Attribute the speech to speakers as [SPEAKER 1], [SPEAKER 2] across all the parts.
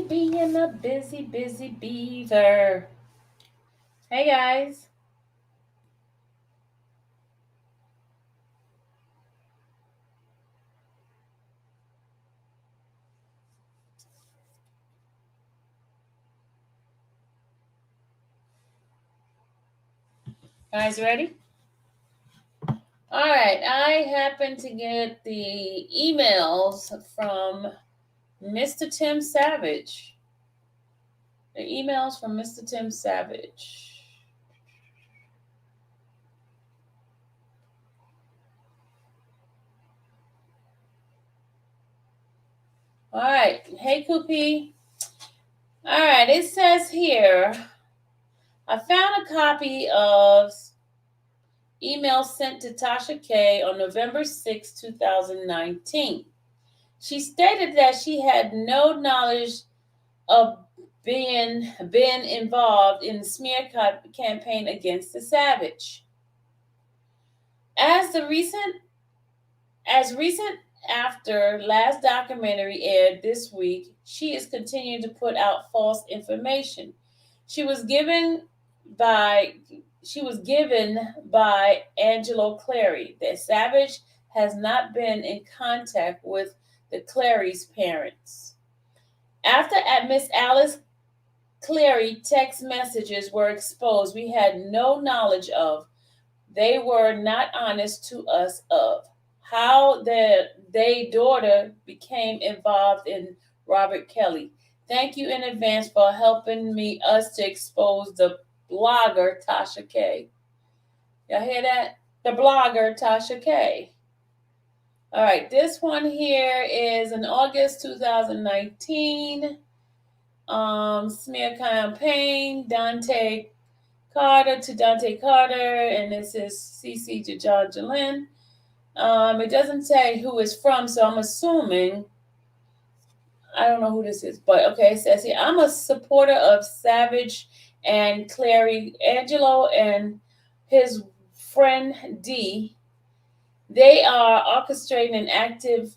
[SPEAKER 1] Being a busy, busy beaver. Hey guys. Guys, ready? All right. I happened to get the emails from Mr. Tim Savage. The emails from Mr. Tim Savage. All right. Hey, Koopy. All right. It says here I found a copy of email sent to Tasha K on November 6, 2019. She stated that she had no knowledge of being been involved in the smear campaign against the Savage. As the recent after last documentary aired this week, she is continuing to put out false information. She was given by she was given by Angelo Clary that Savage has not been in contact with the Clary's parents. After Miss Alice Clary text messages were exposed we had no knowledge of. They were not honest to us of how their daughter became involved in Robert Kelly. Thank you in advance for helping me us to expose the blogger Tasha K. Y'all hear that? The blogger Tasha K. All right, this one here is in August 2019. Smear campaign, Dante Carter, and this is CC to John Jalen. It doesn't say who it's from, so I'm assuming, I don't know who this is, but okay, it says here, I'm a supporter of Savage and Clary, Angelo and his friend D. They are orchestrating an active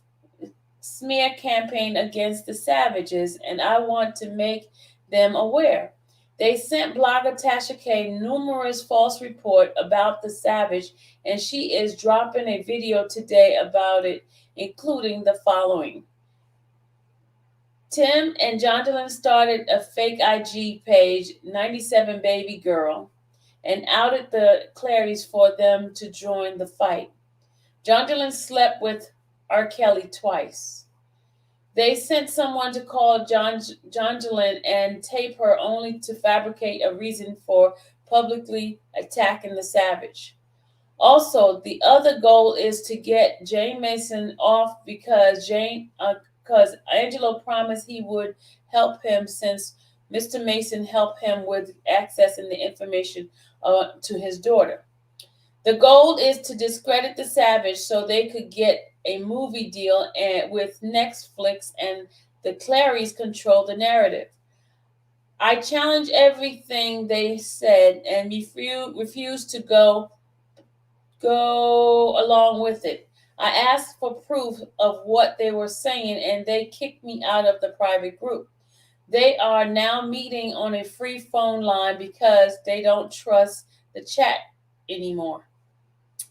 [SPEAKER 1] smear campaign against the Savages, and I want to make them aware. They sent blogger Tasha K numerous false reports about the Savage, and she is dropping a video today about it, including the following. Tim and Jonathan started a fake IG page, 97 Baby Girl, and outed the Clarys for them to join the fight. Jonathan slept with R. Kelly twice. They sent someone to call Jonjolin and tape her only to fabricate a reason for publicly attacking the Savage. Also, the other goal is to get Jane Mason off because Angelo promised he would help him since Mr. Mason helped him with accessing the information to his daughter. The goal is to discredit the Savage so they could get a movie deal with Netflix and the Clarys control the narrative. I challenge everything they said and refuse to go along with it. I asked for proof of what they were saying and they kicked me out of the private group. They are now meeting on a free phone line because they don't trust the chat anymore.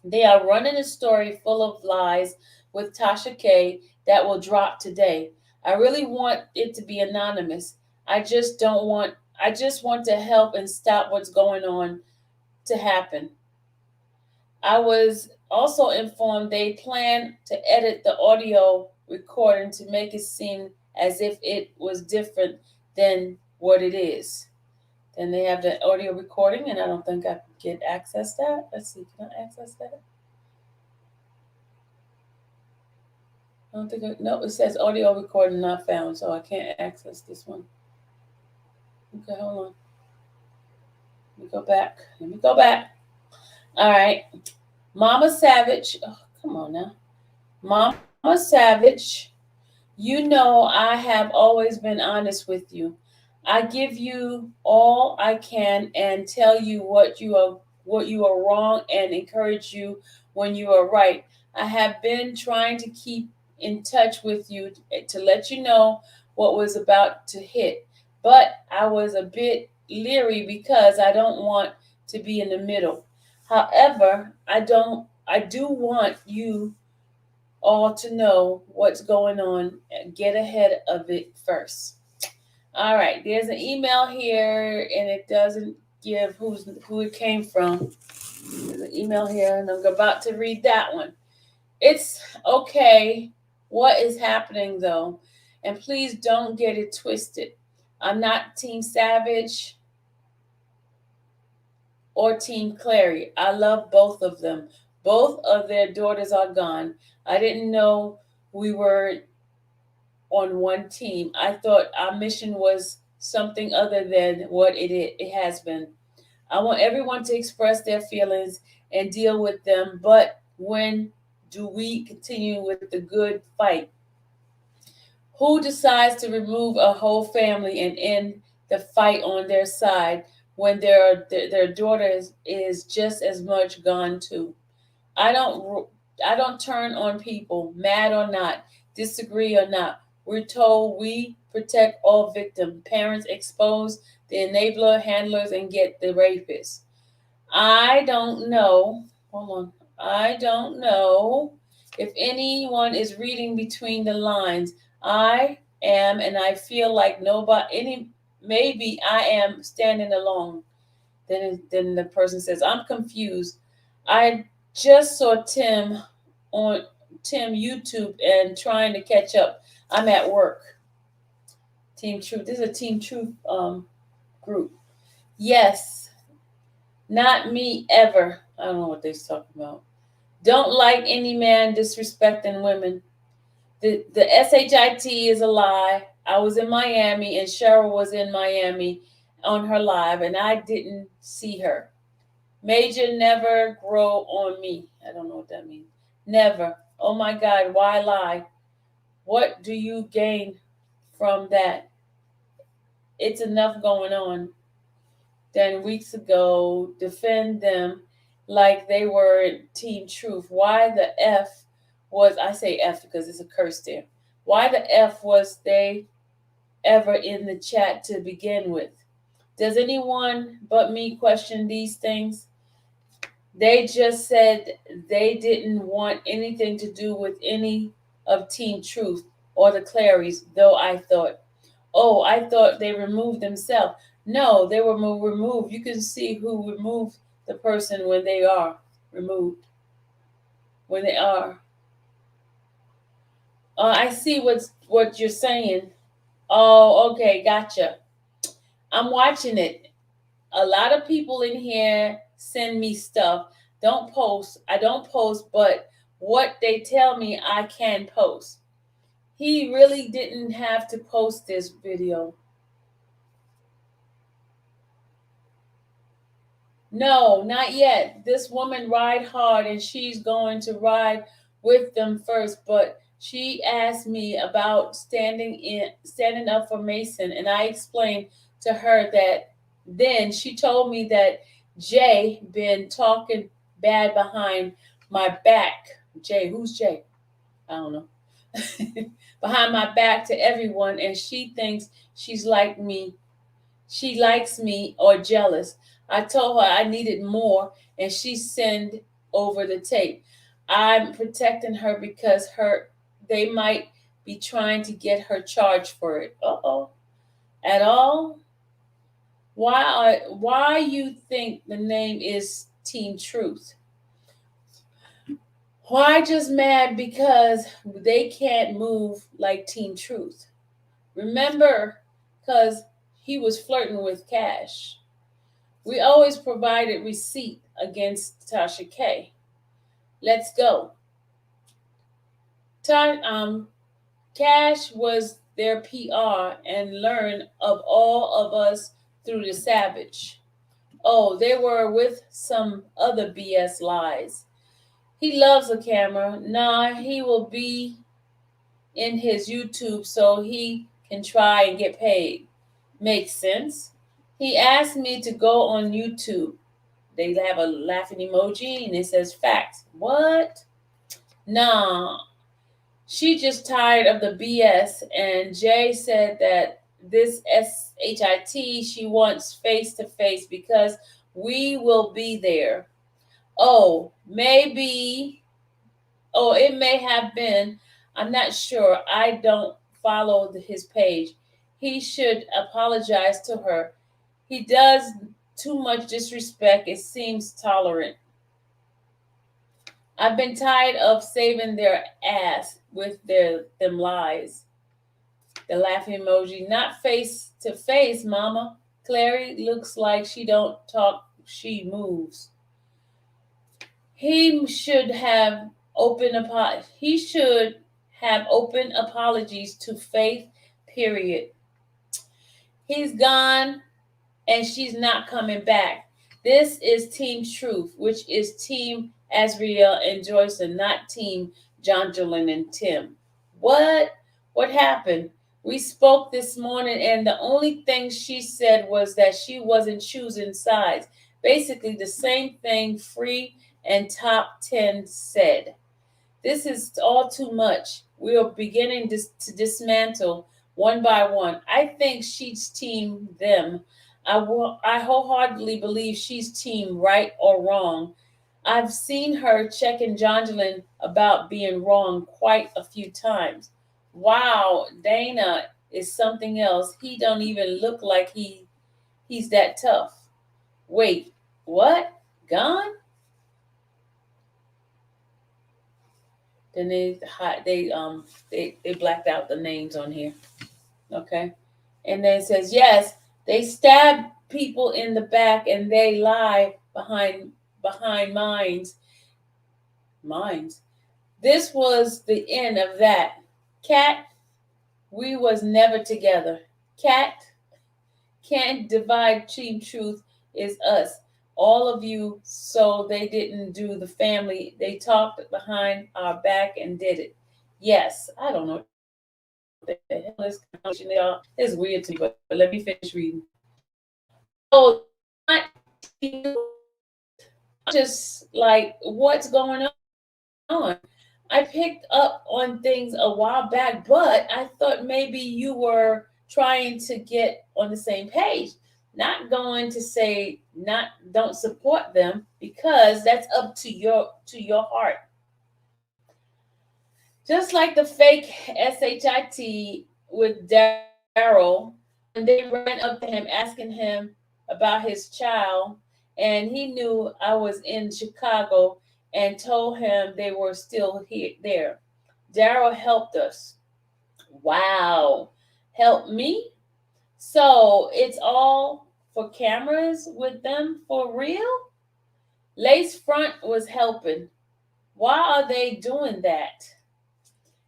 [SPEAKER 1] They are running a story full of lies with Tasha K that will drop today. I really want it to be anonymous. I just want to help and stop what's going on to happen. I was also informed they plan to edit the audio recording to make it seem as if it was different than what it is. Then they have the audio recording, and I don't think I can access that. Let's see, can I access that? I don't think no, it says audio recording not found, so I can't access this one. Okay, hold on. Let me go back. All right. Mama Savage. Oh, come on now. Mama Savage, you know I have always been honest with you. I give you all I can and tell you what you are wrong and encourage you when you are right. I have been trying to keep in touch with you to let you know what was about to hit. But I was a bit leery because I don't want to be in the middle. However, I do want you all to know what's going on and get ahead of it first. All right, there's an email here and it doesn't give who it came from. There's an email here and I'm about to read that one. It's okay what is happening though, and please don't get it twisted. I'm not Team Savage or Team Clary. I love both of them. Both of their daughters are gone. I didn't know we were on one team. I thought our mission was something other than what it has been. I want everyone to express their feelings and deal with them, but when do we continue with the good fight? Who decides to remove a whole family and end the fight on their side when their daughter is just as much gone too? I don't I don't turn on people, mad or not, disagree or not. We're told we protect all victims. Parents expose the enabler, handlers, and get the rapists. I don't know. Hold on. I don't know if anyone is reading between the lines. I am, and I feel like nobody. Maybe I am standing alone. Then the person says, "I'm confused. I just saw on Tim YouTube and trying to catch up. I'm at work." Team Truth. This is a Team Truth group. Yes, not me ever. I don't know what they're talking about. Don't like any man disrespecting women. The shit is a lie. I was in Miami and Cheryl was in Miami on her live and I didn't see her. Major never grow on me. I don't know what that means. Never. Oh my God, why lie? What do you gain from that? It's enough going on. Then weeks ago, defend them like they were Team Truth. Why the F was, I say F because it's a curse there. Why the F was they ever in the chat to begin with? Does anyone but me question these things? They just said they didn't want anything to do with any of Team Truth or the Clarys, though I thought they removed themselves. No, they were removed. You can see who removed the person when they are removed. When they are. I see what you're saying. Oh, okay, gotcha. I'm watching it. A lot of people in here send me stuff. Don't post. I don't post, but what they tell me I can post. He really didn't have to post this video. No, not yet. This woman ride hard and she's going to ride with them first, but she asked me about standing up for Mason and I explained to her that then she told me that Jay been talking bad behind my back. Jay, who's Jay? I don't know. Behind my back to everyone and she thinks she's like me she likes me or jealous. I told her I needed more and she sent over the tape. I'm protecting her because they might be trying to get her charged for it. Uh-oh. At all? Why you think the name is Team Truth? Why just mad because they can't move like Team Truth? Remember, because he was flirting with Cash. We always provided receipt against Tasha K. Let's go. Cash was their PR and learned of all of us through the Savage. Oh, they were with some other BS lies. He loves a camera. Nah, he will be in his YouTube so he can try and get paid. Makes sense. He asked me to go on YouTube. They have a laughing emoji and it says facts. What? Nah. She just tired of the BS, and Jay said that this SHIT she wants face to face because we will be there. Oh, maybe, oh, it may have been. I'm not sure. I don't follow his page. He should apologize to her. He does too much disrespect. It seems tolerant. I've been tired of saving their ass with their them lies. The laughing emoji, not face to face, mama. Clary looks like she don't talk, she moves. He should have he should have open apologies to Faith, period. He's gone and she's not coming back. This is Team Truth, which is Team Azriel and Joyce, and not Team John Jolene and Tim. What? What happened? We spoke this morning, and the only thing she said was that she wasn't choosing sides. Basically, the same thing Free and Top 10 said. This is all too much. We are beginning to dismantle one by one. I think she's team them. I wholeheartedly believe she's team right or wrong. I've seen her checking Jondelin about being wrong quite a few times. Wow, Dana is something else. He don't even look like he's that tough. Wait, what? Gone? Then they blacked out the names on here. Okay. And then it says, yes, they stab people in the back and they lie behind minds. This was the end of that. Cat, we was never together. Cat can't divide Team Truth is us. All of you, so they didn't do the family. They talked behind our back and did it. Yes, I don't know what the hell is conjunction they are. It's weird to me, but let me finish reading. So not just like what's going on. I picked up on things a while back, but I thought maybe you were trying to get on the same page. Not going to say not don't support them because that's up to your heart. Just like the fake SHIT with Daryl, when they ran up to him asking him about his child, and he knew I was in Chicago and told him they were still here there. Daryl helped us. Wow. Help me? So it's all for cameras with them for real? Lace Front was helping. Why are they doing that?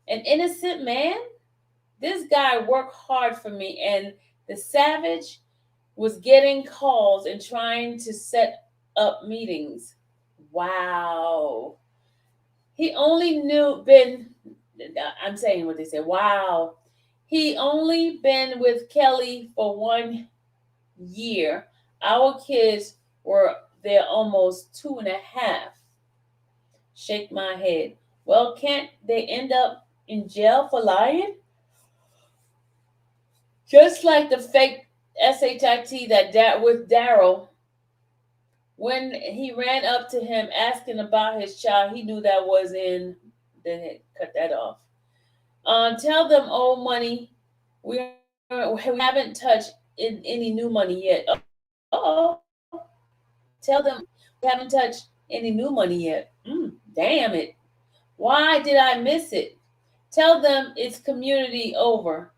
[SPEAKER 1] An innocent man? This guy worked hard for me, and the savage was getting calls and trying to set up meetings. Wow. He only knew been I'm saying what they said. Wow. He only been with Kelly for 1 year. Our kids were there almost 2.5. Shake my head. Well, can't they end up in jail for lying? Just like the fake SHIT with Daryl, when he ran up to him asking about his child, he knew that was in. Then it cut that off. Tell them old money. We haven't touched any new money yet. Oh, tell them we haven't touched any new money yet. Damn it! Why did I miss it? Tell them it's community over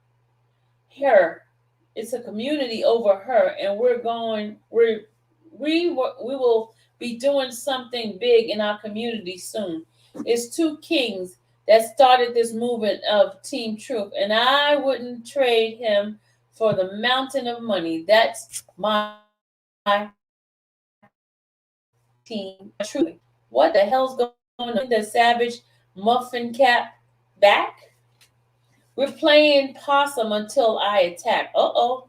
[SPEAKER 1] her. It's a community over her, and we will be doing something big in our community soon. It's two kings that started this movement of Team Truth, and I wouldn't trade him for the mountain of money. That's my team. Truly, what the hell's going on? The savage muffin cap back. We're playing possum until I attack. Uh-oh.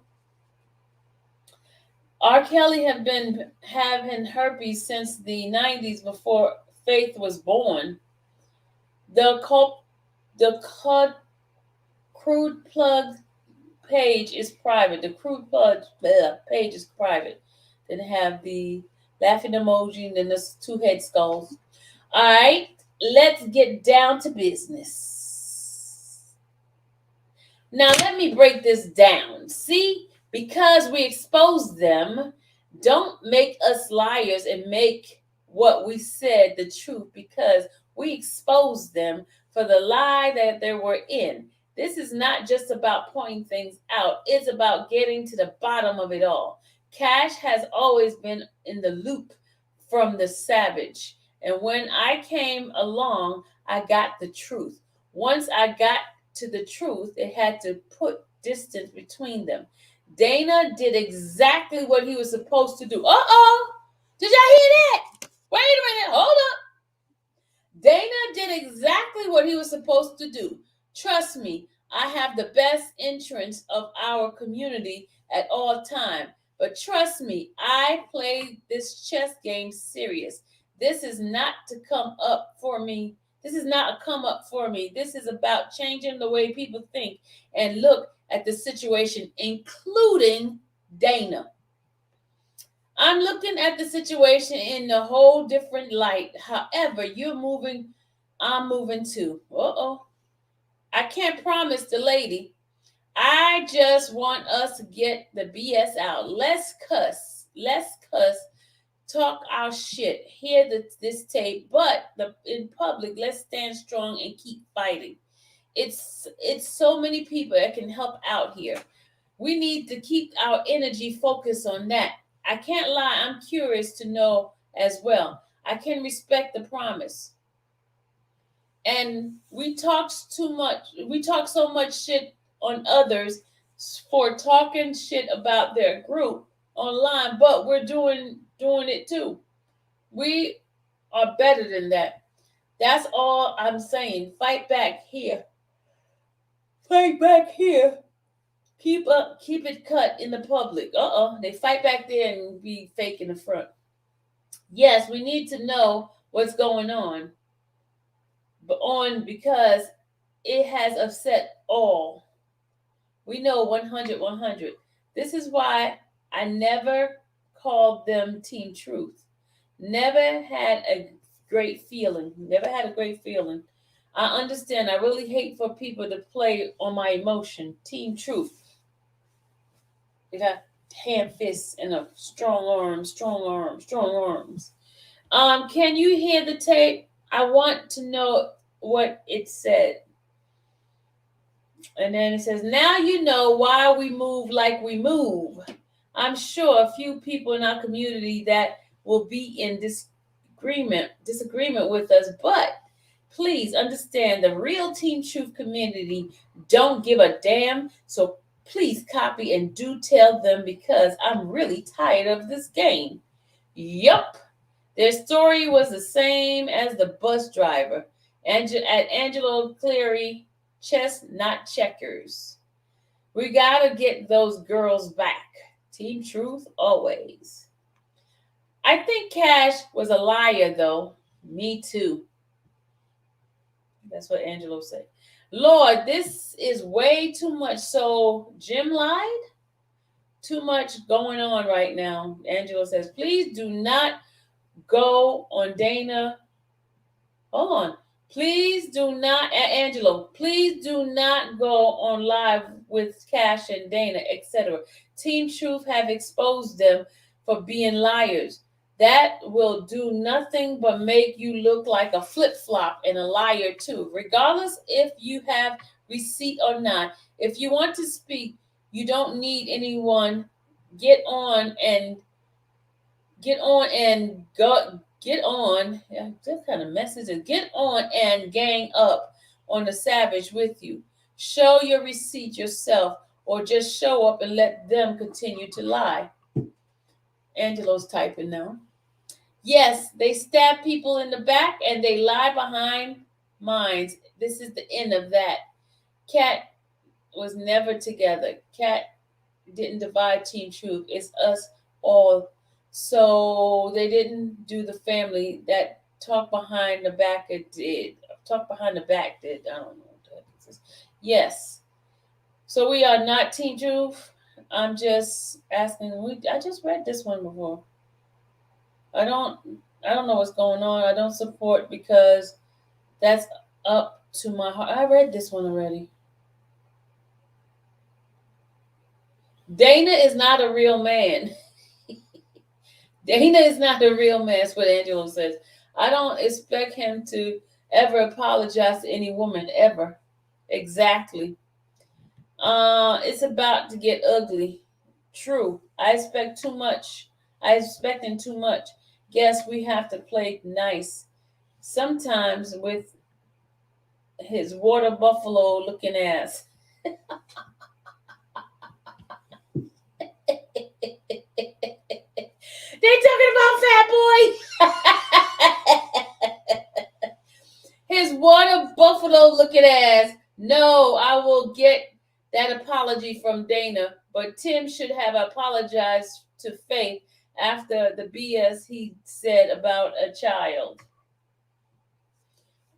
[SPEAKER 1] R. Kelly have been having herpes since the 90s before Faith was born. The The crude plug page is private. The crude plug page is private. Then have the laughing emoji and then there's two head skulls. All right, let's get down to business. Now, let me break this down. See, because we expose them, don't make us liars and make what we said the truth because we exposed them for the lie that they were in. This is not just about pointing things out, it's about getting to the bottom of it all. Cash has always been in the loop from the savage. And when I came along, I got the truth. Once I got to the truth, it had to put distance between them. Dana did exactly what he was supposed to do. Uh-oh! Did y'all hear that? Wait a minute, hold up. Dana did exactly what he was supposed to do. Trust me, I have the best interests of our community at all time. But trust me, I play this chess game serious. This is not to come up for me. This is not a come up for me. This is about changing the way people think and look at the situation, including Dana. I'm looking at the situation in a whole different light. However, you're moving, I'm moving too. Uh-oh. I can't promise the lady. I just want us to get the BS out. Let's cuss. Let's cuss. Talk our shit. Hear this tape, but in public, let's stand strong and keep fighting. It's so many people that can help out here. We need to keep our energy focused on that. I can't lie, I'm curious to know as well. I can respect the promise. And we talk so much shit on others for talking shit about their group online, but we're doing it too. We are better than that. That's all I'm saying. Fight back here. Fight back here. Keep it cut in the public. They fight back there and be fake in the front. Yes, we need to know what's going on, but on because it has upset all. We know 100, 100. This is why I never called them Team Truth. Never had a great feeling. Never had a great feeling. I understand. I really hate for people to play on my emotion. Team Truth. They got hand fists and a strong arm, strong arm, strong arms. Can you hear the tape? I want to know what it said. And then it says, now you know why we move like we move. I'm sure a few people in our community that will be in disagreement with us, but please understand the real Team Truth community don't give a damn. So please copy and do tell them because I'm really tired of this game. Yup. Their story was the same as the bus driver. At Angelo Clary, chess, not checkers. We gotta get those girls back. Team Truth always. I think Cash was a liar, though. Me too. That's what Angelo said. Lord, this is way too much. So Jim lied? Too much going on right now. Angelo says, please do not go on Dana. Hold on. Please do not, Angelo, please do not go on live with Cash and Dana, etc. Team Truth have exposed them for being liars. That will do nothing but make you look like a flip-flop and a liar too, regardless if you have receipt or not. If you want to speak, you don't need anyone. Get on and get on. Yeah, that kind of message. Get on and gang up on the savage with you. Show your receipt yourself, or just show up and let them continue to lie. Angelo's typing now. Yes, they stab people in the back and they lie behind minds. This is the end of that. Cat was never together. Cat didn't divide Team Truth. It's us all. So they didn't do the family that talk behind the back. It did. Talk behind the back did. I don't know. consequences. Yes. So we are not Team Truth. I'm just asking. I just read this one before. I don't. I don't know what's going on. I don't support because that's up to my heart. I read this one already. Dana is not a real man. Dana is not a real man. That's what Angelo says. I don't expect him to ever apologize to any woman ever. Exactly. It's about to get ugly. True. I expect too much. I expecting too much. Guess we have to play nice. Sometimes with his water buffalo looking ass. They talking about Fat Boy. His water buffalo looking ass. No, I will get that apology from Dana, but Tim should have apologized to Faith after the BS he said about a child.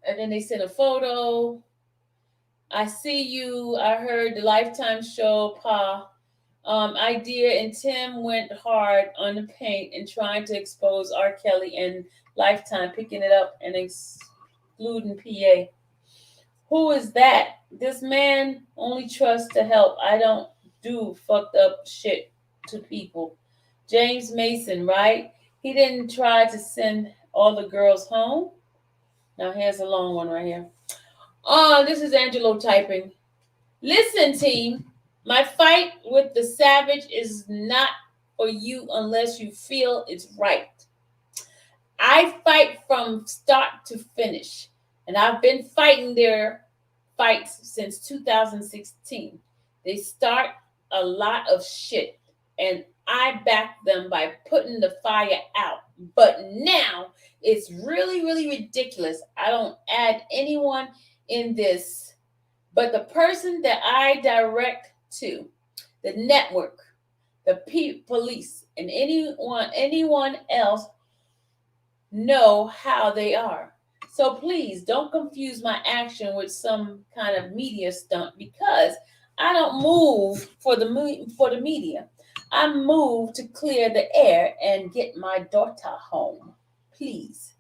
[SPEAKER 1] And then they sent a photo. I see you. I heard the Lifetime show, Pa. Idea, and Tim went hard on the paint and trying to expose R. Kelly and Lifetime, picking it up and excluding PA. Who is that? This man only trusts to help. I don't do fucked up shit to people. James Mason, right? He didn't try to send all the girls home. Now here's a long one right here. Oh, this is Angelo typing. Listen, team. My fight with the savage is not for you unless you feel it's right. I fight from start to finish, and I've been fighting their fights since 2016. They start a lot of shit, and I back them by putting the fire out. But now it's really, really ridiculous. I don't add anyone in this, but the person that I direct to, the network, the police, and anyone else know how they are. So please don't confuse my action with some kind of media stunt because I don't move for the media. I move to clear the air and get my daughter home. Please.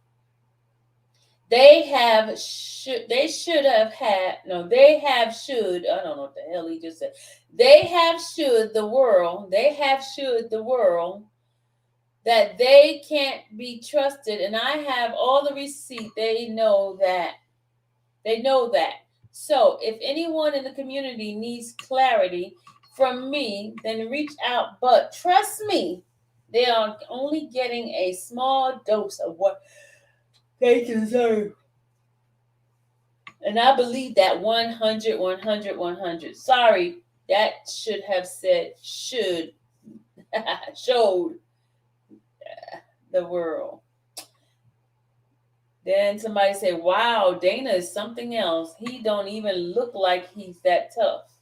[SPEAKER 1] They should have had no they have should I don't know what the hell he just said. They have should the world that they can't be trusted, and I have all the receipt. They know that. So if anyone in the community needs clarity from me, then reach out. But trust me, they are only getting a small dose of what they deserve. And I believe that 100, 100, 100. Sorry, that should have said should, showed the world. Then somebody say, wow, Dana is something else. He don't even look like he's that tough.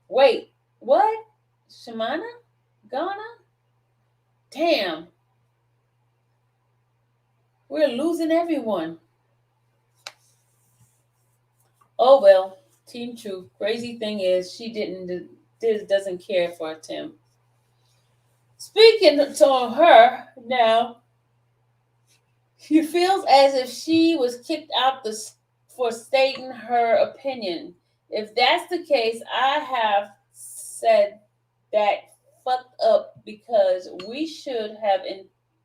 [SPEAKER 1] Wait, what? Shamana? Ghana? Damn. We're losing everyone. Oh well, Team Truth. Crazy thing is she doesn't care for Tim. Speaking to her now, she feels as if she was kicked out for stating her opinion. If that's the case, I have said that fucked up because we should have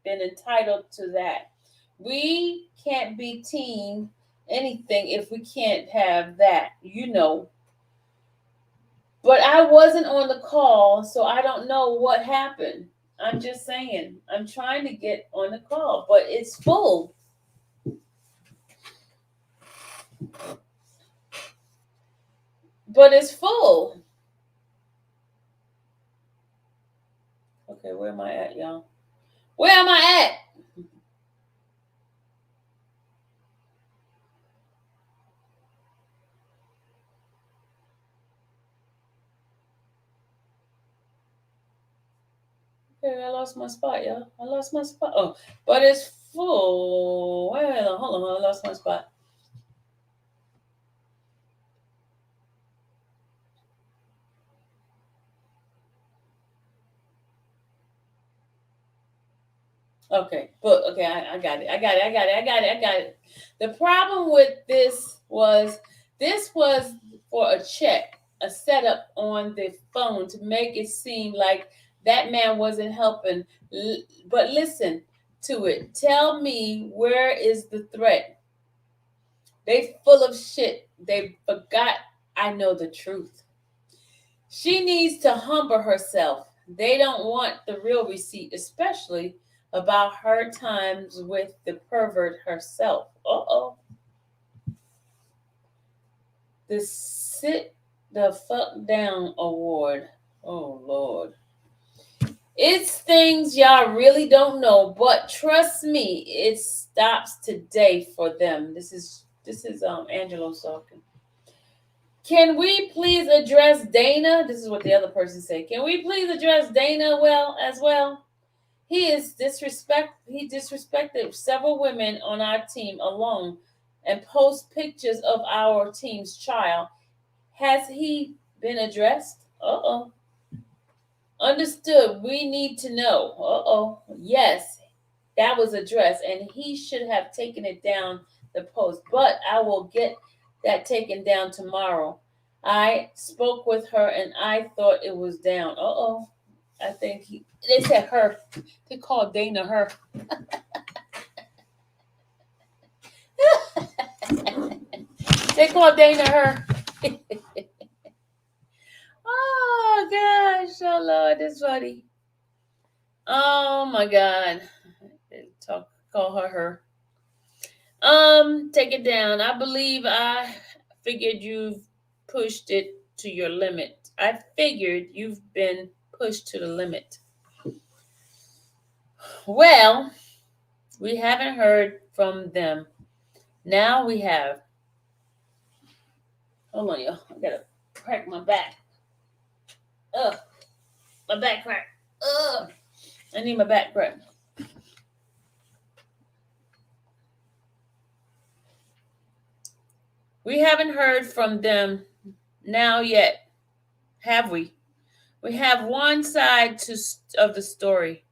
[SPEAKER 1] been entitled to that. We can't be team anything if we can't have that, you know. But I wasn't on the call, so I don't know what happened. I'm just saying. I'm trying to get on the call, but it's full. But it's full. Okay, where am I at, y'all? Where am I at? Okay, I lost my spot, y'all. I lost my spot. Oh, but it's full. Well, hold on, I lost my spot. Okay, but okay, I got it. I got it. I got it. I got it. I got it. The problem with this was for a check, a setup on the phone to make it seem like that man wasn't helping. But listen to it. Tell me, where is the threat? They full of shit. They forgot I know the truth. She needs to humble herself. They don't want the real receipt, especially about her times with the pervert herself. Uh-oh. The Sit the Fuck Down Award. Oh, Lord. It's things y'all really don't know, but trust me, it stops today for them. This is Angelo talking. Can we please address Dana? This is what the other person said. Can we please address Dana well as well? He disrespected several women on our team alone and post pictures of our team's child. Has he been addressed? Uh-oh. Understood. We need to know. Uh-oh. Yes, that was addressed and he should have taken it down the post, but I will get that taken down tomorrow. I spoke with her and I thought it was down. Uh-oh. They said her. They called Dana her. They called Dana her. Oh gosh, oh Lord, this funny. Oh my God. Call her her. Take it down. I believe I figured you've pushed it to your limit. I figured you've been pushed to the limit. Well, we haven't heard from them. Now we have. Hold on, y'all. I gotta crack my back. Ugh, my back crack. Ugh, I need my back crack. We haven't heard from them now yet, have we? We have one side of the story,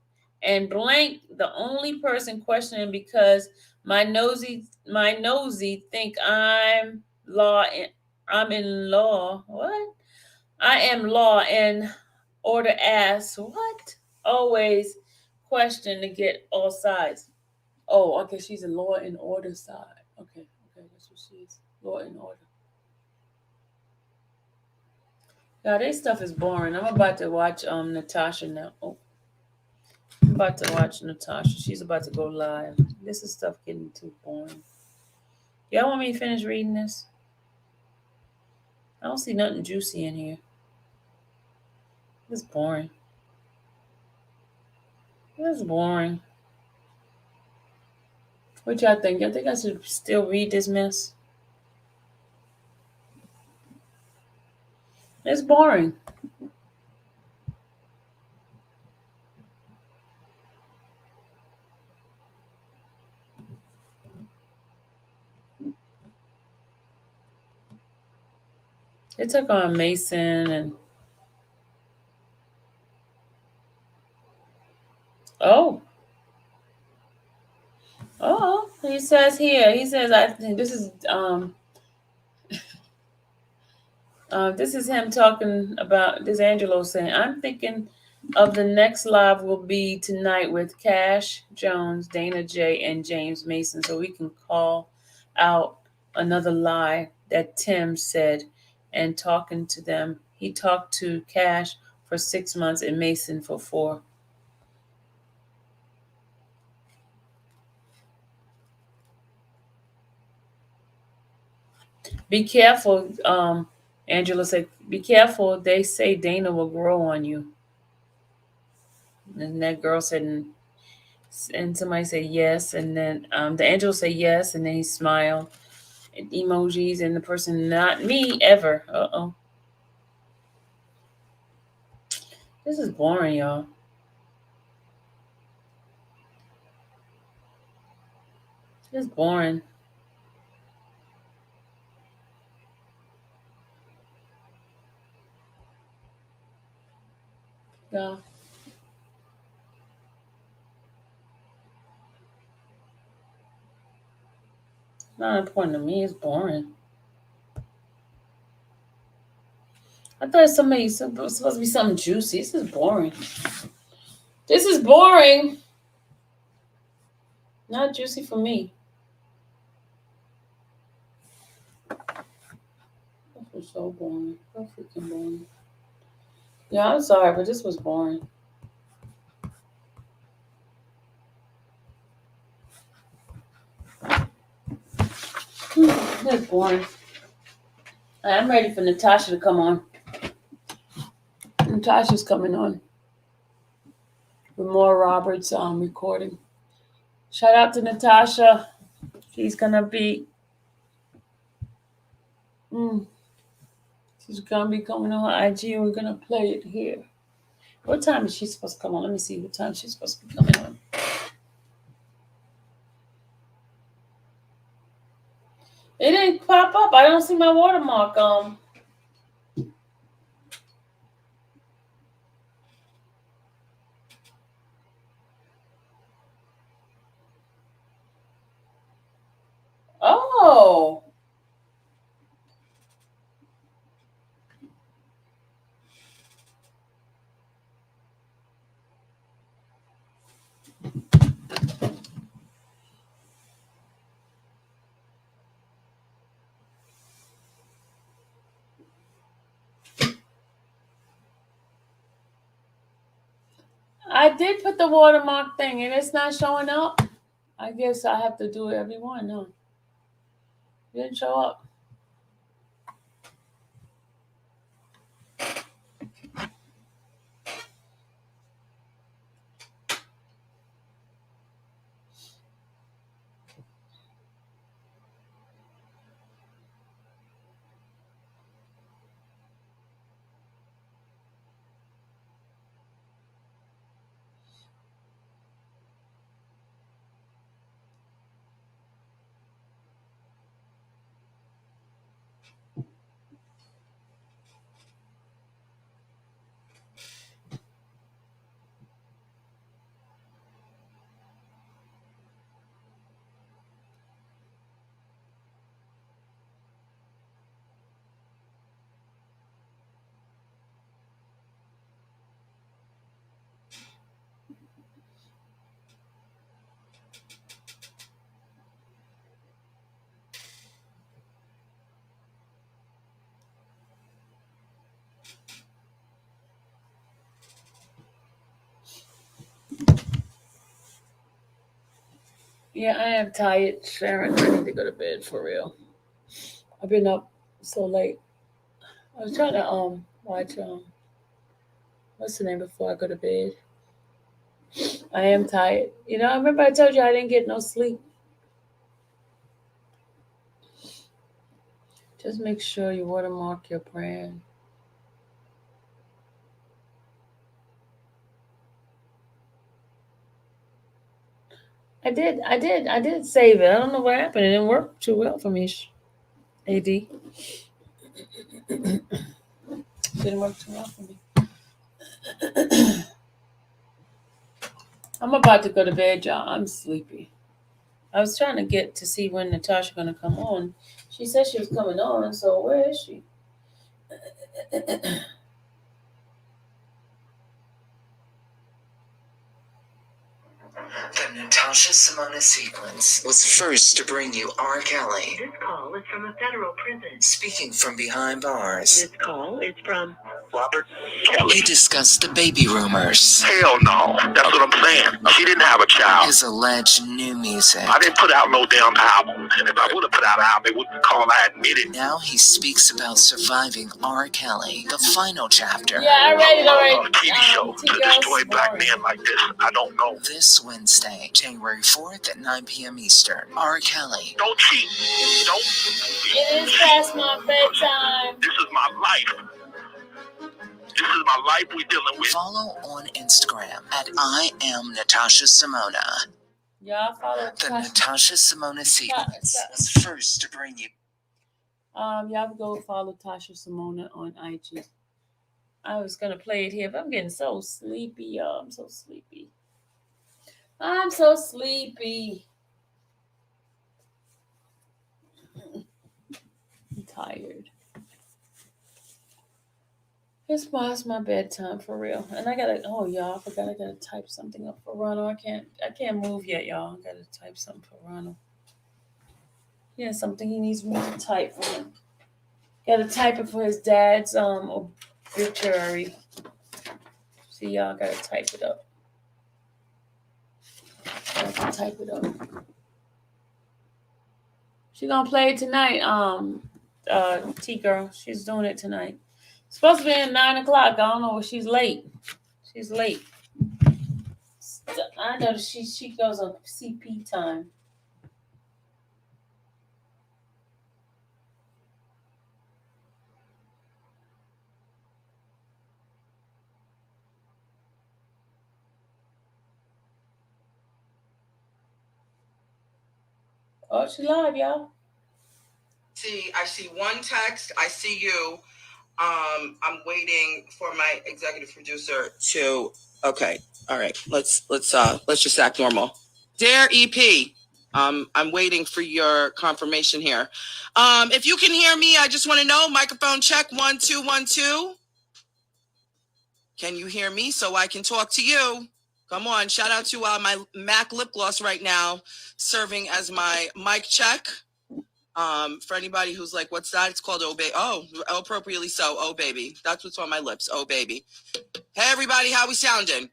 [SPEAKER 1] and blank the only person questioning because my nosy think I'm in law. What? I am law and order ass. What? Always question to get all sides. Oh, okay, she's a law and order side. Okay, okay, that's what she is. Law and order. Yeah, this stuff is boring. I'm about to watch Natasha now. Oh, I'm about to watch Natasha. She's about to go live. This is stuff getting too boring. Y'all want me to finish reading this? I don't see nothing juicy in here. It's boring. It's boring. What y'all think? Y'all think I should still read this mess? It's boring. It took on Mason and oh, oh, he says here. He says I think this is him talking about this. Angelo saying, I'm thinking of the next live will be tonight with Cash Jones, Dana J, and James Mason, so we can call out another lie that Tim said and talking to them. He talked to Cash for 6 months and Mason for 4. Be careful, Angela said, be careful. They say Dana will grow on you. And that girl said, and somebody said yes, and then the angel said yes, and then he smiled, and emojis, and the person not me ever. Uh-oh, this is boring, y'all. It's boring, y'all. Not important to me. It's boring. I thought somebody was supposed to be something juicy. This is boring. This is boring. Not juicy for me. This was so boring. So freaking boring. Yeah, I'm sorry, but this was boring. That's boring. I'm ready for Natasha to come on. Natasha's coming on with more Roberts recording. Shout out to Natasha. She's gonna be she's gonna be coming on IG and we're gonna play it here. What time is she supposed to come on? Let me see what time she's supposed to be coming on. It didn't pop up. I don't see my watermark. Oh. I did put the watermark thing and it's not showing up. I guess I have to do it every one. No. It didn't show up. Yeah, I am tired, Sharon. I need to go to bed for real. I've been up so late. I was trying to watch what's the name before I go to bed. I am tired. I remember I told you I didn't get no sleep. Just make sure you watermark your brand. I did save it. I don't know what happened. It didn't work too well for me. AD didn't work too well for me. I'm about to go to bed, y'all. I'm sleepy. I was trying to get to see when Natasha gonna come on. She said she was coming on, so where is she?
[SPEAKER 2] The Natasha Simona sequence was first to bring you R. Kelly.
[SPEAKER 3] This call is from a federal prison.
[SPEAKER 2] Speaking from behind bars.
[SPEAKER 3] This call is from
[SPEAKER 4] Robert Kelly.
[SPEAKER 2] He discussed the baby rumors.
[SPEAKER 4] Hell no. That's what I'm saying. She didn't have a child.
[SPEAKER 2] His alleged new music.
[SPEAKER 4] I didn't put out no damn album. And if I would have put out an album, it wouldn't call I admitted.
[SPEAKER 2] Now he speaks about surviving R. Kelly, the final chapter.
[SPEAKER 1] Yeah, I read it already.
[SPEAKER 4] A TV show to destroy black men like this. I don't know.
[SPEAKER 2] This Wednesday, January 4th at 9 p.m. Eastern. R. Kelly.
[SPEAKER 4] Don't cheat. Don't.
[SPEAKER 1] It is past my bedtime.
[SPEAKER 4] This is my life. This is my life we're dealing with.
[SPEAKER 2] Follow on Instagram at I am Natasha Simona.
[SPEAKER 1] Y'all follow
[SPEAKER 2] The Natasha Simona sequence was first to bring you.
[SPEAKER 1] Y'all go follow Tasha Simona on IG. I was gonna play it here, but I'm getting so sleepy, y'all. I'm so sleepy. I'm so sleepy. tired. It's past my bedtime for real. And I gotta y'all, I forgot I gotta type something up for Ronald. I can't move yet, y'all. I gotta type something for Ronald. Yeah, something he needs me to type for him. Gotta type it for his dad's obituary. See, y'all gotta type it up. Gotta type it up. She gonna play it tonight. T girl, she's doing it tonight. It's supposed to be at 9 o'clock. I don't know, she's late. She's late. I know that she goes on CP time. Oh, she live, y'all.
[SPEAKER 5] I see one text. I see you. I'm waiting for my executive producer to. Okay, all right. Let's just act normal. Dear EP, I'm waiting for your confirmation here. If you can hear me, I just want to know. Microphone check 1 2 1 2. Can you hear me so I can talk to you? Come on, shout out to my MAC lip gloss right now, serving as my mic check. For anybody who's like, what's that? It's called Oh Baby. Oh, appropriately so. Oh Baby. That's what's on my lips. Oh Baby. Hey everybody, how we sounding?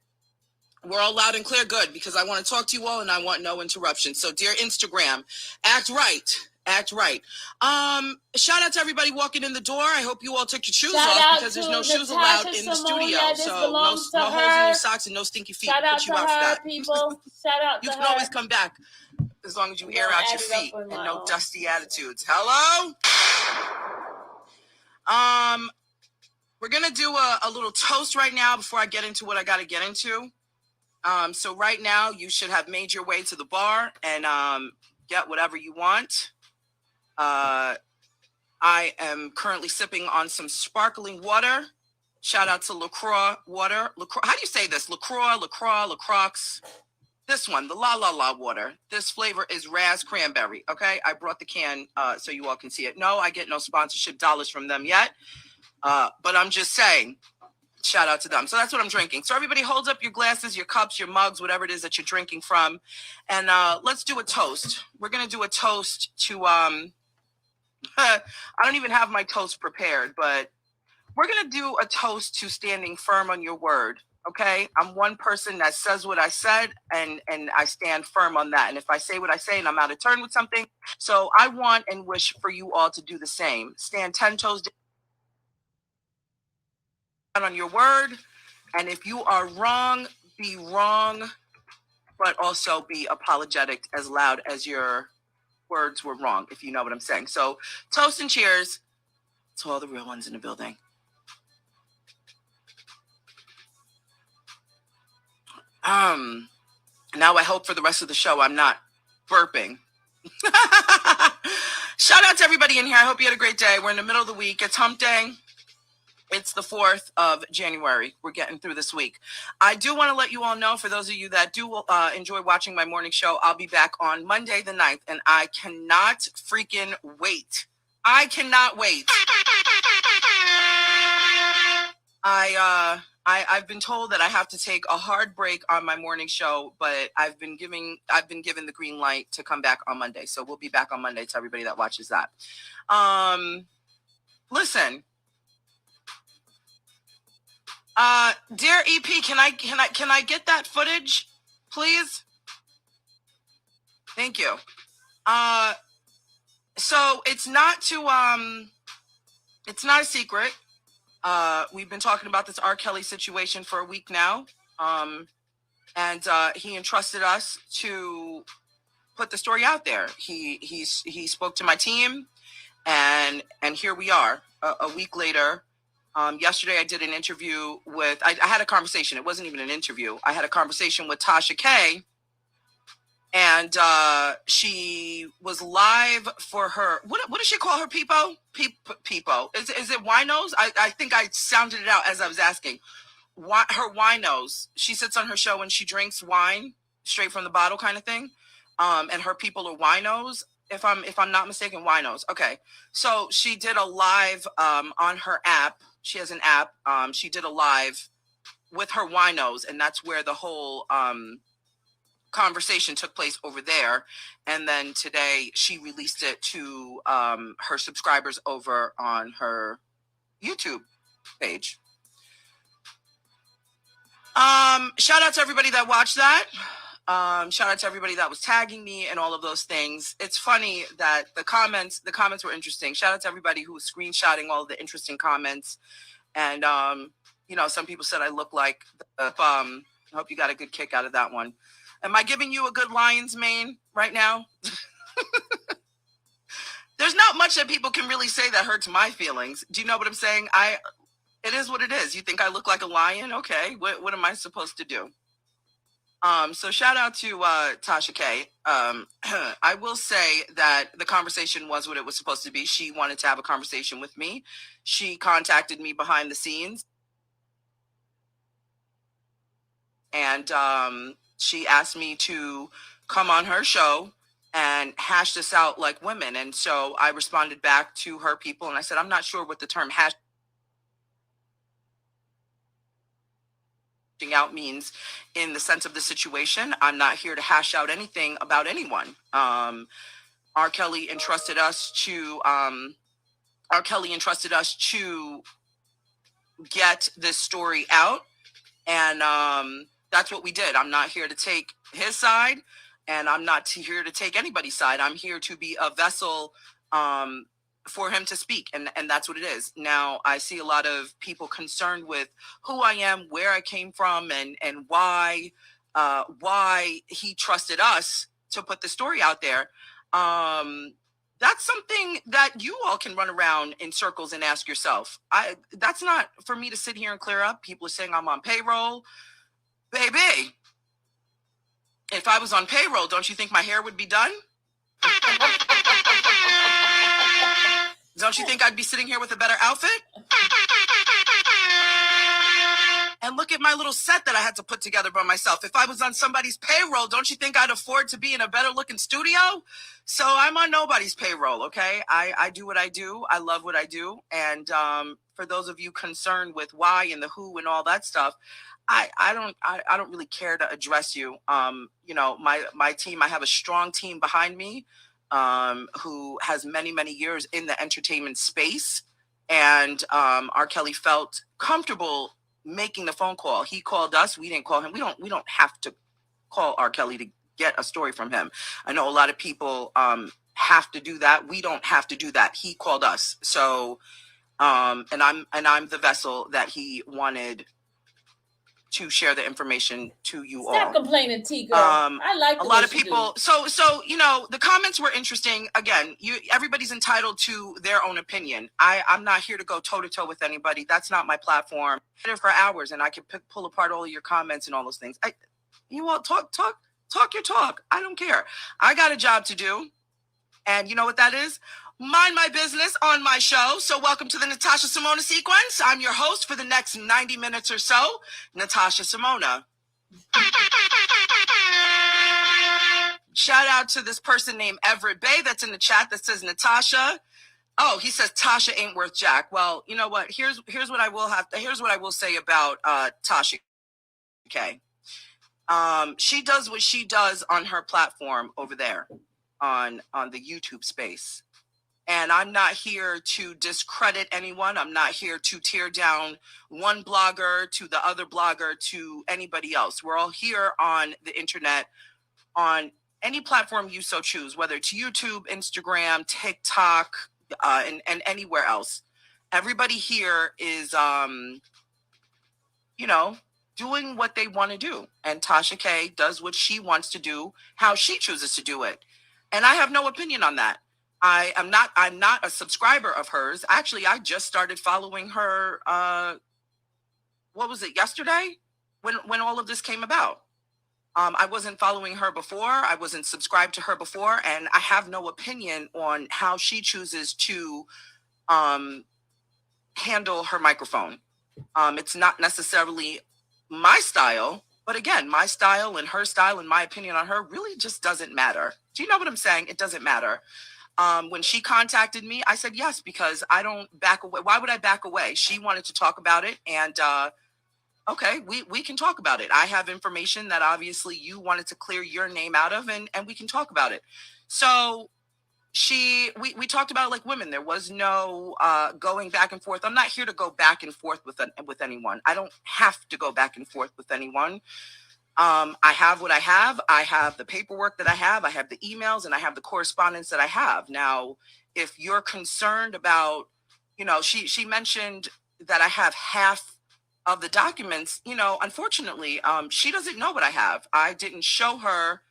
[SPEAKER 5] We're all loud and clear. Good, because I want to talk to you all and I want no interruption. So dear Instagram, act right. Act right. Shout out to everybody walking in the door. I hope you all took your shoes off because there's no shoes allowed in the studio. So no holes in your socks and no stinky feet.
[SPEAKER 1] Shout out to her, people. Shout out to her.
[SPEAKER 5] You can always come back as long as you air out your feet and no dusty attitudes. Hello? We're gonna do a little toast right now before I get into what I gotta get into. So right now you should have made your way to the bar and get whatever you want. I am currently sipping on some sparkling water. Shout out to LaCroix water. LaCroix, how do you say this? LaCroix. This one, the La La La water. This flavor is Raz Cranberry, okay? I brought the can so you all can see it. No, I get no sponsorship dollars from them yet, but I'm just saying, shout out to them. So that's what I'm drinking. So everybody holds up your glasses, your cups, your mugs, whatever it is that you're drinking from, and let's do a toast. We're going to do a toast to, I don't even have my toast prepared, but we're going to do a toast to standing firm on your word. Okay, I'm one person that says what I said, and I stand firm on that. And if I say what I say and I'm out of turn with something, so I want and wish for you all to do the same. Stand 10 toes down on your word. And if you are wrong, be wrong, but also be apologetic as loud as your words were wrong, if you know what I'm saying. So toast and cheers to all the real ones in the building. Now I hope for the rest of the show I'm not burping. Shout out to everybody in here. I hope you had a great day. We're in the middle of the week. It's hump day. It's the 4th of January. We're getting through this week. I do want to let you all know, for those of you that do enjoy watching my morning show, I'll be back on Monday the 9th, and I cannot freaking wait. I cannot wait. I've been told that I have to take a hard break on my morning show, but I've been given the green light to come back on Monday. So we'll be back on Monday to everybody that watches that. Listen, dear EP, can I get that footage, please? Thank you. So it's not a secret. We've been talking about this R. Kelly situation for a week now. And he entrusted us to put the story out there. He spoke to my team, and here we are a week later. Yesterday I did an interview with, I had a conversation. It wasn't even an interview. I had a conversation with Tasha K, and she was live for her, what does she call her, Peepo? Peepo. Is it winos? I think I sounded it out as I was asking. Her winos. She sits on her show and she drinks wine straight from the bottle kind of thing. And her people are winos. if I'm not mistaken, Winos. Okay, so she did a live on her app. She has an app. She did a live with her Winos, and that's where the whole conversation took place over there. And then today she released it to her subscribers over on her YouTube page. Shout out to everybody that watched that. Shout out to everybody that was tagging me and all of those things. It's funny that the comments were interesting. Shout out to everybody who was screenshotting all of the interesting comments. And some people said I look like I hope you got a good kick out of that one. Am I giving you a good lion's mane right now? There's not much that people can really say that hurts my feelings. Do you know what I'm saying? It is what it is. You think I look like a lion? Okay. What am I supposed to do? So shout out to Tasha K. I will say that the conversation was what it was supposed to be. She wanted to have a conversation with me. She contacted me behind the scenes. And she asked me to come on her show and hash this out like women. And so I responded back to her people and I said, I'm not sure what the term hashing out means in the sense of the situation. I'm not here to hash out anything about anyone. R. Kelly entrusted us to get this story out. And that's what we did. I'm not here to take his side, and I'm not here to take anybody's side. I'm here to be a vessel for him to speak, and that's what it is. Now, I see a lot of people concerned with who I am, where I came from, and why he trusted us to put the story out there. That's something that you all can run around in circles and ask yourself. That's not for me to sit here and clear up. People are saying I'm on payroll. Baby, if I was on payroll, don't you think my hair would be done? Don't you think I'd be sitting here with a better outfit? And look at my little set that I had to put together by myself. If I was on somebody's payroll, don't you think I'd afford to be in a better looking studio? So I'm on nobody's payroll, okay? I do what I do. I love what I do. And for those of you concerned with why and the who and all that stuff, I don't really care to address you. My team, I have a strong team behind me who has many, many years in the entertainment space. And R. Kelly felt comfortable making the phone call. He called us. We didn't call him. We don't have to call R. Kelly to get a story from him. I know a lot of people have to do that. We don't have to do that. He called us. So and I'm the vessel that he wanted to share the information to you all.
[SPEAKER 1] Stop complaining, T girl. I like
[SPEAKER 5] a lot of people. So the comments were interesting. Again, everybody's entitled to their own opinion. I'm not here to go toe to toe with anybody. That's not my platform. I'm here for hours, and I can pull apart all of your comments and all those things. You all talk your talk. I don't care. I got a job to do, and you know what that is? Mind my business on my show. So welcome to the Natasha Simona sequence. I'm your host for the next 90 minutes or so, Natasha Simona. Shout out to this person named Everett Bay that's in the chat that says Natasha. Oh, he says Tasha ain't worth jack. Well, you know what? Here's what I will say about Tasha K. She does what she does on her platform over there on the YouTube space. And I'm not here to discredit anyone. I'm not here to tear down one blogger to the other blogger to anybody else. We're all here on the internet, on any platform you so choose, whether it's YouTube, Instagram, TikTok, and anywhere else. Everybody here is, doing what they want to do. And Tasha K does what she wants to do, how she chooses to do it. And I have no opinion on that. I'm not a subscriber of hers. Actually, I just started following her. What was it, yesterday? When all of this came about. I wasn't following her before. I wasn't subscribed to her before, and I have no opinion on how she chooses to handle her microphone. It's not necessarily my style, But again, my style and her style and my opinion on her really just doesn't matter. Do you know what I'm saying? It doesn't matter. When she contacted me, I said yes, because I don't back away. Why would I back away? She wanted to talk about it, and okay, we can talk about it. I have information that obviously you wanted to clear your name out of, and we can talk about it. So we talked about it like women. There was no going back and forth. I'm not here to go back and forth with anyone. I don't have to go back and forth with anyone. I have what I have. I have the paperwork that I have the emails, and I have the correspondence that I have. Now, if you're concerned about, she mentioned that I have half of the documents. Unfortunately, she doesn't know what I have. I didn't show her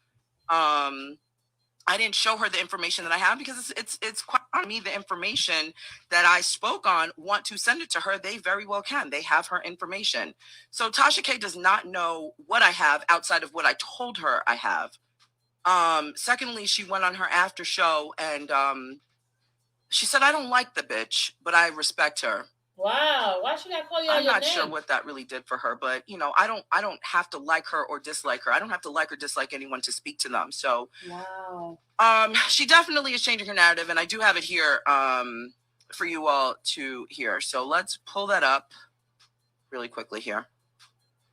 [SPEAKER 5] the information that I have, because it's quite on me. The information that I spoke on, want to send it to her, they very well can. They have her information. So Tasha K does not know what I have outside of what I told her I have. Secondly, she went on her after show, and she said, I don't like the bitch, but I respect her.
[SPEAKER 1] Wow, why should I call you out
[SPEAKER 5] I'm
[SPEAKER 1] your
[SPEAKER 5] not
[SPEAKER 1] name?
[SPEAKER 5] sure what that really did for her, but I don't have to like her or dislike her. I don't have to like or dislike anyone to speak to them. So
[SPEAKER 1] wow.
[SPEAKER 5] She definitely is changing her narrative, and I do have it here for you all to hear. So let's pull that up really quickly here.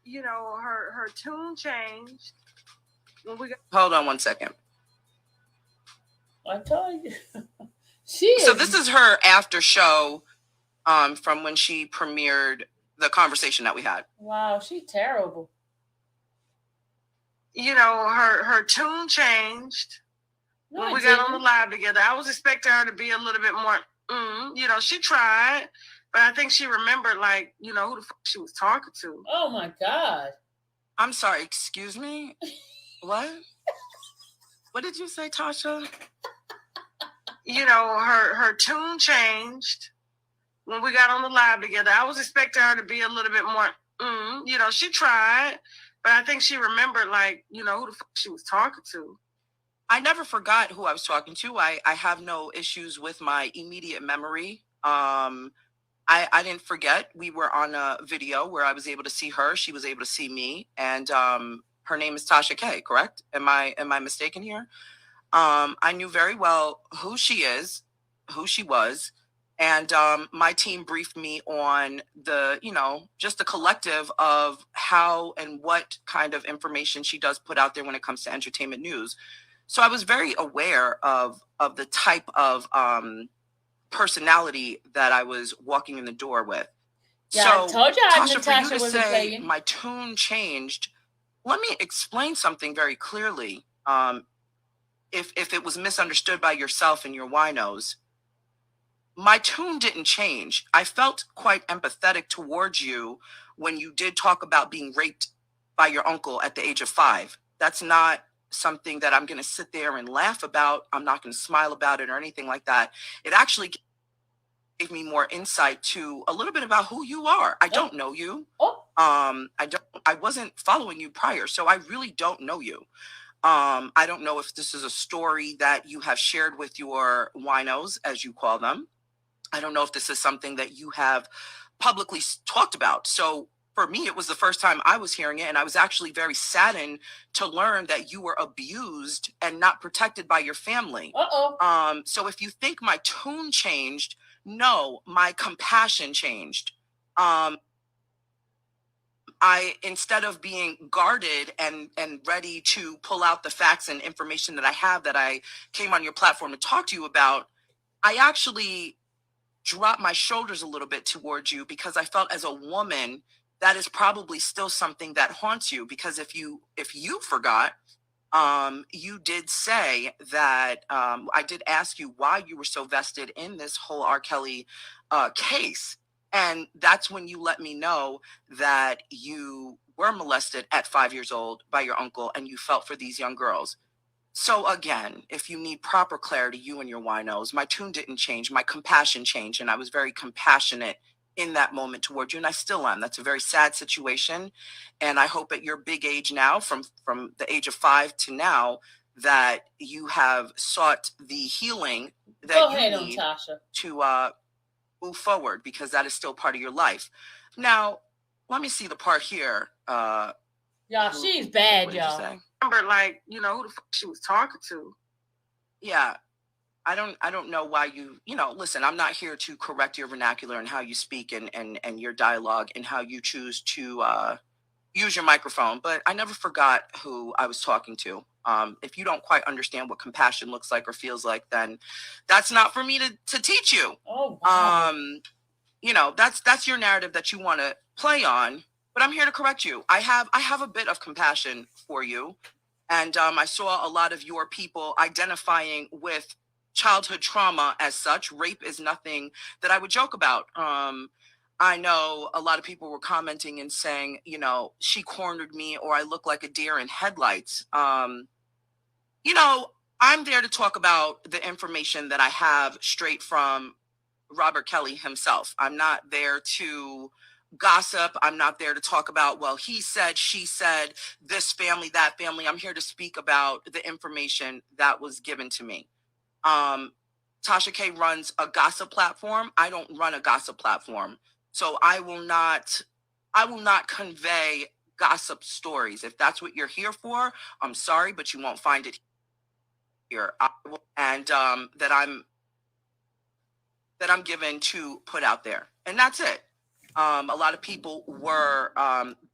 [SPEAKER 5] Her tune changed when we got. Hold on one second.
[SPEAKER 1] I told you. So
[SPEAKER 5] this is her after show from when she premiered the conversation that we had.
[SPEAKER 1] Wow, she's terrible.
[SPEAKER 5] Her tune changed when we got on the live together. I was expecting her to be a little bit more, she tried, but I think she remembered, who the fuck she was talking to.
[SPEAKER 1] Oh my God.
[SPEAKER 5] I'm sorry, excuse me? What? What did you say, Tasha? Her tune changed when we got on the live together. I was expecting her to be a little bit more, she tried, but I think she remembered, who the fuck she was talking to. I never forgot who I was talking to. I have no issues with my immediate memory. I didn't forget. We were on a video where I was able to see her. She was able to see me. And her name is Tasha K, correct? Am I mistaken here? I knew very well who she is, who she was. And my team briefed me on the, just the collective of how and what kind of information she does put out there when it comes to entertainment news. So I was very aware of the type of personality that I was walking in the door with.
[SPEAKER 1] Yeah,
[SPEAKER 5] so,
[SPEAKER 1] I told you
[SPEAKER 5] Tasha,
[SPEAKER 1] Natasha
[SPEAKER 5] for you to
[SPEAKER 1] wasn't
[SPEAKER 5] say
[SPEAKER 1] playing.
[SPEAKER 5] My tune changed, let me explain something very clearly. If it was misunderstood by yourself and your winos, my tune didn't change. I felt quite empathetic towards you when you did talk about being raped by your uncle at the age of 5. That's not something that I'm going to sit there and laugh about. I'm not going to smile about it or anything like that. It actually gave me more insight to a little bit about who you are. I don't know you. I wasn't following you prior, so I really don't know you. I don't know if this is a story that you have shared with your winos, as you call them. I don't know if this is something that you have publicly talked about. So for me, it was the first time I was hearing it, and I was actually very saddened to learn that you were abused and not protected by your family. So if you think my tune changed, no, my compassion changed. Instead of being guarded and ready to pull out the facts and information that I have that I came on your platform to talk to you about, I actually dropped my shoulders a little bit towards you, because I felt as a woman that is probably still something that haunts you. Because if you forgot, you did say that I did ask you why you were so vested in this whole R. Kelly case. And that's when you let me know that you were molested at 5 years old by your uncle, and you felt for these young girls. So again, if you need proper clarity, you and your winos, my tune didn't change. My compassion changed, and I was very compassionate in that moment towards you, and I still am. That's a very sad situation, and I hope at your big age now, from the age of 5 to now, that you have sought the healing that you need to move forward, because that is still part of your life. Now, let me see the part here
[SPEAKER 1] Y'all, she's bad,
[SPEAKER 5] what
[SPEAKER 1] y'all.
[SPEAKER 5] Did you say? Remember, like, you know, who the fuck she was talking to. Yeah. I don't know why listen, I'm not here to correct your vernacular and how you speak and your dialogue and how you choose to use your microphone, but I never forgot who I was talking to. If you don't quite understand what compassion looks like or feels like, then that's not for me to teach you.
[SPEAKER 1] Oh, wow.
[SPEAKER 5] That's your narrative that you want to play on, but I'm here to correct you. I have a bit of compassion for you. And I saw a lot of your people identifying with childhood trauma as such. Rape is nothing that I would joke about. I know a lot of people were commenting and saying, she cornered me or I look like a deer in headlights. I'm there to talk about the information that I have straight from Robert Kelly himself. I'm not there to gossip. I'm not there to talk about, well, he said, she said, this family, that family. I'm here to speak about the information that was given to me. Tasha K runs a gossip platform. I don't run a gossip platform. So I will not convey gossip stories. If that's what you're here for, I'm sorry, but you won't find it here. And that I'm given to put out there. And that's it. A lot of people were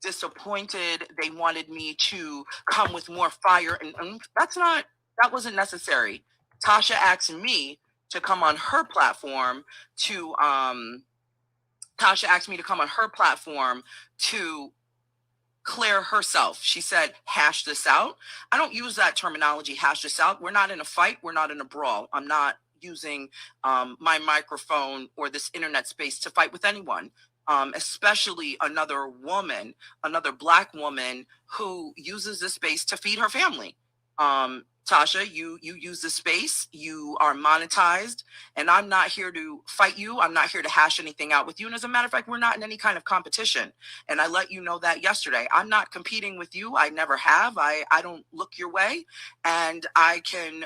[SPEAKER 5] disappointed. They wanted me to come with more fire. And that wasn't necessary. Tasha asked me to come on her platform to clear herself. She said, hash this out. I don't use that terminology, hash this out. We're not in a fight. We're not in a brawl. I'm not using my microphone or this internet space to fight with anyone, especially another woman, another Black woman who uses this space to feed her family. Tasha, you use the space, you are monetized, and I'm not here to fight you. I'm not here to hash anything out with you. And as a matter of fact, we're not in any kind of competition. And I let you know that yesterday. I'm not competing with you. I never have. I don't look your way. And I can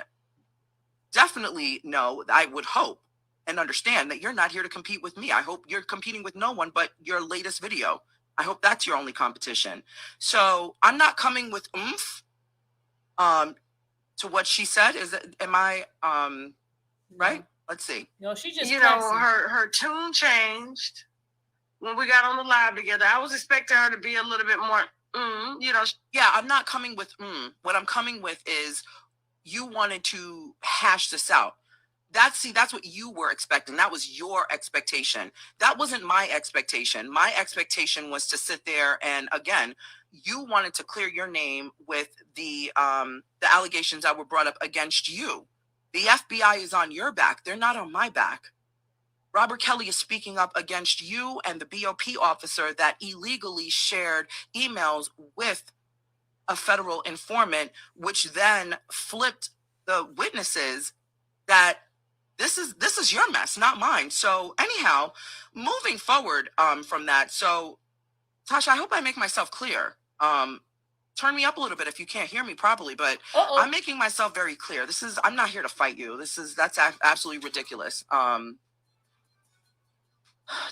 [SPEAKER 5] definitely know, I would hope and understand that you're not here to compete with me. I hope you're competing with no one but your latest video. I hope that's your only competition. So I'm not coming with oomph. To what she said, am I right? Let's see.
[SPEAKER 1] No, she just
[SPEAKER 5] her tune changed when we got on the live together. I was expecting her to be a little bit more yeah, I'm not coming with what I'm coming with is you wanted to hash this out. That's what you were expecting. That was your expectation. That wasn't my expectation. My expectation was to sit there and, again, you wanted to clear your name with the allegations that were brought up against you. The FBI is on your back. They're not on my back. Robert Kelly is speaking up against you and the BOP officer that illegally shared emails with a federal informant, which then flipped the witnesses that this is your mess, not mine. So anyhow, moving forward from that. So Tasha, I hope I make myself clear. Turn me up a little bit if you can't hear me properly, but I'm making myself very clear. I'm not here to fight you. That's absolutely ridiculous.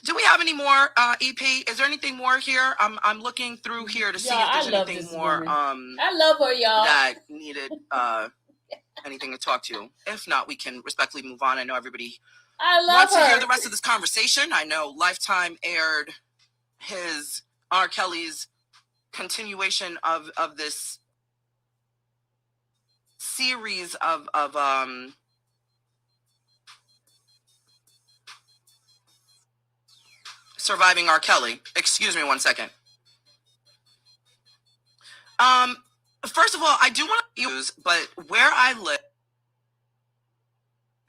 [SPEAKER 5] Do we have any more EP? Is there anything more here? I'm looking through here to see if there's anything more
[SPEAKER 1] I love her, y'all.
[SPEAKER 5] that needed anything to talk to. If not, we can respectfully move on. I know everybody wants to hear the rest of this conversation. I know Lifetime aired his R. Kelly's continuation of this series of surviving R. Kelly. Excuse me one second. First of all, I do want to use, but where I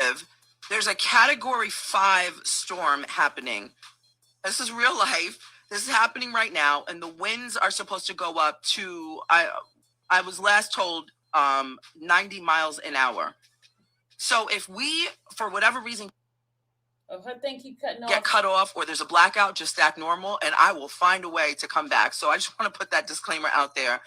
[SPEAKER 5] live, there's a Category 5 storm happening. This is real life. This is happening right now, and the winds are supposed to go up to, I was last told, 90 miles an hour. So if we, for whatever reason,
[SPEAKER 1] her thing keep cutting
[SPEAKER 5] get cut off or there's a blackout, just act normal and I will find a way to come back. So I just want to put that disclaimer out there.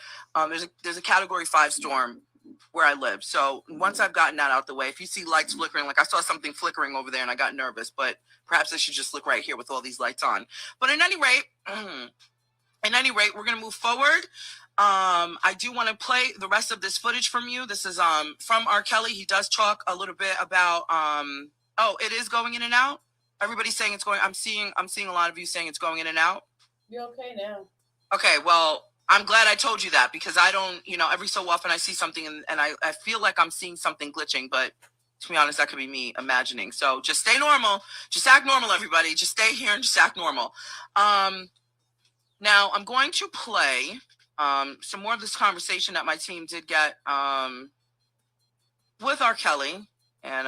[SPEAKER 5] There's a Category 5 storm where I live. So once I've gotten that out the way, if you see lights flickering, like I saw something flickering over there and I got nervous, but perhaps I should just look right here with all these lights on. But in any rate, we're going to move forward. I do want to play the rest of this footage from you. This is from R. Kelly. He does talk a little bit about oh, it is going in and out. Everybody's saying it's going. I'm seeing a lot of you saying it's going in and out.
[SPEAKER 1] You're okay now.
[SPEAKER 5] Okay, well, I'm glad I told you that because I don't, every so often I see something and I feel like I'm seeing something glitching, but to be honest, that could be me imagining. So just stay normal. Just act normal, everybody. Just stay here and just act normal. Now I'm going to play some more of this conversation that my team did get with R. Kelly. And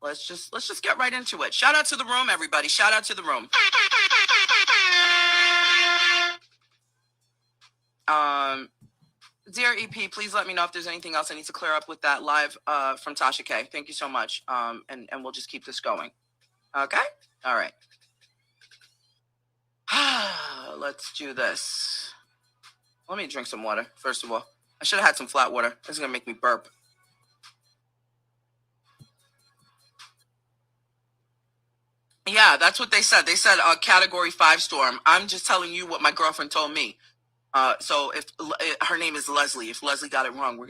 [SPEAKER 5] let's just get right into it. Shout out to the room, everybody. Shout out to the room. Dear EP, please let me know if there's anything else I need to clear up with that live from Tasha K. Thank you so much. And we'll just keep this going. Okay? All right. Let's do this. Let me drink some water, first of all. I should have had some flat water. This is going to make me burp. Yeah, that's what they said. They said a Category 5 storm. I'm just telling you what my girlfriend told me. So if her name is Leslie, if Leslie got it wrong, we're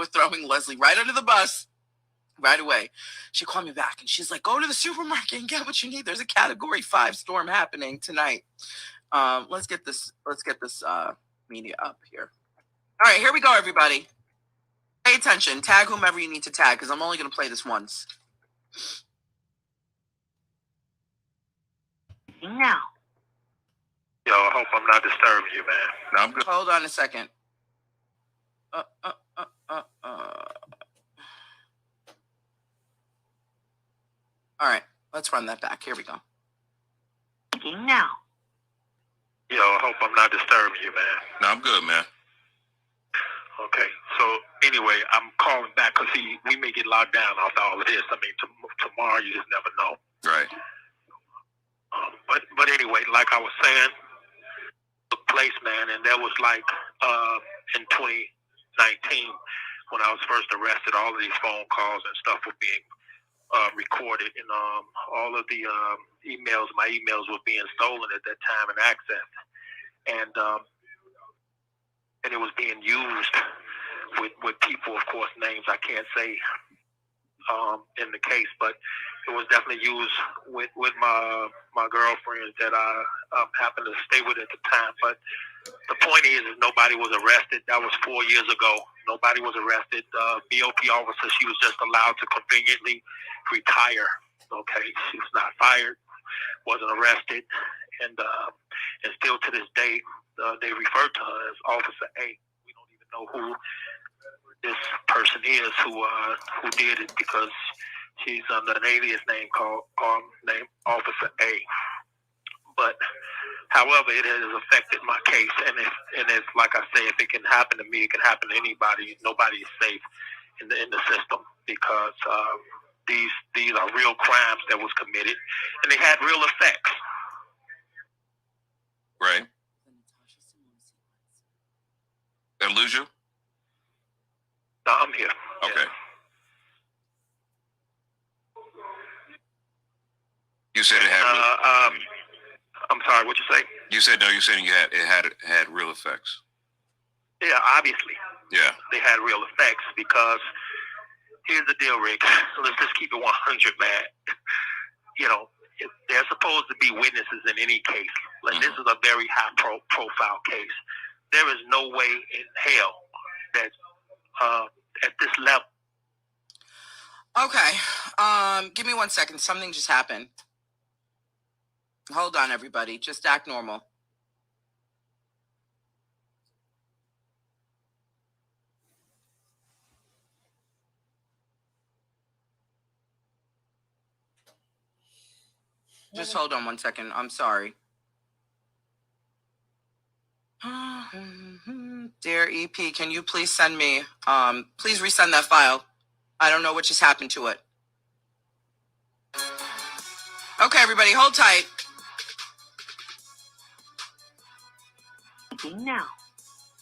[SPEAKER 5] throwing Leslie right under the bus right away. She called me back and she's like, go to the supermarket and get what you need. There's a Category 5 storm happening tonight. Let's get this media up here. All right, here we go, everybody. Pay attention. Tag whomever you need to tag because I'm only going to play this once.
[SPEAKER 3] Now.
[SPEAKER 4] Yo, I hope I'm not disturbing you, man. No, I'm good.
[SPEAKER 5] Hold on a second. All right, let's run that back. Here we go.
[SPEAKER 3] Now.
[SPEAKER 4] Yo, I hope I'm not disturbing you, man. No, I'm good, man. Okay, so anyway, I'm calling back because we may get locked down after all of this. I mean, tomorrow you just never know. Right. But anyway, like I was saying, took place, man, and that was like in 2019 when I was first arrested. All of these phone calls and stuff were being recorded, and all of the my emails were being stolen at that time and accessed, and it was being used with people, of course, names I can't say in the case, but it was definitely used with my girlfriends that I happened to stay with at the time. But the point is nobody was arrested. That was 4 years ago. Nobody was arrested. BOP officer, she was just allowed to conveniently retire. Okay, she was not fired, wasn't arrested, and still to this day they refer to her as Officer A. We don't even know who this person is who did it because she's under an alias name called Officer A. But however, it has affected my case, and it's like I say, if it can happen to me, it can happen to anybody. Nobody is safe in the system because these are real crimes that was committed, and they had real effects. Right. Did I lose you? No, I'm here. Okay. Yeah. You said it had. I'm sorry. What you say? You said no. You said it had real effects. Yeah, obviously. Yeah. They had real effects because here's the deal, Rick. Let's just keep it 100, man. They're supposed to be witnesses in any case. Like this is a very high profile case. There is no way in hell that at this level. Okay. Give me 1 second. Something just happened. Hold on, everybody. Just act normal. Just hold on 1 second. I'm sorry. Dear EP, can you please send me, please resend that file. I don't know what just happened to it. Okay, everybody, hold tight.
[SPEAKER 3] Now.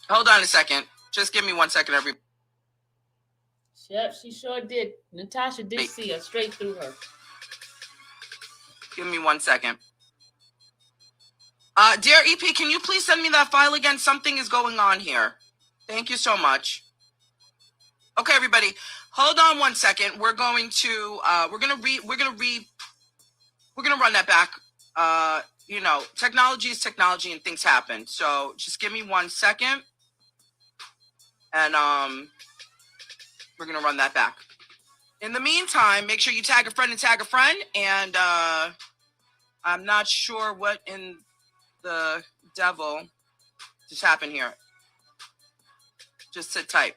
[SPEAKER 5] Hold on a second. Just give me 1 second, everybody.
[SPEAKER 1] Yep, she sure did. Natasha did see her straight through her.
[SPEAKER 5] Give me 1 second. Dear EP, can you please send me that file again? Something is going on here. Thank you so much. Okay, everybody, hold on one second. We're going to we're gonna run that back. You know, technology is technology, and things happen. So just give me 1 second, and we're gonna run that back. In the meantime, make sure you tag a friend and tag a friend. And I'm not sure what in the devil just happened here. Just sit tight.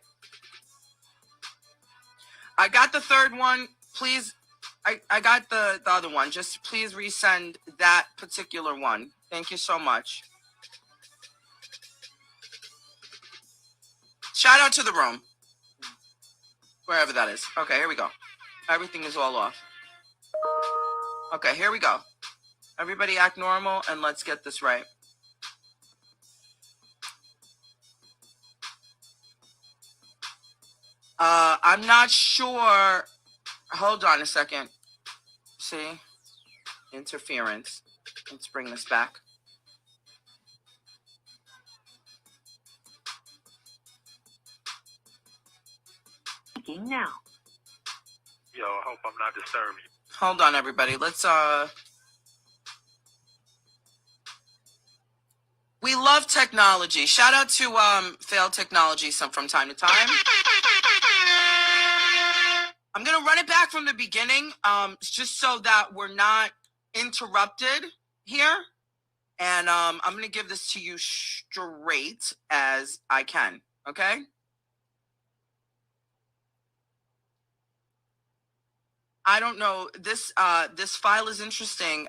[SPEAKER 5] I got the third one. Please, I got the other one. Just please resend that particular one. Thank you so much. Shout out to the room. Wherever that is. Okay, here we go. Everything is all off. Okay, here we go. Everybody act normal and let's get this right. I'm not sure. Hold on a second. See? Interference. Let's bring this back.
[SPEAKER 3] Now.
[SPEAKER 4] Yo, I hope I'm not disturbing you.
[SPEAKER 5] Hold on, everybody. Let's we love technology. Shout out to Failed Technology from time to time. I'm gonna run it back from the beginning, just so that we're not interrupted here. And I'm gonna give this to you straight as I can. Okay. I don't know. This file is interesting.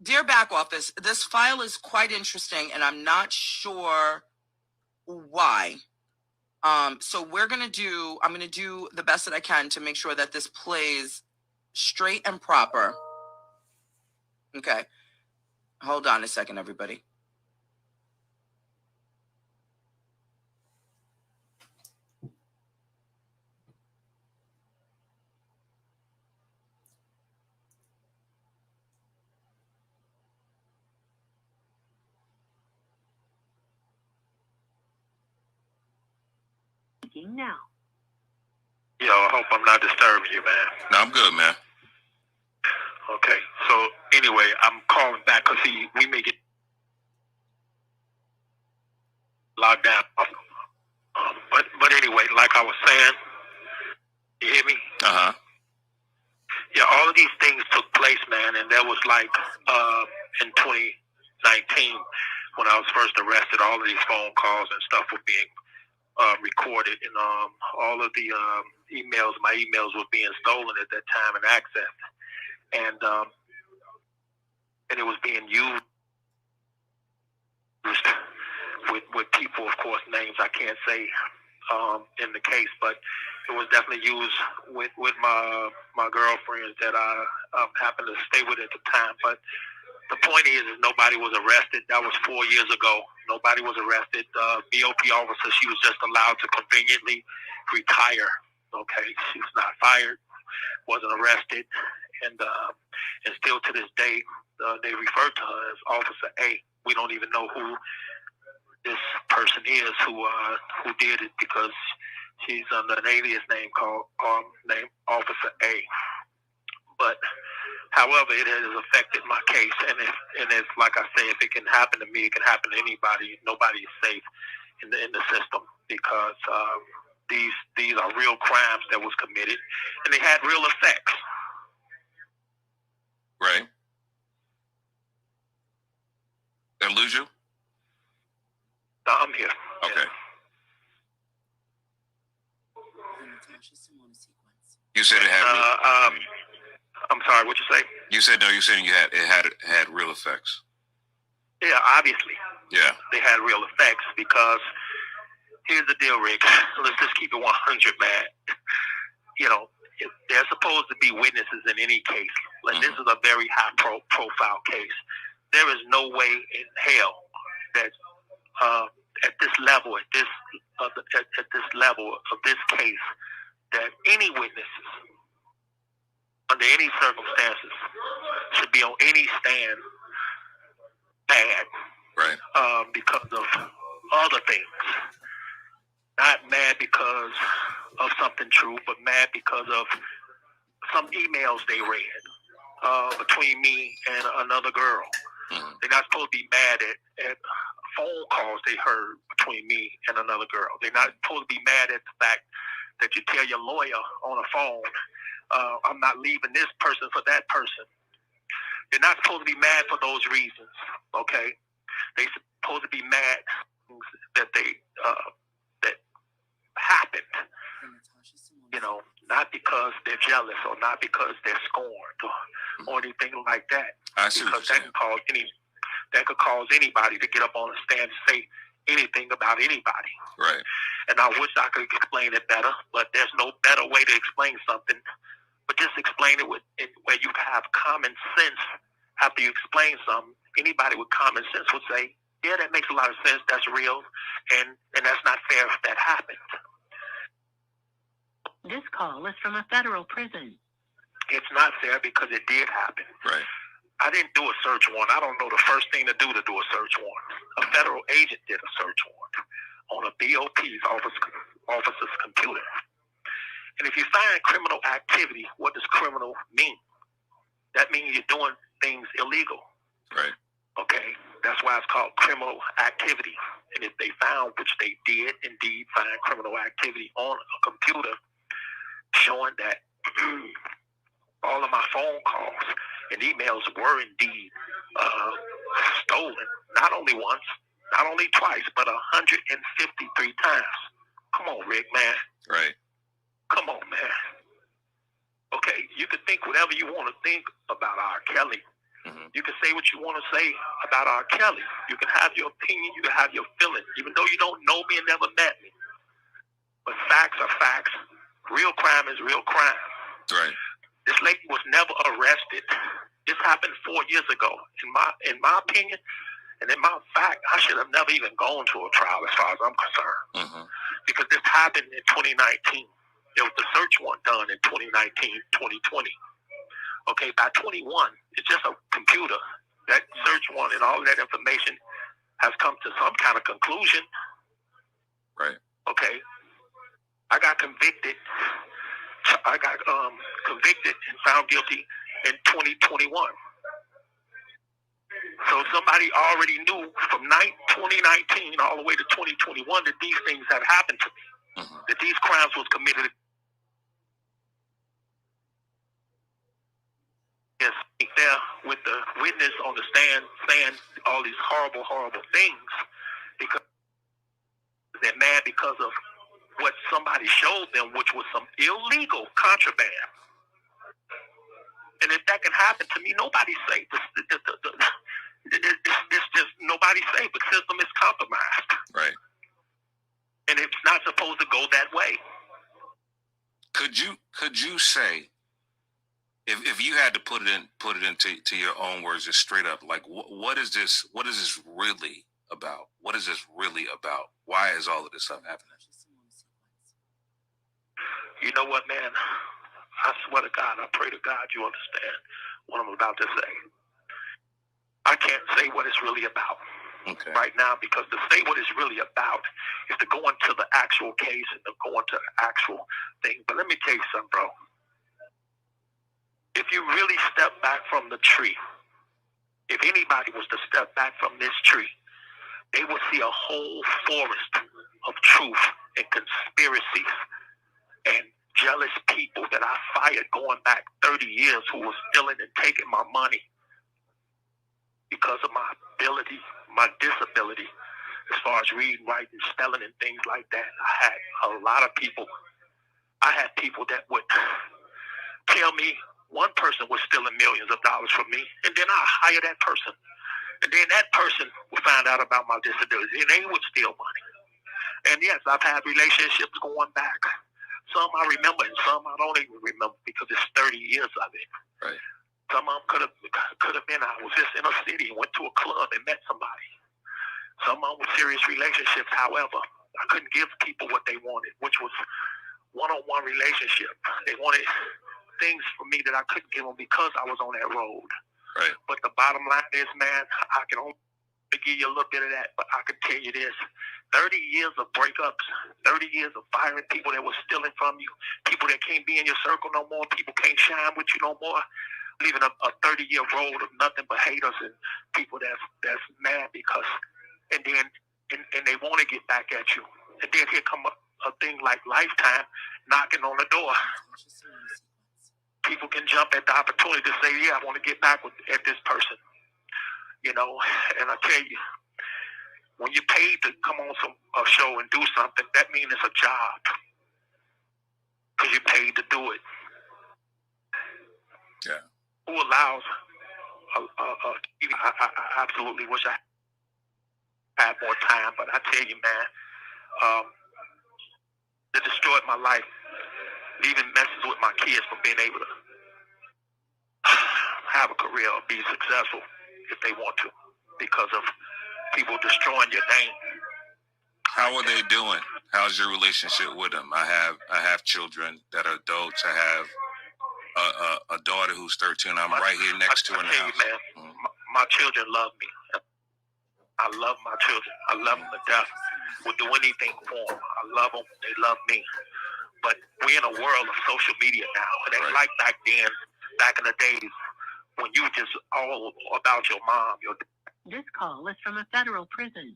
[SPEAKER 5] Dear back office, this file is quite interesting, and I'm not sure why. So I'm gonna do the best that I can to make sure that this plays straight and proper. Okay. Hold on a second, everybody.
[SPEAKER 3] Now.
[SPEAKER 4] Yo, I hope I'm not disturbing you, man.
[SPEAKER 6] No, I'm good, man.
[SPEAKER 4] Okay, so anyway, I'm calling back because we may get locked down. But anyway, like I was saying, you hear me?
[SPEAKER 6] Uh-huh.
[SPEAKER 4] Yeah, all of these things took place, man, and that was like in 2019 when I was first arrested. All of these phone calls and stuff were being recorded, and all of the my emails were being stolen at that time and accessed, and it was being used with people, of course, names I can't say in the case, but it was definitely used with my girlfriends that I happened to stay with at the time. But the point is nobody was arrested. That was 4 years ago. Nobody was arrested. BOP officer, she was just allowed to conveniently retire. Okay, she was not fired, wasn't arrested, and still to this day they refer to her as Officer A. We don't even know who this person is who did it, because she's under an alias name called named Officer A. But however, it has affected my case, and it's like I say, if it can happen to me, it can happen to anybody. Nobody is safe in the system, because these are real crimes that was committed, and they had real effects.
[SPEAKER 6] Right. Did I lose you?
[SPEAKER 4] No, I'm here.
[SPEAKER 6] Okay. You said it had.
[SPEAKER 4] I'm sorry. What you say?
[SPEAKER 6] You said no. You said it had real effects.
[SPEAKER 4] Yeah, obviously.
[SPEAKER 6] Yeah.
[SPEAKER 4] They had real effects, because here's the deal, Rick. Let's just keep it 100, man. You know, there's supposed to be witnesses in any case. Like, this is a very high profile case. There is no way in hell that at this level, at this level of this case, that any witnesses under any circumstances should be on any stand mad.
[SPEAKER 6] Right.
[SPEAKER 4] Because of other things. Not mad because of something true, but mad because of some emails they read between me and another girl.
[SPEAKER 6] Mm-hmm.
[SPEAKER 4] They're not supposed to be mad at phone calls they heard between me and another girl. They're not supposed to be mad at the fact that you tell your lawyer on the phone, I'm not leaving this person for that person. They're not supposed to be mad for those reasons, okay? They're supposed to be mad that that happened, not because they're jealous or not because they're scorned or anything like that.
[SPEAKER 6] I see what
[SPEAKER 4] because that could cause anybody to get up on a stand and say anything about anybody.
[SPEAKER 6] Right.
[SPEAKER 4] And I wish I could explain it better, but there's no better way to explain something. But just explain it where you have common sense. After you explain something, anybody with common sense would say, yeah, that makes a lot of sense. That's real. And that's not fair if that happened.
[SPEAKER 3] This call is from a federal prison.
[SPEAKER 4] It's not fair because it did happen.
[SPEAKER 6] Right.
[SPEAKER 4] I didn't do a search warrant. I don't know the first thing to do a search warrant. A federal agent did a search warrant on a BOP's officer's computer. And if you find criminal activity, what does criminal mean? That means you're doing things illegal.
[SPEAKER 6] Right.
[SPEAKER 4] Okay? That's why it's called criminal activity. And if they found, which they did indeed find criminal activity on a computer showing that all of my phone calls and emails were indeed stolen, not only once, not only twice, but 153 times. Come on, Rick, man.
[SPEAKER 6] Right.
[SPEAKER 4] Come on, man. Okay, you can think whatever you want to think about R. Kelly.
[SPEAKER 6] Mm-hmm.
[SPEAKER 4] You can say what you want to say about R. Kelly. You can have your opinion. You can have your feelings, even though you don't know me and never met me. But facts are facts. Real crime is real crime.
[SPEAKER 6] Right.
[SPEAKER 4] This lady was never arrested. This happened 4 years ago. In my opinion, and in my fact, I should have never even gone to a trial as far as I'm concerned.
[SPEAKER 6] Mm-hmm.
[SPEAKER 4] Because this happened in 2019. There was the search warrant done in 2019, 2020. Okay, by 21, it's just a computer. That search warrant and all of that information has come to some kind of conclusion.
[SPEAKER 6] Right.
[SPEAKER 4] Okay. I got convicted. Convicted and found guilty in 2021. So somebody already knew from 2019 all the way to 2021 that these things had happened to me.
[SPEAKER 6] Mm-hmm.
[SPEAKER 4] That these crimes was committed. Yes, there with the witness on the stand saying all these horrible, horrible things because they're mad because of what somebody showed them, which was some illegal contraband. And if that can happen to me, nobody's safe. It's just nobody's safe. The system is compromised.
[SPEAKER 6] Right.
[SPEAKER 4] And it's not supposed to go that way.
[SPEAKER 6] Could you say, if you had to put it into your own words, just straight up, like what is this really about? What is this really about? Why is all of this stuff happening?
[SPEAKER 4] You know what, man? I swear to God, I pray to God you understand what I'm about to say. I can't say what it's really about right now, because to say what it's really about is to go into the actual case and to go into the actual thing. But let me tell you something, bro. If you really step back from the tree, if anybody was to step back from this tree, they would see a whole forest of truth and conspiracies and jealous people that I fired going back 30 years who was stealing and taking my money because of my ability, my disability, as far as reading, writing, spelling, and things like that. I had a lot of people. I had people that would tell me one person was stealing millions of dollars from me, and then I hire that person. And then that person would find out about my disability, and they would steal money. And yes, I've had relationships going back. Some I remember, and some I don't even remember because it's 30 years of it.
[SPEAKER 6] Right.
[SPEAKER 4] Some of them could have been I was just in a city and went to a club and met somebody. Some of them were serious relationships. However, I couldn't give people what they wanted, which was one-on-one relationship. They wanted things from me that I couldn't give them because I was on that road.
[SPEAKER 6] Right.
[SPEAKER 4] But the bottom line is, man, I can only to give you a little bit of that, but I can tell you this. 30 years of breakups, 30 years of firing people that were stealing from you, people that can't be in your circle no more, people can't shine with you no more, leaving a 30-year road of nothing but haters and people that's mad because, and they want to get back at you. And then here come a thing like Lifetime knocking on the door. People can jump at the opportunity to say, yeah, I want to get back at this person. You know, and I tell you, when you're paid to come on a show and do something, that means it's a job. Because you're paid to do it.
[SPEAKER 6] Yeah.
[SPEAKER 4] Who allows I absolutely wish I had more time, but I tell you, man, it destroyed my life, leaving messes with my kids from being able to have a career or be successful if they want to, because of people destroying your name.
[SPEAKER 6] How are they doing? How's your relationship with them? I have children that are adults. I have a daughter who's 13. I'm right here next to her now.
[SPEAKER 4] Man, my children love me. I love my children. I love them to death. Would do anything for them. I love them. They love me. But we're in a world of social media now. It ain't like back then, back in the days when you were just all about your mom.
[SPEAKER 3] This call is from a federal prison.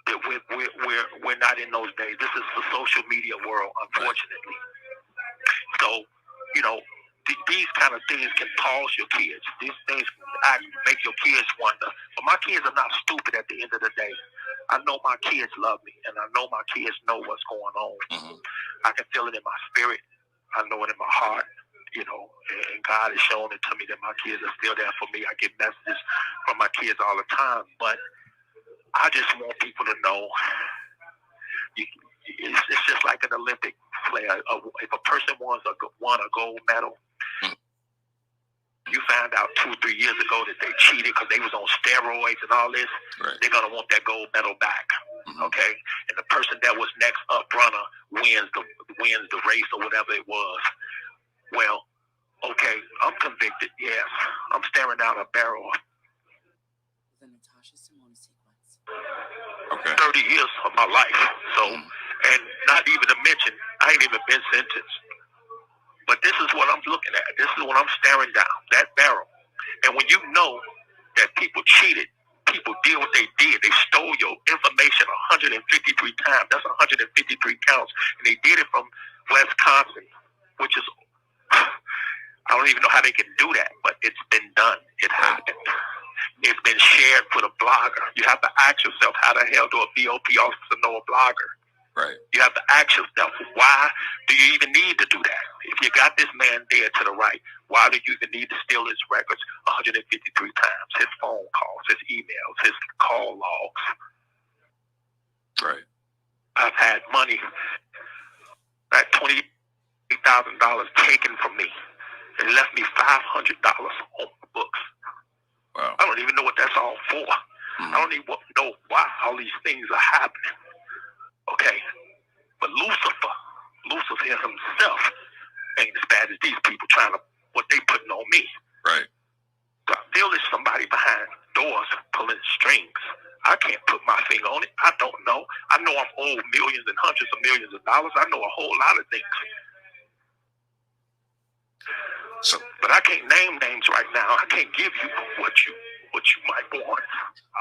[SPEAKER 4] We're not in those days. This is the social media world, unfortunately. So, you know, these kind of things can pause your kids. These things make your kids wonder. But my kids are not stupid at the end of the day. I know my kids love me, and I know my kids know what's going on. Mm-hmm. I can feel it in my spirit. I know it in my heart, you know, and God has shown it to me that my kids are still there for me. I get messages from my kids all the time, but I just want people to know it's just like an Olympic player. If a person won a gold medal, you found out 2 or 3 years ago that they cheated because they was on steroids and all this, they're going to want that gold medal back, okay? And the person that was next up runner wins the race or whatever it was. Well, okay, I'm convicted, yes. I'm staring down a barrel.
[SPEAKER 5] The Natasha sequence.
[SPEAKER 6] Okay.
[SPEAKER 4] 30 years of my life. So, and not even to mention, I ain't even been sentenced. But this is what I'm looking at. This is what I'm staring down, that barrel. And when you know that people cheated, people did what they did. They stole your information 153 times. That's 153 counts. And they did it from Wisconsin, which is, I don't even know how they can do that, but it's been done. It happened. It's been shared for the blogger. You have to ask yourself, how the hell do a BOP officer know a blogger?
[SPEAKER 6] Right.
[SPEAKER 4] You have to ask yourself, why do you even need to do that? If you got this man dead to the right, why do you even need to steal his records 153 times? His phone calls, his emails, his call logs.
[SPEAKER 6] Right.
[SPEAKER 4] I've had money, that $28,000 taken from me, and left me $500 on the books.
[SPEAKER 6] Wow.
[SPEAKER 4] I don't even know what that's all for. I don't even know why all these things are happening. Okay, but Lucifer himself ain't as bad as these people trying to, what they putting on me.
[SPEAKER 6] Right.
[SPEAKER 4] So I feel there's somebody behind doors pulling strings. I can't put my finger on it. I don't know. I know I'm owed millions and hundreds of millions of dollars. I know a whole lot of things.
[SPEAKER 6] So,
[SPEAKER 4] but I can't name names right now. I can't give you what you might want.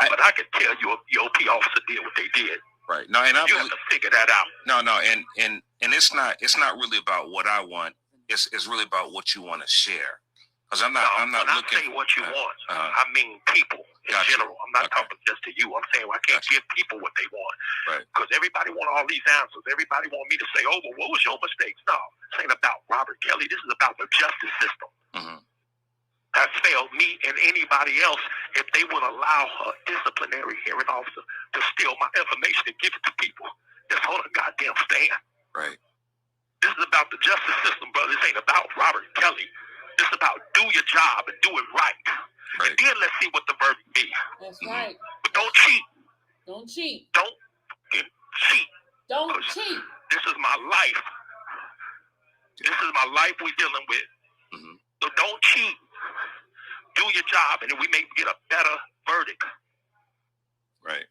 [SPEAKER 4] But I can tell you a BOP officer did what they did.
[SPEAKER 6] Right. No, and
[SPEAKER 4] you have to figure that out.
[SPEAKER 6] No, and it's not really about what I want. It's really about what you want to share. Because I'm not looking.
[SPEAKER 4] Saying what you want. I mean people in general. I'm not talking just to you. I'm saying I can't give people what they want.
[SPEAKER 6] Right.
[SPEAKER 4] Because everybody want all these answers. Everybody want me to say, oh, well, what was your mistakes? No, this ain't about Robert Kelly. This is about the justice system. Mm-hmm. Has failed me and anybody else if they would allow a disciplinary hearing officer to steal my information and give it to people that's on a goddamn stand.
[SPEAKER 6] Right.
[SPEAKER 4] This is about the justice system, brother. This ain't about Robert Kelly. This is about do your job and do it right. And then let's see what the verdict be.
[SPEAKER 1] That's right.
[SPEAKER 4] But don't cheat.
[SPEAKER 1] Don't cheat.
[SPEAKER 4] Don't cheat.
[SPEAKER 1] Don't cheat.
[SPEAKER 4] This is my life. This is my life we're dealing with. Mm-hmm. So don't cheat. Do your job, and then we may get a better verdict.
[SPEAKER 6] Right.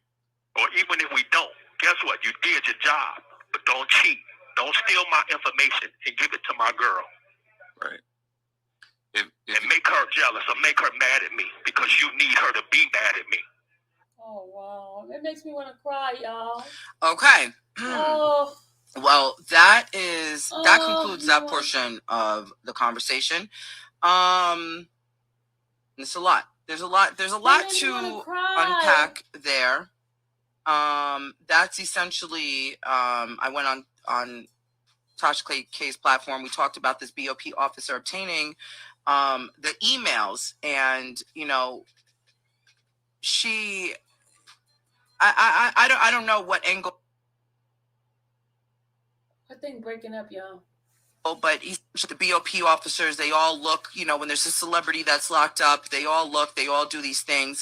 [SPEAKER 4] Or even if we don't, guess what? You did your job, but don't cheat. Don't steal my information and give it to my girl.
[SPEAKER 6] Right.
[SPEAKER 4] And make her jealous or make her mad at me because you need her to be mad at me.
[SPEAKER 1] Oh, wow. It makes me want to cry, y'all.
[SPEAKER 5] Okay.
[SPEAKER 1] Oh.
[SPEAKER 5] Well, that concludes that portion of the conversation. It's a lot. There's a lot to unpack there. That's essentially, I went on Tasha K's platform. We talked about this BOP officer obtaining the emails, and I don't know what angle.
[SPEAKER 1] I think breaking up, y'all.
[SPEAKER 5] But the BOP officers, they all look, when there's a celebrity that's locked up, they all do these things.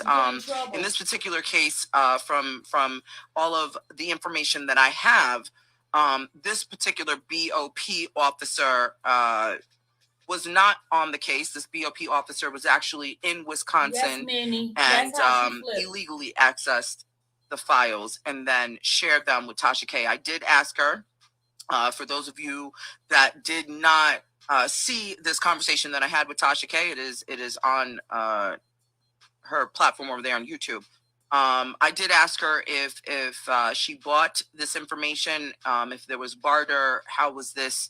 [SPEAKER 5] In this particular case, from all of the information that I have, this particular BOP officer was not on the case. This BOP officer was actually in Wisconsin, and illegally accessed the files and then shared them with Tasha K. I did ask her, for those of you that did not see this conversation that I had with Tasha K, it is on her platform over there on YouTube. I did ask her if she bought this information, if there was barter, how was this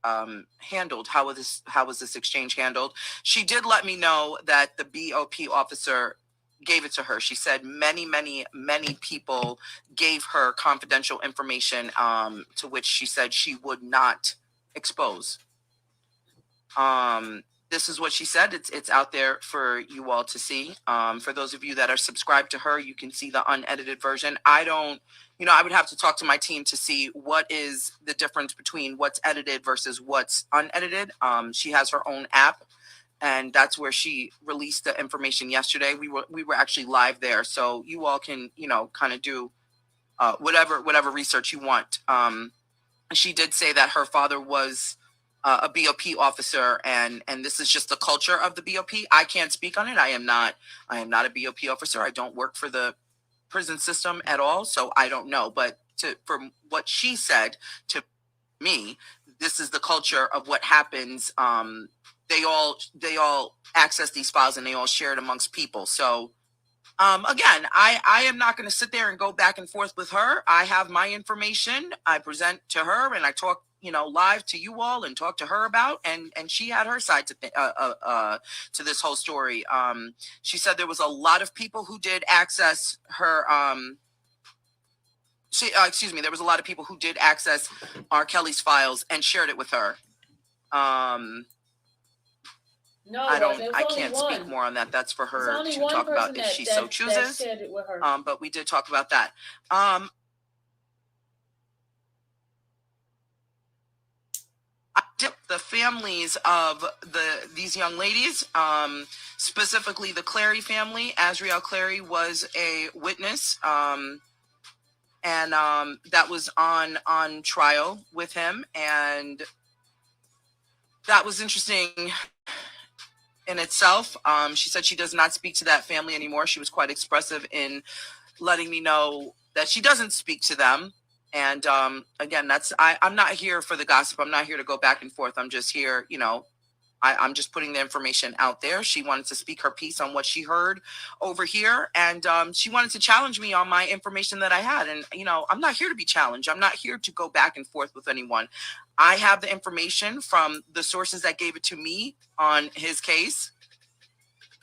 [SPEAKER 5] handled? How was this exchange handled? She did let me know that the BOP officer gave it to her. She said many people gave her confidential information, to which she said she would not expose. This is what she said. It's out there for you all to see. For those of you that are subscribed to her, you can see the unedited version. I would have to talk to my team to see what is the difference between what's edited versus what's unedited. She has her own app, and that's where she released the information yesterday. We were actually live there, so you all can kind of do whatever research you want. She did say that her father was a BOP officer, and this is just the culture of the BOP. I can't speak on it. I am not a BOP officer. I don't work for the prison system at all, so I don't know. But from what she said to me, this is the culture of what happens. They all access these files and they all share it amongst people. So again, I am not going to sit there and go back and forth with her. I have my information. I present to her, and I talk live to you all and talk to her about, and she had her side to this whole story. She said there was a lot of people who did access her. There was a lot of people who did access R. Kelly's files and shared it with her.
[SPEAKER 1] No,
[SPEAKER 5] I can't speak more on that. That's for her to talk about if she so chooses.
[SPEAKER 1] That shared it with her.
[SPEAKER 5] But we did talk about that. The families of these young ladies, specifically the Clary family. Azriel Clary was a witness, and that was on trial with him, and that was interesting in itself. She said she does not speak to that family anymore. She was quite expressive in letting me know that she doesn't speak to them. And again, I'm not here for the gossip. I'm not here to go back and forth. I'm just here, I'm just putting the information out there. She wanted to speak her piece on what she heard over here. And she wanted to challenge me on my information that I had. And, I'm not here to be challenged. I'm not here to go back and forth with anyone. I have the information from the sources that gave it to me on his case.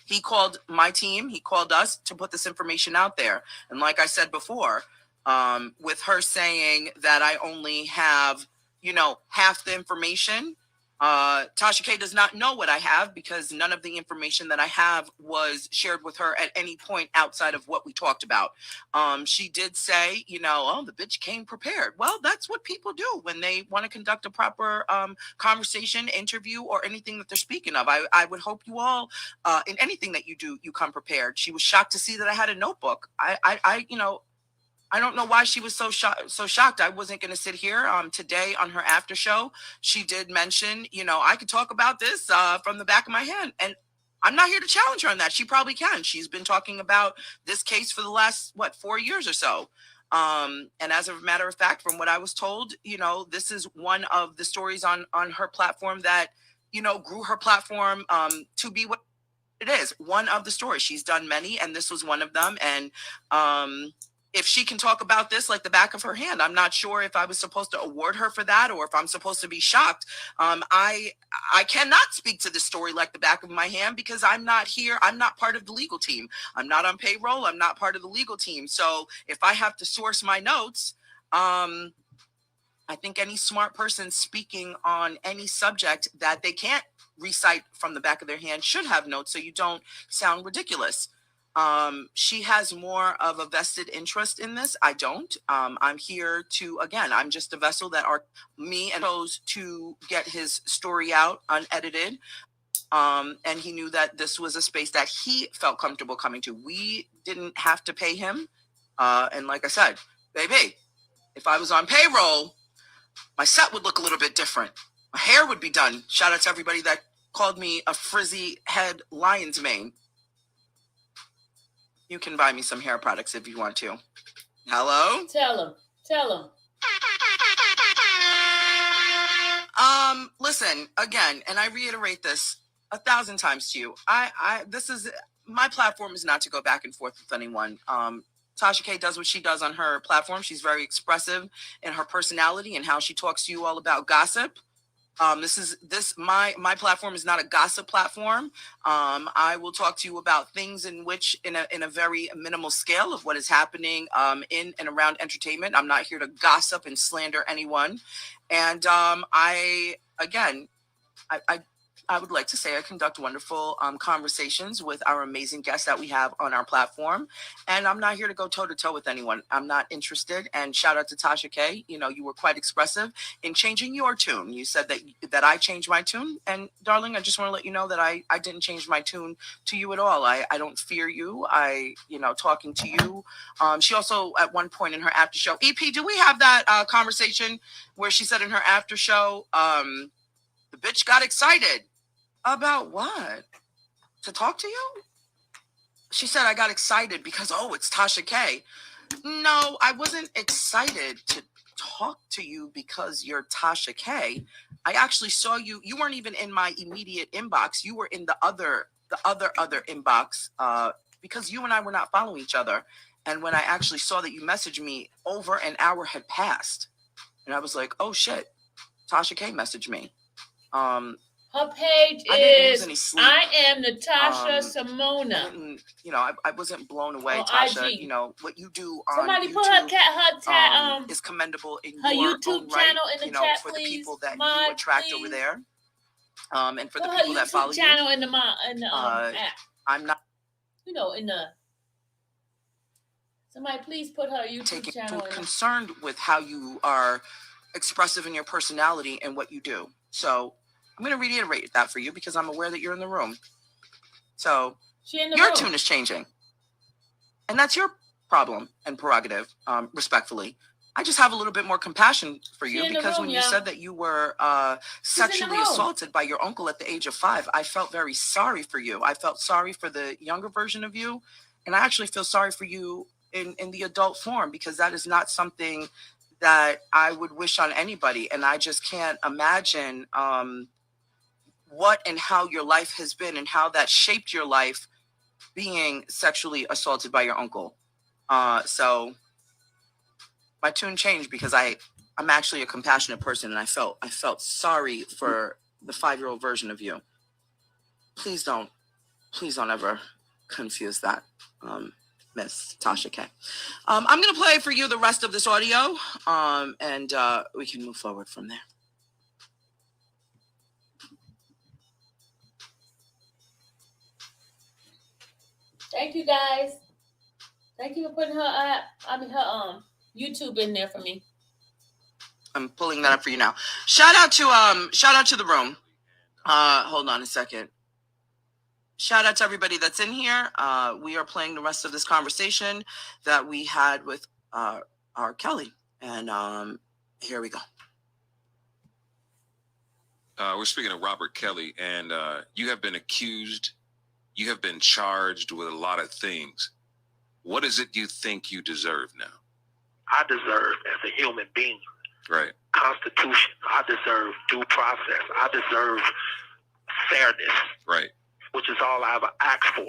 [SPEAKER 5] He called my team. He called us to put this information out there. And like I said before, with her saying that I only have, half the information, Tasha K does not know what I have, because none of the information that I have was shared with her at any point outside of what we talked about. She did say, oh, the bitch came prepared. Well, that's what people do when they want to conduct a proper conversation, interview, or anything that they're speaking of. I would hope you all, in anything that you do, you come prepared. She was shocked to see that I had a notebook. I don't know why she was so shocked. I wasn't going to sit here. Today on her after show, she did mention, I could talk about this from the back of my hand. And I'm not here to challenge her on that. She probably can. She's been talking about this case for the last, 4 years or so. And as a matter of fact, from what I was told, this is one of the stories on her platform that, grew her platform to be what it is. One of the stories. She's done many, and this was one of them. And if she can talk about this like the back of her hand, I'm not sure if I was supposed to award her for that or if I'm supposed to be shocked. I cannot speak to this story like the back of my hand because I'm not here. I'm not part of the legal team. I'm not on payroll. I'm not part of the legal team. So if I have to source my notes, I think any smart person speaking on any subject that they can't recite from the back of their hand should have notes so you don't sound ridiculous. She has more of a vested interest in this. I don't. I'm here to, again, I'm just a vessel that are me and chose to get his story out unedited. And he knew that this was a space that he felt comfortable coming to. We didn't have to pay him. And like I said, baby, if I was on payroll, my set would look a little bit different. My hair would be done. Shout out to everybody that called me a frizzy head lion's mane. You can buy me some hair products if you want to. Hello?
[SPEAKER 1] Tell him.
[SPEAKER 5] Listen, again, and I reiterate this 1,000 times to you. This is, my platform is not to go back and forth with anyone. Tasha K does what she does on her platform. She's very expressive in her personality and how she talks to you all about gossip. My platform is not a gossip platform. I will talk to you about things in a very minimal scale of what is happening in and around entertainment. I'm not here to gossip and slander anyone. And I would like to say I conduct wonderful conversations with our amazing guests that we have on our platform. And I'm not here to go toe-to-toe with anyone. I'm not interested. And shout out to Tasha K. You were quite expressive in changing your tune. You said that I changed my tune. And darling, I just want to let you know that I didn't change my tune to you at all. I don't fear you. Talking to you. She also, at one point in her after show, EP, do we have that conversation where she said in her after show, the bitch got excited? About what? To talk to you? She said, I got excited because, it's Tasha K. No, I wasn't excited to talk to you because you're Tasha K. I actually saw you. You weren't even in my immediate inbox. You were in the other inbox because you and I were not following each other. And when I actually saw that you messaged me, over an hour had passed. And I was like, oh, shit. Tasha K messaged me.
[SPEAKER 1] Her page is I am Natasha Simona.
[SPEAKER 5] I wasn't blown away,
[SPEAKER 1] on
[SPEAKER 5] Tasha.
[SPEAKER 1] IG.
[SPEAKER 5] What you do on
[SPEAKER 1] Somebody
[SPEAKER 5] YouTube,
[SPEAKER 1] put her
[SPEAKER 5] is commendable in
[SPEAKER 1] her
[SPEAKER 5] your
[SPEAKER 1] YouTube
[SPEAKER 5] own
[SPEAKER 1] channel
[SPEAKER 5] right,
[SPEAKER 1] in the chat,
[SPEAKER 5] for
[SPEAKER 1] please.
[SPEAKER 5] the people that
[SPEAKER 1] Mine,
[SPEAKER 5] you attract
[SPEAKER 1] please.
[SPEAKER 5] over there. And for
[SPEAKER 1] put
[SPEAKER 5] the
[SPEAKER 1] her
[SPEAKER 5] people
[SPEAKER 1] YouTube
[SPEAKER 5] that follow
[SPEAKER 1] channel
[SPEAKER 5] you.
[SPEAKER 1] in the app.
[SPEAKER 5] I'm not
[SPEAKER 1] in the somebody please put her YouTube channel in
[SPEAKER 5] concerned with how you are expressive in your personality and what you do. So I'm going to reiterate that for you because I'm aware that you're in the room. So your tune is changing. And that's your problem and prerogative, respectfully. I just have a little bit more compassion for you because when you said that you were sexually assaulted by your uncle at the age of 5, I felt very sorry for you. I felt sorry for the younger version of you. And I actually feel sorry for you in the adult form because that is not something that I would wish on anybody. And I just can't imagine what and how your life has been and how that shaped your life being sexually assaulted by your uncle. So my tune changed because I'm actually a compassionate person and I felt sorry for the 5-year-old version of you. Please don't ever confuse that, Miss Tasha K. I'm going to play for you the rest of this audio, and we can move forward from there.
[SPEAKER 1] Thank you guys. Thank you for putting her YouTube in there for me.
[SPEAKER 5] I'm pulling that up for you now. Shout out to the room. Hold on a second. Shout out to everybody that's in here. We are playing the rest of this conversation that we had with our Kelly. And here we go.
[SPEAKER 6] We're speaking of Robert Kelly, and you have been accused You have been charged with a lot of things. What is it you think you deserve now?
[SPEAKER 4] I deserve, as a human being,
[SPEAKER 6] Right.
[SPEAKER 4] Constitution. I deserve due process. I deserve fairness.
[SPEAKER 6] Right.
[SPEAKER 4] Which is all I ever asked for.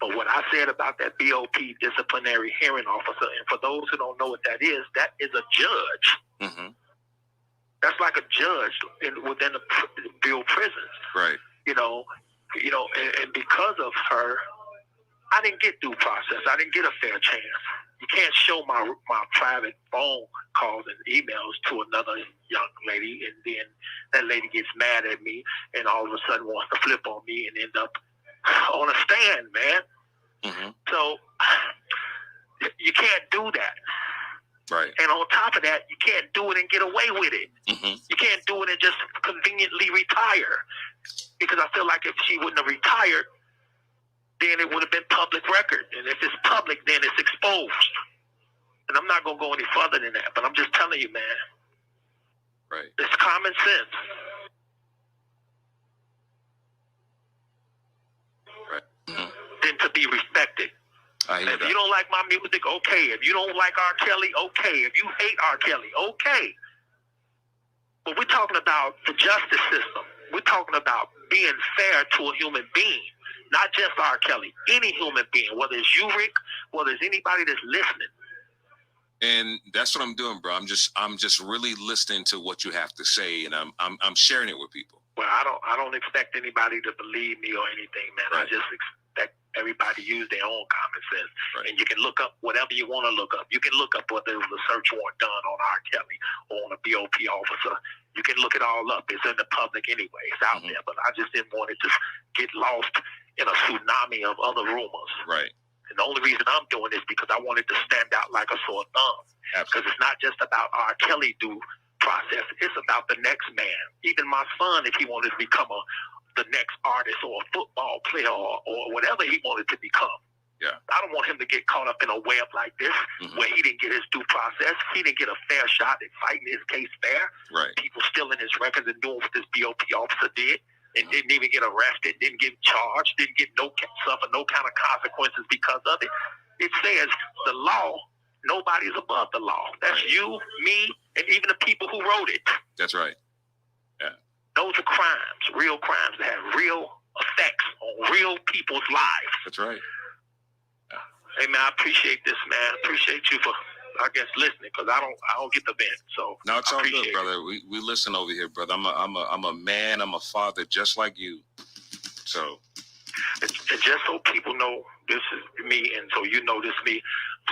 [SPEAKER 4] But what I said about that BOP, disciplinary hearing officer, and for those who don't know what that is a judge.
[SPEAKER 6] Mm-hmm.
[SPEAKER 4] That's like a judge within the Bureau of Prisons.
[SPEAKER 6] Right.
[SPEAKER 4] And because of her, I didn't get due process. I didn't get a fair chance. You can't show my private phone calls and emails to another young lady, and then that lady gets mad at me and all of a sudden wants to flip on me and end up on a stand, man.
[SPEAKER 6] Mm-hmm.
[SPEAKER 4] So you can't do that.
[SPEAKER 6] Right.
[SPEAKER 4] And on top of that, you can't do it and get away with it.
[SPEAKER 6] Mm-hmm.
[SPEAKER 4] You can't do it and just conveniently retire. Because I feel like if she wouldn't have retired, then it would have been public record. And if it's public, then it's exposed. And I'm not going to go any further than that, but I'm just telling you, man.
[SPEAKER 6] Right.
[SPEAKER 4] It's common sense.
[SPEAKER 6] Right. Mm-hmm.
[SPEAKER 4] Then to be respected. If you don't like my music, okay. If you don't like R. Kelly, okay. If you hate R. Kelly, okay. But we're talking about the justice system. We're talking about being fair to a human being. Not just R. Kelly, any human being, whether it's you, Rick, whether it's anybody that's listening.
[SPEAKER 6] And that's what I'm doing, bro. I'm just really listening to what you have to say, and I'm sharing it with people.
[SPEAKER 4] Well, I don't expect anybody to believe me or anything, man.
[SPEAKER 6] Right.
[SPEAKER 4] I just expect everybody to use their own common sense.
[SPEAKER 6] Right.
[SPEAKER 4] And you can look up whatever you want to look up. You can look up whether there was a search warrant done on R. Kelly or on a BOP officer. You can look it all up. It's in the public anyway. It's out there. But I just didn't want it to get lost in a tsunami of other rumors.
[SPEAKER 6] Right.
[SPEAKER 4] And the only reason I'm doing this because I wanted to stand out like a sore thumb. Because it's not just about R. Kelly due process. It's about the next man. Even my son, if he wanted to become the next artist or a football player or whatever he wanted to become.
[SPEAKER 6] Yeah.
[SPEAKER 4] I don't want him to get caught up in a web like this where he didn't get his due process. He didn't get a fair shot at fighting his case fair.
[SPEAKER 6] Right.
[SPEAKER 4] People stealing his records and doing what this BOP officer did and didn't even get arrested, didn't get charged, didn't get suffer no kind of consequences because of it. It says the law, nobody's above the law. That's you, me, and even the people who wrote it.
[SPEAKER 6] That's right. Yeah.
[SPEAKER 4] Those are crimes, real crimes that have real effects on real people's lives.
[SPEAKER 6] That's right.
[SPEAKER 4] Hey man, I appreciate this, man. I appreciate you for, I guess, listening because I don't get the vent. So
[SPEAKER 6] no, it's all good,
[SPEAKER 4] it.
[SPEAKER 6] brother. We listen over here, brother. I'm a man. I'm a father, just like you. So,
[SPEAKER 4] and just so people know, this is me, and so you know this is me.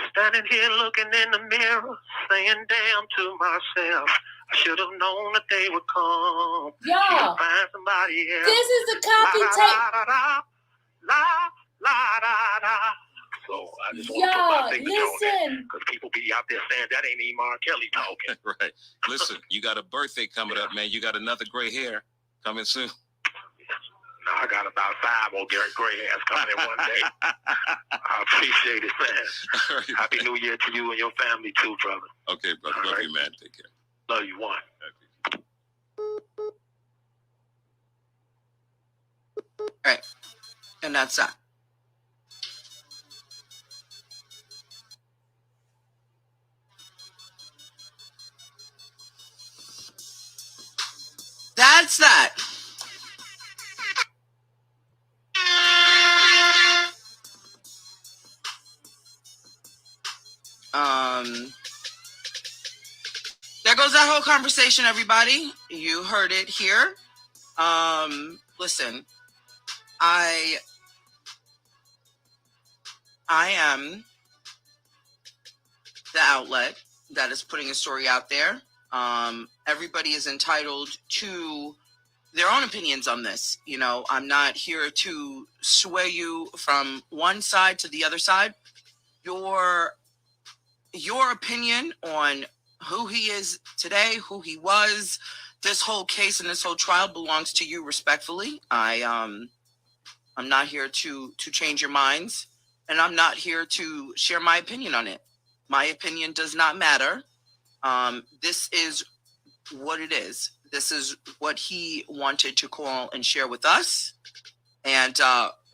[SPEAKER 4] Standing here looking in the mirror, saying damn to myself. I should have known that they would come.
[SPEAKER 1] Y'all,
[SPEAKER 4] find somebody else.
[SPEAKER 1] this is a copy tape.
[SPEAKER 4] So I just want to put my signature on that because people be out there saying that ain't even R. Kelly talking.
[SPEAKER 6] Right. Listen, you got a birthday coming up, man. You got another gray hair coming soon.
[SPEAKER 4] No, I got about 5 more gray hairs coming in one day. I appreciate it, man. Right, Happy New Year to you and your family too, brother.
[SPEAKER 6] Okay, brother. Love you, man. Take care.
[SPEAKER 4] Love you, one.
[SPEAKER 5] All right. And that's that. That's that. There goes that whole conversation, everybody. You heard it here. Listen, I am the outlet that is putting a story out there. Everybody is entitled to their own opinions on this. You know, I'm not here to sway you from one side to the other side. Your opinion on who he is today, who he was, this whole case and this whole trial belongs to you respectfully. I'm not here to change your minds, and I'm not here to share my opinion on it. My opinion does not matter. This is what it is. This is what he wanted to call and share with us. And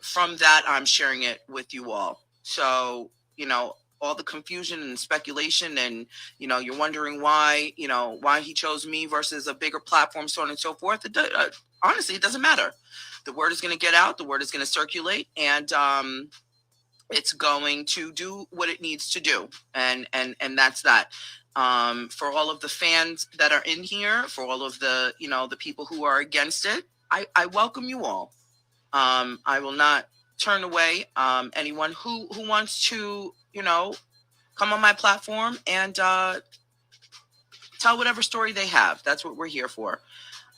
[SPEAKER 5] from that, I'm sharing it with you all. So, all the confusion and speculation, and, you're wondering why, why he chose me versus a bigger platform, so on and so forth. Honestly, it doesn't matter. The word is going to get out. The word is going to circulate, and it's going to do what it needs to do. And that's that. For all of the fans that are in here, for all of the, the people who are against it, I welcome you all. I will not turn away anyone who wants to, come on my platform and tell whatever story they have. That's what we're here for.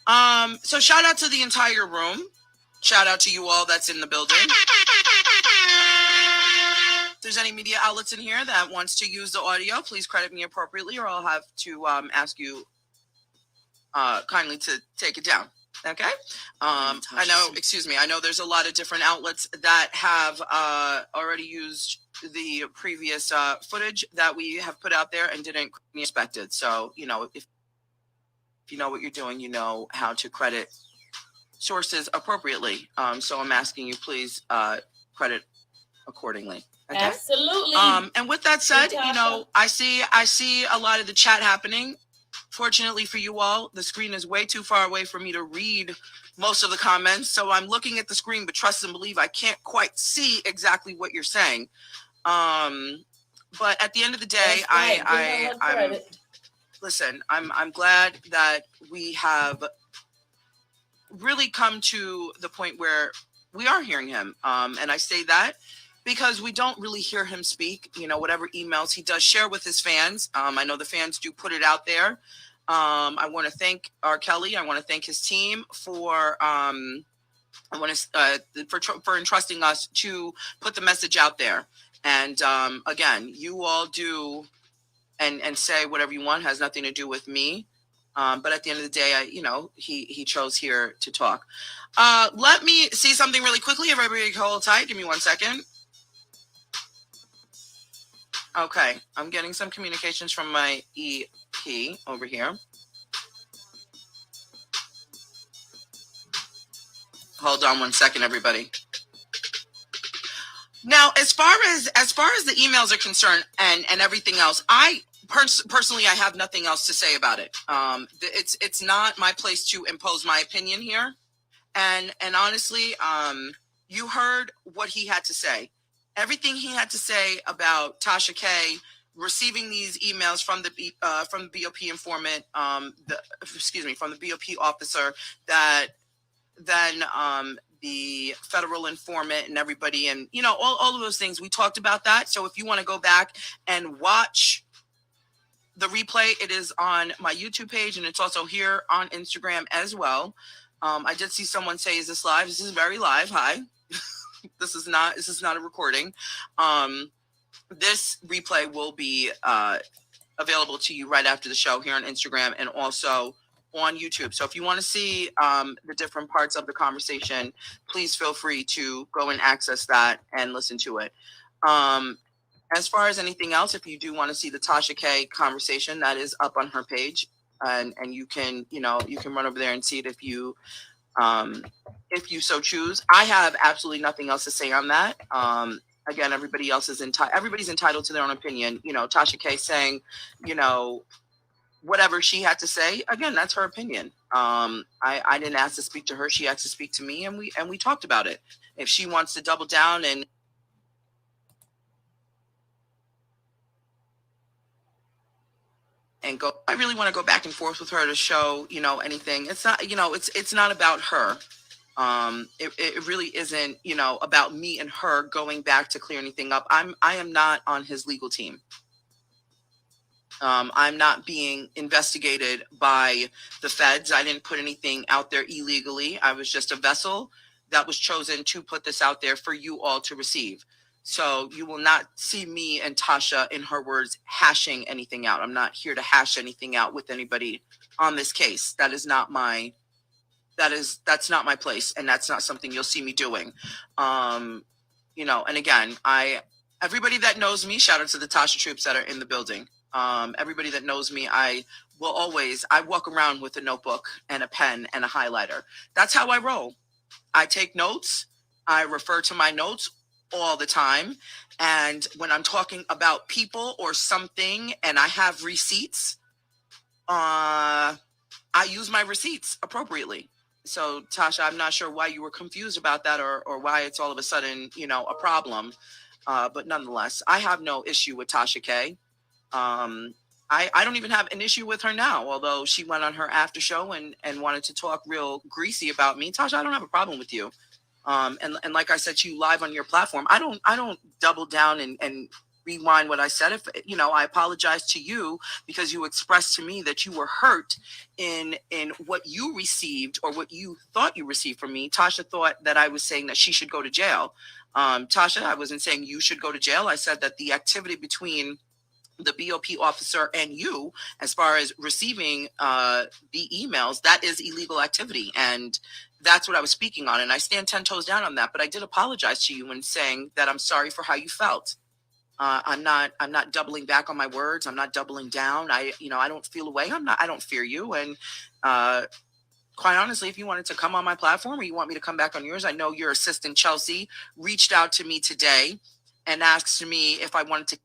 [SPEAKER 5] So shout out to the entire room. Shout out to you all that's in the building. If there's any media outlets in here that wants to use the audio, please credit me appropriately, or I'll have to ask you kindly to take it down. Okay. I know there's a lot of different outlets that have already used the previous footage that we have put out there and didn't expect it. So, if you know what you're doing, you know how to credit sources appropriately. So I'm asking you, please credit accordingly. Okay?
[SPEAKER 1] Absolutely.
[SPEAKER 5] And with that said,
[SPEAKER 1] Natasha.
[SPEAKER 5] I see a lot of the chat happening. Fortunately for you all, the screen is way too far away for me to read most of the comments. So I'm looking at the screen, but trust and believe I can't quite see exactly what you're saying. But at the end of the day, I'm glad that we have really come to the point where we are hearing him. And I say that because we don't really hear him speak, whatever emails he does share with his fans. I know the fans do put it out there. I want to thank R. Kelly. I want to thank his team for entrusting us to put the message out there. And again, you all do and say whatever you want. Has nothing to do with me. But at the end of the day, he chose here to talk. Let me see something really quickly. Everybody hold tight. Give me 1 second. Okay, I'm getting some communications from my EP over here. Hold on 1 second, everybody. Now, as far as the emails are concerned and everything else, I personally have nothing else to say about it. It's not my place to impose my opinion here. And honestly, you heard what he had to say. Everything he had to say about Tasha K receiving these emails from the BOP informant, from the BOP officer, that then the federal informant and everybody, and all of those things. We talked about that. So if you want to go back and watch the replay, it is on my YouTube page, and it's also here on Instagram as well. I did see someone say, "Is this live?" This is very live. Hi. This is not a recording. This replay will be available to you right after the show here on Instagram and also on YouTube. So if you want to see the different parts of the conversation, please feel free to go and access that and listen to it. As far as anything else, if you do want to see the Tasha K conversation, that is up on her page, and you can run over there and see it if you so choose. I have absolutely nothing else to say on that. Again, everybody's entitled to their own opinion. Tasha K saying, whatever she had to say. Again, that's her opinion. I didn't ask to speak to her. She asked to speak to me, and we talked about it. If she wants to double down and go, I really want to go back and forth with her to show, anything. It's not, it's not about her. It really isn't, about me and her going back to clear anything up. I am not on his legal team. I'm not being investigated by the feds. I didn't put anything out there illegally. I was just a vessel that was chosen to put this out there for you all to receive. So you will not see me and Tasha, in her words, hashing anything out. I'm not here to hash anything out with anybody on this case. That's not my place, and that's not something you'll see me doing. And again, everybody that knows me, shout out to the Tasha troops that are in the building. Everybody that knows me, I walk around with a notebook and a pen and a highlighter. That's how I roll. I take notes, I refer to my notes all the time. And when I'm talking about people or something and I have receipts, I use my receipts appropriately. So, Tasha, I'm not sure why you were confused about that or why it's all of a sudden, a problem. But nonetheless, I have no issue with Tasha K. I don't even have an issue with her now, although she went on her after show and wanted to talk real greasy about me. Tasha, I don't have a problem with you. And like I said to you live on your platform, I don't double down and rewind what I said. If I apologize to you because you expressed to me that you were hurt in what you received or what you thought you received from me. Tasha thought that I was saying that she should go to jail. Tasha, I wasn't saying you should go to jail. I said that the activity between the BOP officer and you, as far as receiving the emails, that is illegal activity. And that's what I was speaking on. And I stand 10 toes down on that. But I did apologize to you in saying that I'm sorry for how you felt. I'm not doubling back on my words. I'm not doubling down. I don't feel away. I don't fear you. And quite honestly, if you wanted to come on my platform or you want me to come back on yours, I know your assistant, Chelsea, reached out to me today and asked me if I wanted to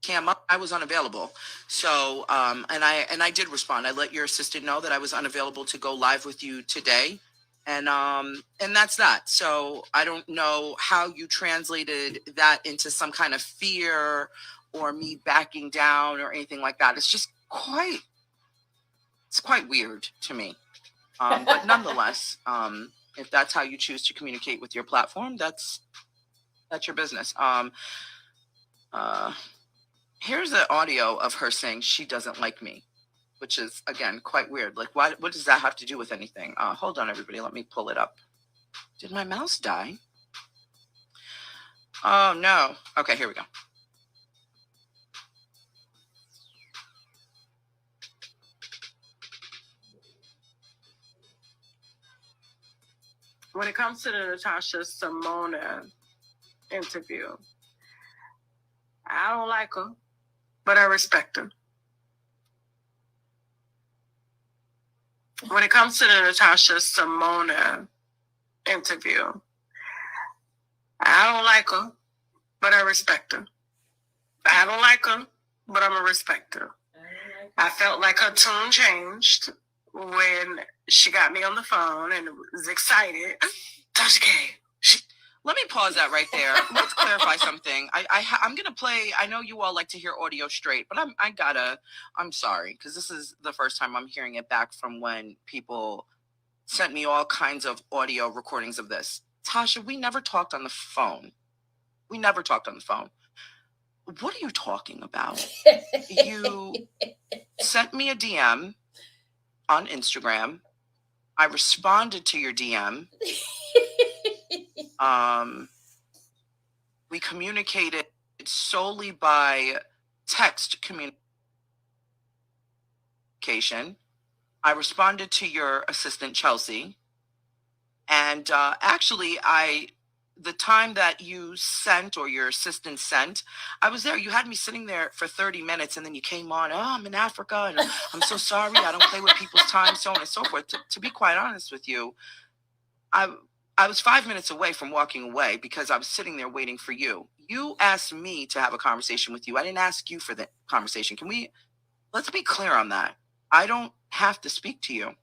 [SPEAKER 5] cam up. I was unavailable. So, and I did respond. I let your assistant know that I was unavailable to go live with you today. And that's that. So I don't know how you translated that into some kind of fear or me backing down or anything like that. It's just quite weird to me. But nonetheless, if that's how you choose to communicate with your platform, that's your business. Here's an audio of her saying she doesn't like me, which is, again, quite weird. Like, what does that have to do with anything? Hold on, everybody. Let me pull it up. Did my mouse die? Oh, no. Okay, here we go. When it comes to the Natasha Simona interview, I don't like her, but I respect her. When it comes to the Natasha Simona interview, I don't like her, but I respect her. I don't like her, but I'm a respecter. I felt like her tone changed when she got me on the phone and was excited. Tasha K. Let me pause that right there. Let's clarify something. I'm going to play. I know you all like to hear audio straight, but I'm sorry, because this is the first time I'm hearing it back from when people sent me all kinds of audio recordings of this. Tasha, we never talked on the phone. What are you talking about? You sent me a DM on Instagram. I responded to your DM. We communicated solely by text communication. I responded to your assistant, Chelsea. And actually, the time that you sent or your assistant sent, I was there. You had me sitting there for 30 minutes and then you came on, I'm in Africa and I'm so sorry. I don't play with people's time, so on and so forth. To be quite honest with you, I was 5 minutes away from walking away because I was sitting there waiting for you. You asked me to have a conversation with you. I didn't ask you for the conversation. Let's be clear on that. I don't have to speak to you.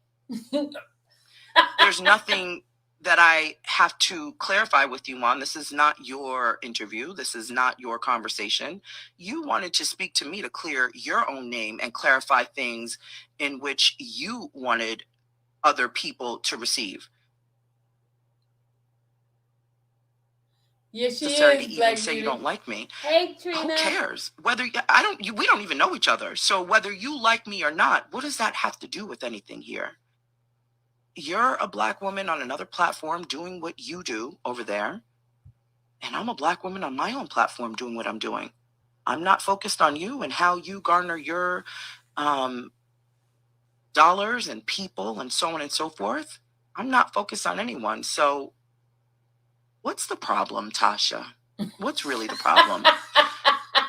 [SPEAKER 5] There's nothing that I have to clarify with you on. This is not your interview. This is not your conversation. You wanted to speak to me to clear your own name and clarify things in which you wanted other people to receive.
[SPEAKER 1] Yes, she
[SPEAKER 5] necessary
[SPEAKER 1] is.
[SPEAKER 5] To even say you don't like me.
[SPEAKER 1] Hey, Trina.
[SPEAKER 5] Who cares? We don't even know each other. So whether you like me or not, what does that have to do with anything here? You're a Black woman on another platform doing what you do over there. And I'm a Black woman on my own platform doing what I'm doing. I'm not focused on you and how you garner your dollars and people and so on and so forth. I'm not focused on anyone. So what's the problem, Tasha? What's really the problem?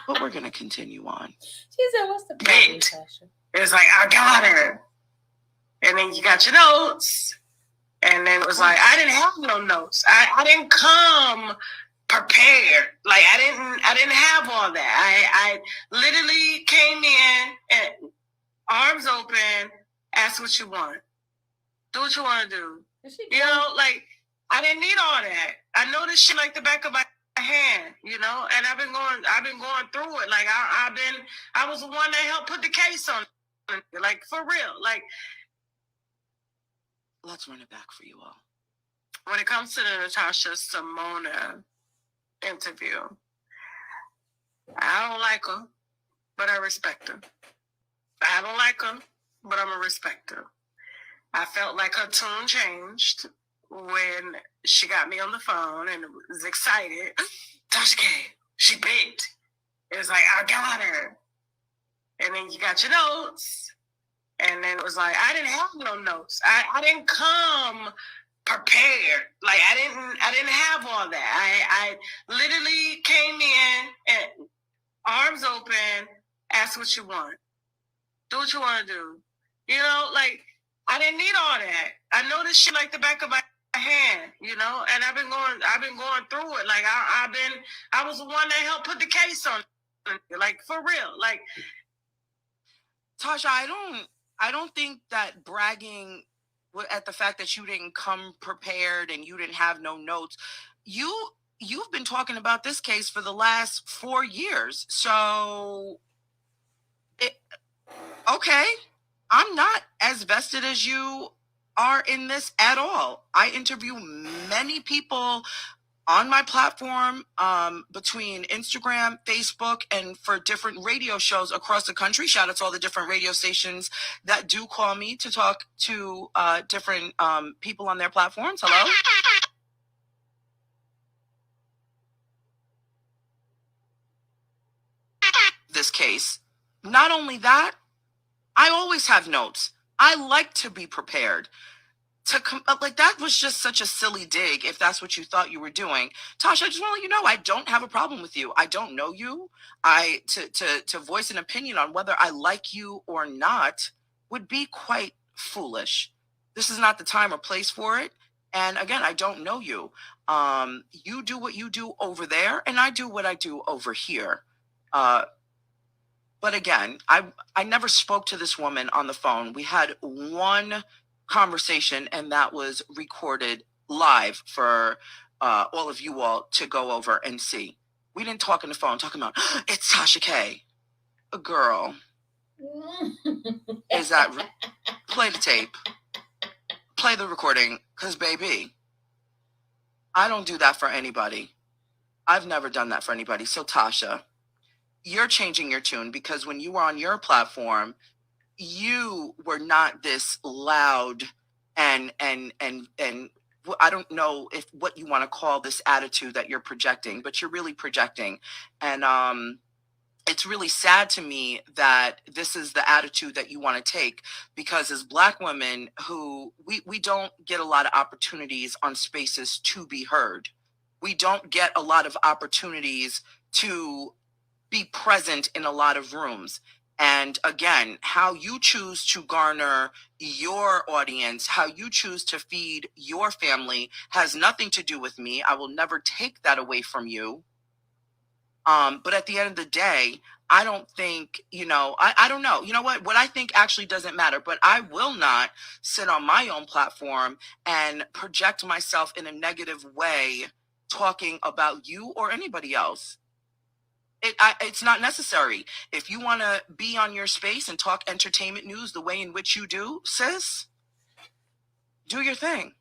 [SPEAKER 5] But we're going to continue on.
[SPEAKER 1] She said, what's the problem, Tasha?
[SPEAKER 5] It's like, I got her.
[SPEAKER 7] And then you got your notes. And then it was like, I didn't have no notes. I didn't come prepared. Like I didn't have all that. I literally came in and arms open, ask what you want. Do what you want to do. You know, like I didn't need all that. I know this shit like the back of my hand, you know, and I've been going through it. Like I was the one that helped put the case on, like for real. Like,
[SPEAKER 5] let's run it back for you all.
[SPEAKER 7] When it comes to the Natasha Simona interview, I don't like her, but I respect her. I don't like her, but I'm a respecter. I felt like her tone changed when she got me on the phone and was excited. Tasha K, she bit. It was like, I got her. And then you got your notes. And then it was like, I didn't have no notes. I didn't come prepared. Like I didn't have all that. I literally came in and arms open, ask what you want. Do what you want to do. You know, like I didn't need all that. I know this shit like the back of my hand, you know, and I've been going through it. Like I was the one that helped put the case on, like for real. Like
[SPEAKER 5] Tasha, I don't think that bragging at the fact that you didn't come prepared and you didn't have no notes. You've been talking about this case for the last 4 years. So okay, I'm not as vested as you are in this at all. I interview many people on my platform, between Instagram, Facebook, and for different radio shows across the country. Shout out to all the different radio stations that do call me to talk to different people on their platforms. Hello? This case. Not only that, I always have notes. I like to be prepared. Like that was just such a silly dig if that's what you thought you were doing. Tasha, I just want to let you know I don't have a problem with you. I don't know you. To voice an opinion on whether I like you or not would be quite foolish. This is not the time or place for it. And again, I don't know you. You do what you do over there, and I do what I do over here. But again, I never spoke to this woman on the phone. We had one conversation, and that was recorded live for all of you all to go over and see. We didn't talk on the phone talking about it's Tasha K. A girl. Is that play the tape, play the recording, because baby, I don't do that for anybody. I've never done that for anybody. So Tasha, you're changing your tune, because when you were on your platform, you were not this loud and I don't know if what you want to call this attitude that you're projecting, but you're really projecting. And it's really sad to me that this is the attitude that you want to take, because as Black women who we don't get a lot of opportunities on spaces to be heard. We don't get a lot of opportunities to be present in a lot of rooms. And again, how you choose to garner your audience, how you choose to feed your family has nothing to do with me. I will never take that away from you. But at the end of the day, I don't think, I don't know. You know what I think actually doesn't matter, but I will not sit on my own platform and project myself in a negative way talking about you or anybody else. It's not necessary. If you want to be on your space and talk entertainment news the way in which you do, sis, do your thing.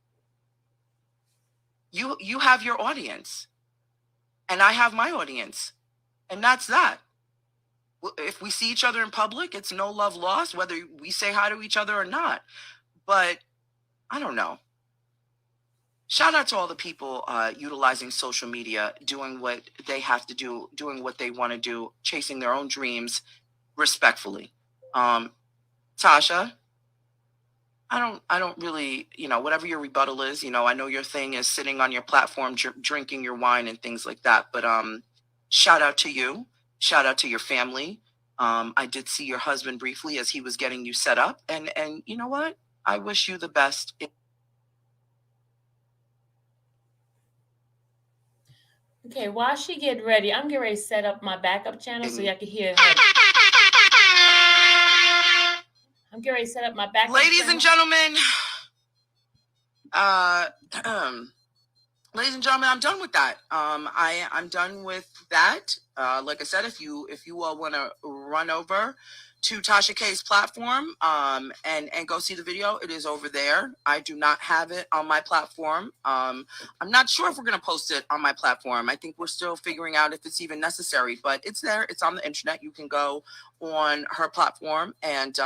[SPEAKER 5] You have your audience, and I have my audience, and that's that. If we see each other in public, it's no love lost, whether we say hi to each other or not. But I don't know. Shout out to all the people utilizing social media, doing what they have to do, doing what they want to do, chasing their own dreams respectfully. Tasha, I don't really, whatever your rebuttal is, I know your thing is sitting on your platform, drinking your wine and things like that. But shout out to you. Shout out to your family. I did see your husband briefly as he was getting you set up. And you know what? I wish you the best.
[SPEAKER 1] Okay, while she get ready, I'm getting ready to set up my backup channel so y'all can hear her. I'm getting ready to set up my backup
[SPEAKER 5] Ladies
[SPEAKER 1] channel.
[SPEAKER 5] and gentlemen, ladies and gentlemen, I'm done with that. I'm done with that. Like I said, if you all want to run over to Tasha K's platform and go see the video, it is over there. I do not have it on my platform. I'm not sure if we're going to post it on my platform. I think we're still figuring out if it's even necessary, but it's there. It's on the internet. You can go on her platform and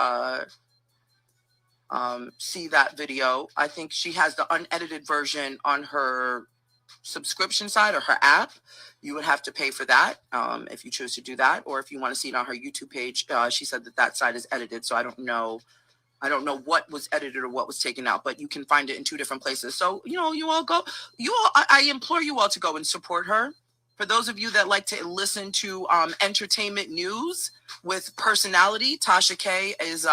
[SPEAKER 5] see that video. I think she has the unedited version on her subscription side or her app. You would have to pay for that if you choose to do that, or if you want to see it on her YouTube page. She said that side is edited, so I don't know what was edited or what was taken out, but you can find it in 2 different places. So you all go. I implore you all to go and support her. For those of you that like to listen to entertainment news with personality, Tasha K is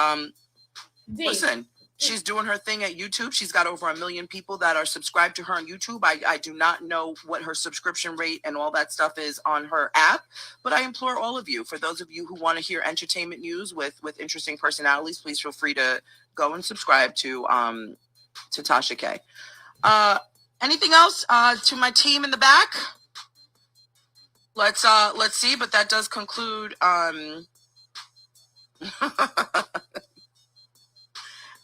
[SPEAKER 5] listen. She's doing her thing at YouTube. She's got over 1 million people that are subscribed to her on YouTube. I do not know what her subscription rate and all that stuff is on her app, but I implore all of you, for those of you who want to hear entertainment news with interesting personalities, please feel free to go and subscribe to Tasha K. Anything else to my team in the back? Let's see, but that does conclude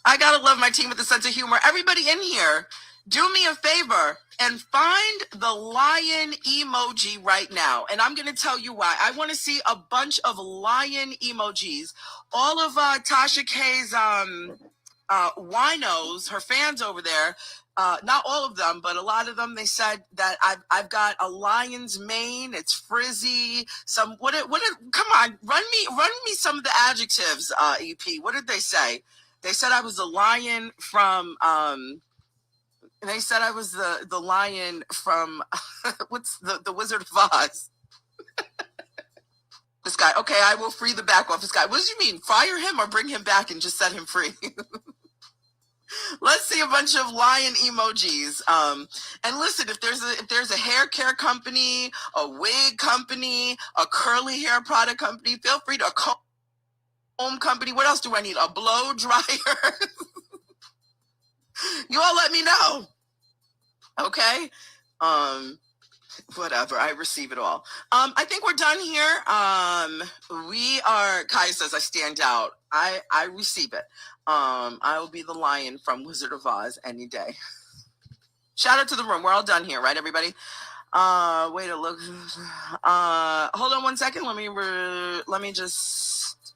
[SPEAKER 5] I gotta love my team with a sense of humor. Everybody in here, do me a favor and find the lion emoji right now. And I'm gonna tell you why. I want to see a bunch of lion emojis. All of Tasha K's winos, her fans over there, not all of them, but a lot of them, they said that I've got a lion's mane. It's frizzy. Come on, run me some of the adjectives, EP. What did they say? They said I was the lion from they said I was the lion from what's the Wizard of Oz. This guy, okay, I will free the back office guy. What do you mean? Fire him or bring him back and just set him free? Let's see a bunch of lion emojis. And listen, if there's a hair care company, a wig company, a curly hair product company, feel free to comb company. What else do I need? A blow dryer. You all let me know. Okay. Whatever. I receive it all. I think we're done here. Kai says I stand out. I receive it. I will be the lion from Wizard of Oz any day. Shout out to the room. We're all done here, right, everybody? Wait a look. Hold on 1 second. Let me just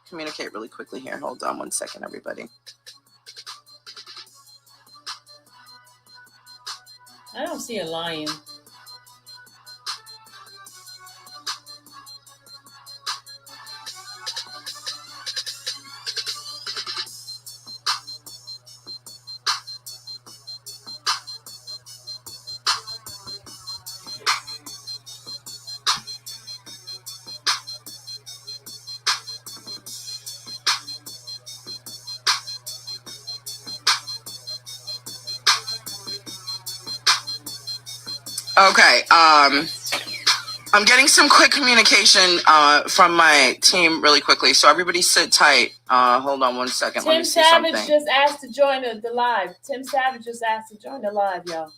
[SPEAKER 5] communicate really quickly here. Hold on 1 second, everybody.
[SPEAKER 1] I don't see a lion.
[SPEAKER 5] Okay. I'm getting some quick communication from my team really quickly. So everybody sit tight. Hold on 1 second. Let me see something.
[SPEAKER 1] Tim Savage just asked to join the live. Tim Savage just asked to join the live, y'all.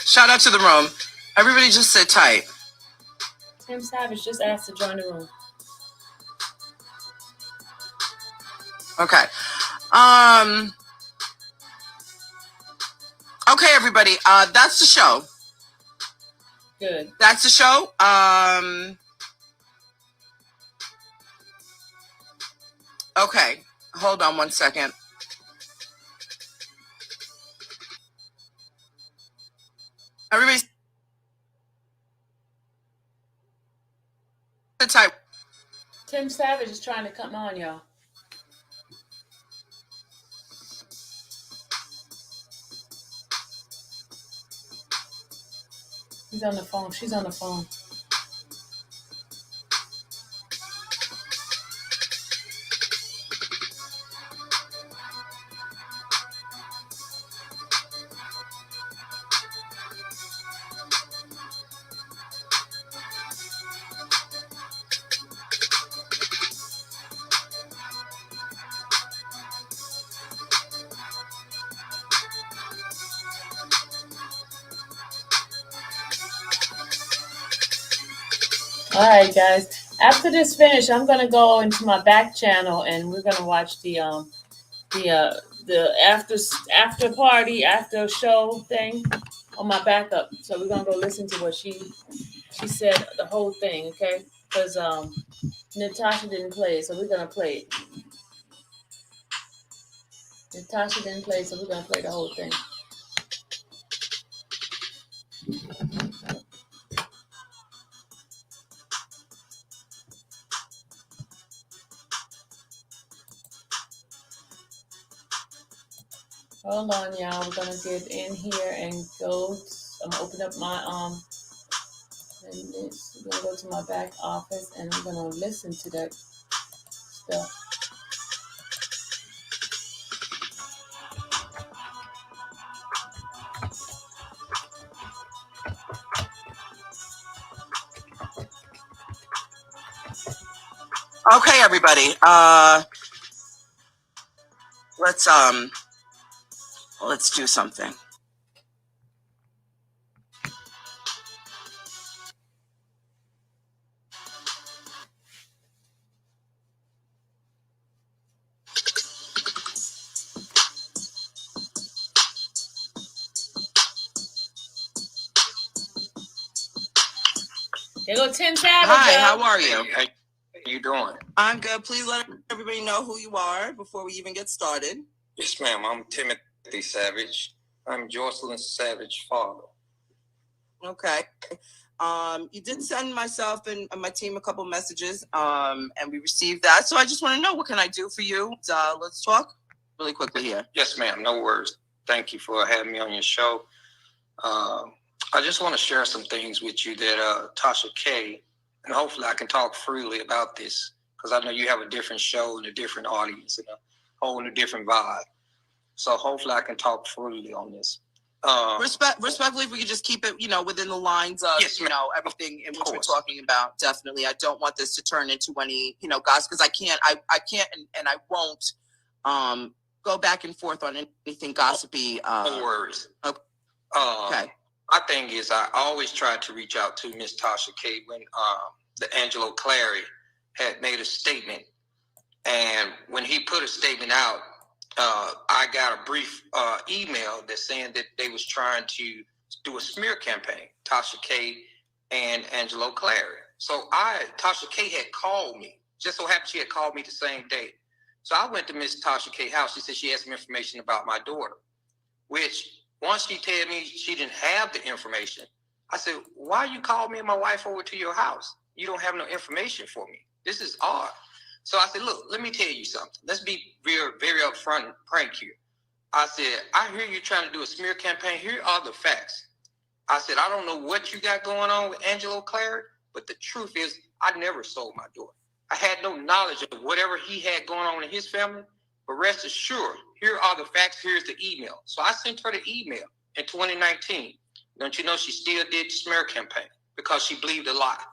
[SPEAKER 5] Shout out to the room. Everybody just sit tight.
[SPEAKER 1] Tim Savage just asked to join the room.
[SPEAKER 5] Okay. Okay, everybody. That's the show.
[SPEAKER 1] Good.
[SPEAKER 5] That's the show. Okay. Hold on 1 second. Everybody sit tight.
[SPEAKER 1] Tim Savage is trying to come on, y'all. He's on the phone. She's on the phone. All right, guys. After this finish, I'm gonna go into my back channel and we're gonna watch the after party after show thing on my backup. So we're gonna go listen to what she said, the whole thing, okay? Because Natasha didn't play it, so we're gonna play it. Natasha didn't play, so we're gonna play the whole thing. Hold on, y'all. We're gonna get in here and go. I'm gonna open up my we're gonna go to my back office and we're gonna listen to that stuff.
[SPEAKER 5] Okay, everybody. Let's do something.
[SPEAKER 1] There go Tim Savage.
[SPEAKER 5] Hi, how are you?
[SPEAKER 8] How you doing?
[SPEAKER 5] I'm good. Please let everybody know who you are before we even get started.
[SPEAKER 8] Yes, ma'am. I'm Timothy Savage. I'm Jocelyn Savage's father.
[SPEAKER 5] Okay. You did send myself and my team a couple messages, and we received that. So I just want to know, what can I do for you? Let's talk really quickly here.
[SPEAKER 8] Yes, ma'am. No worries. Thank you for having me on your show. I just want to share some things with you that Tasha K, and hopefully I can talk freely about this, because I know you have a different show and a different audience and a whole new different vibe. So hopefully I can talk freely on this.
[SPEAKER 5] Respectfully, if we could just keep it, within the lines of,
[SPEAKER 8] yes,
[SPEAKER 5] everything in which we're talking about. Definitely. I don't want this to turn into any, gossip, because I can't and I won't go back and forth on anything gossipy.
[SPEAKER 8] No worries.
[SPEAKER 5] Okay.
[SPEAKER 8] My thing is, I always try to reach out to Miss Tasha K when the Angelo Clary had made a statement. And when he put a statement out, I got a brief email that's saying that they was trying to do a smear campaign, Tasha K and Angelo Clary. So Tasha K had called me. Just so happened she had called me the same day. So I went to Miss Tasha K house. She said she had some information about my daughter, which once she told me she didn't have the information, I said, why you call me and my wife over to your house? You don't have no information for me. This is odd. So I said, look, let me tell you something. Let's be very, very upfront and frank here. I said, I hear you trying to do a smear campaign. Here are the facts. I said, I don't know what you got going on with Angelo Clary, but the truth is I never sold my daughter. I had no knowledge of whatever he had going on in his family, but rest assured, here are the facts. Here's the email. So I sent her the email in 2019. Don't you know she still did the smear campaign because she believed a lie.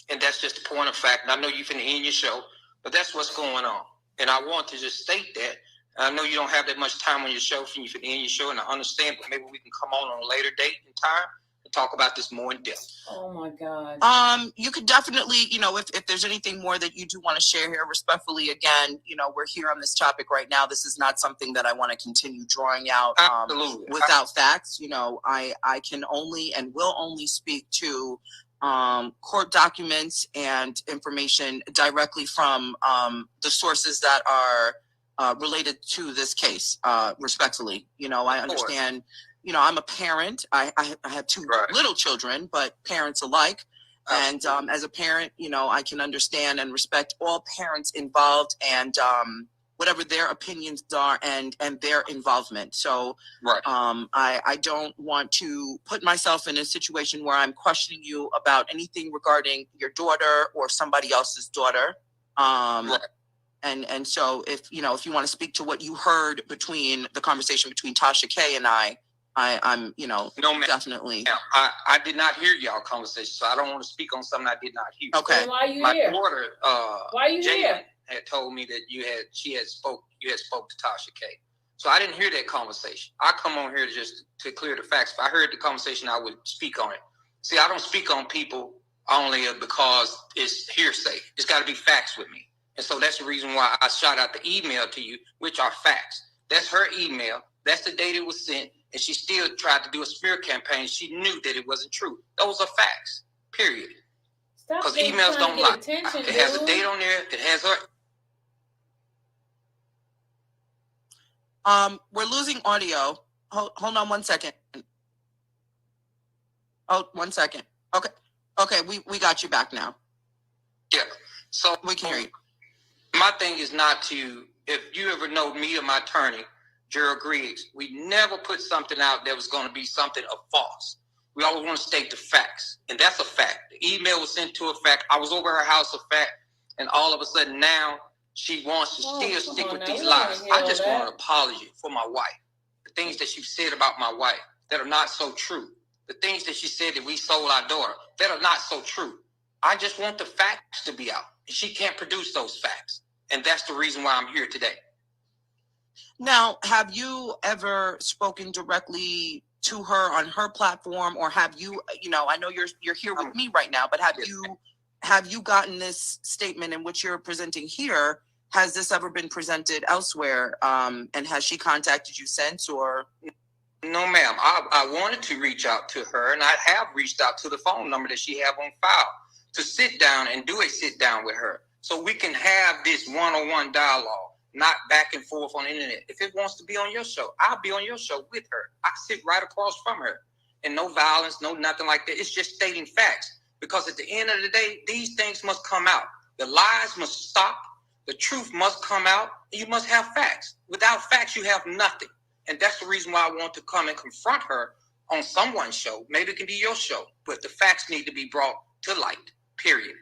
[SPEAKER 8] And that's just a point of fact. And I know you finna end your show, but that's what's going on. And I want to just state that. I know you don't have that much time on your show for you to end your show, and I understand, but maybe we can come on a later date and time and talk about this more in depth.
[SPEAKER 1] Oh my God.
[SPEAKER 5] You could definitely, if there's anything more that you do want to share here, respectfully, again, we're here on this topic right now. This is not something that I want to continue drawing out without facts. I can only and will only speak to court documents and information directly from the sources that are related to this case, respectfully. I understand, I'm a parent. I have two little children, but parents alike. Absolutely. And as a parent, I can understand and respect all parents involved and whatever their opinions are and their involvement. So
[SPEAKER 8] Right.
[SPEAKER 5] I don't want to put myself in a situation where I'm questioning you about anything regarding your daughter or somebody else's daughter.
[SPEAKER 8] Right.
[SPEAKER 5] And so if you want to speak to what you heard between the conversation between Tasha K and I'm
[SPEAKER 8] No, ma'am.
[SPEAKER 5] definitely.
[SPEAKER 8] Ma'am, I did not hear y'all conversation, so I don't want to speak on something I did not hear.
[SPEAKER 5] Okay.
[SPEAKER 1] Then why are you
[SPEAKER 8] My
[SPEAKER 1] here?
[SPEAKER 8] daughter,
[SPEAKER 1] Why are you
[SPEAKER 8] Jalen,
[SPEAKER 1] here?
[SPEAKER 8] had told me that you had spoke to Tasha K. So I didn't hear that conversation. I come on here just to clear the facts. If I heard the conversation, I would speak on it. See, I don't speak on people only because it's hearsay. It's got to be facts with me. And so that's the reason why I shot out the email to you, which are facts. That's her email. That's the date it was sent. And she still tried to do a smear campaign. She knew that it wasn't true. Those are facts, period. Because emails don't lie. It has a date on there. It has her.
[SPEAKER 5] We're losing audio. Hold on 1 second. Oh, 1 second. Okay, we got you back now.
[SPEAKER 8] Yeah. So
[SPEAKER 5] we can hear you.
[SPEAKER 8] My thing is not to, if you ever know me or my attorney, Gerald Griggs, we never put something out that was going to be something of false. We always want to state the facts, and that's a fact. The email was sent to a fact. I was over her house, a fact, and all of a sudden now she wants to still stick with these lies. I just want an apology for my wife. The things that she said about my wife that are not so true. The things that she said that we sold our daughter that are not so true. I just want the facts to be out. She can't produce those facts, and that's the reason why I'm here today.
[SPEAKER 5] Now, have you ever spoken directly to her on her platform, or have you, I know you're here with me right now, but have you gotten this statement in which you're presenting here? Has this ever been presented elsewhere? And has she contacted you since, or?
[SPEAKER 8] No, ma'am. I wanted to reach out to her, and I have reached out to the phone number that she have on file to sit down and do a sit down with her so we can have this one-on-one dialogue. Not back and forth on the internet. If it wants to be on your show, I'll be on your show with her. I sit right across from her. And no violence, no nothing like that. It's just stating facts. Because at the end of the day, these things must come out. The lies must stop. The truth must come out. You must have facts. Without facts, you have nothing. And that's the reason why I want to come and confront her on someone's show. Maybe it can be your show. But the facts need to be brought to light. Period.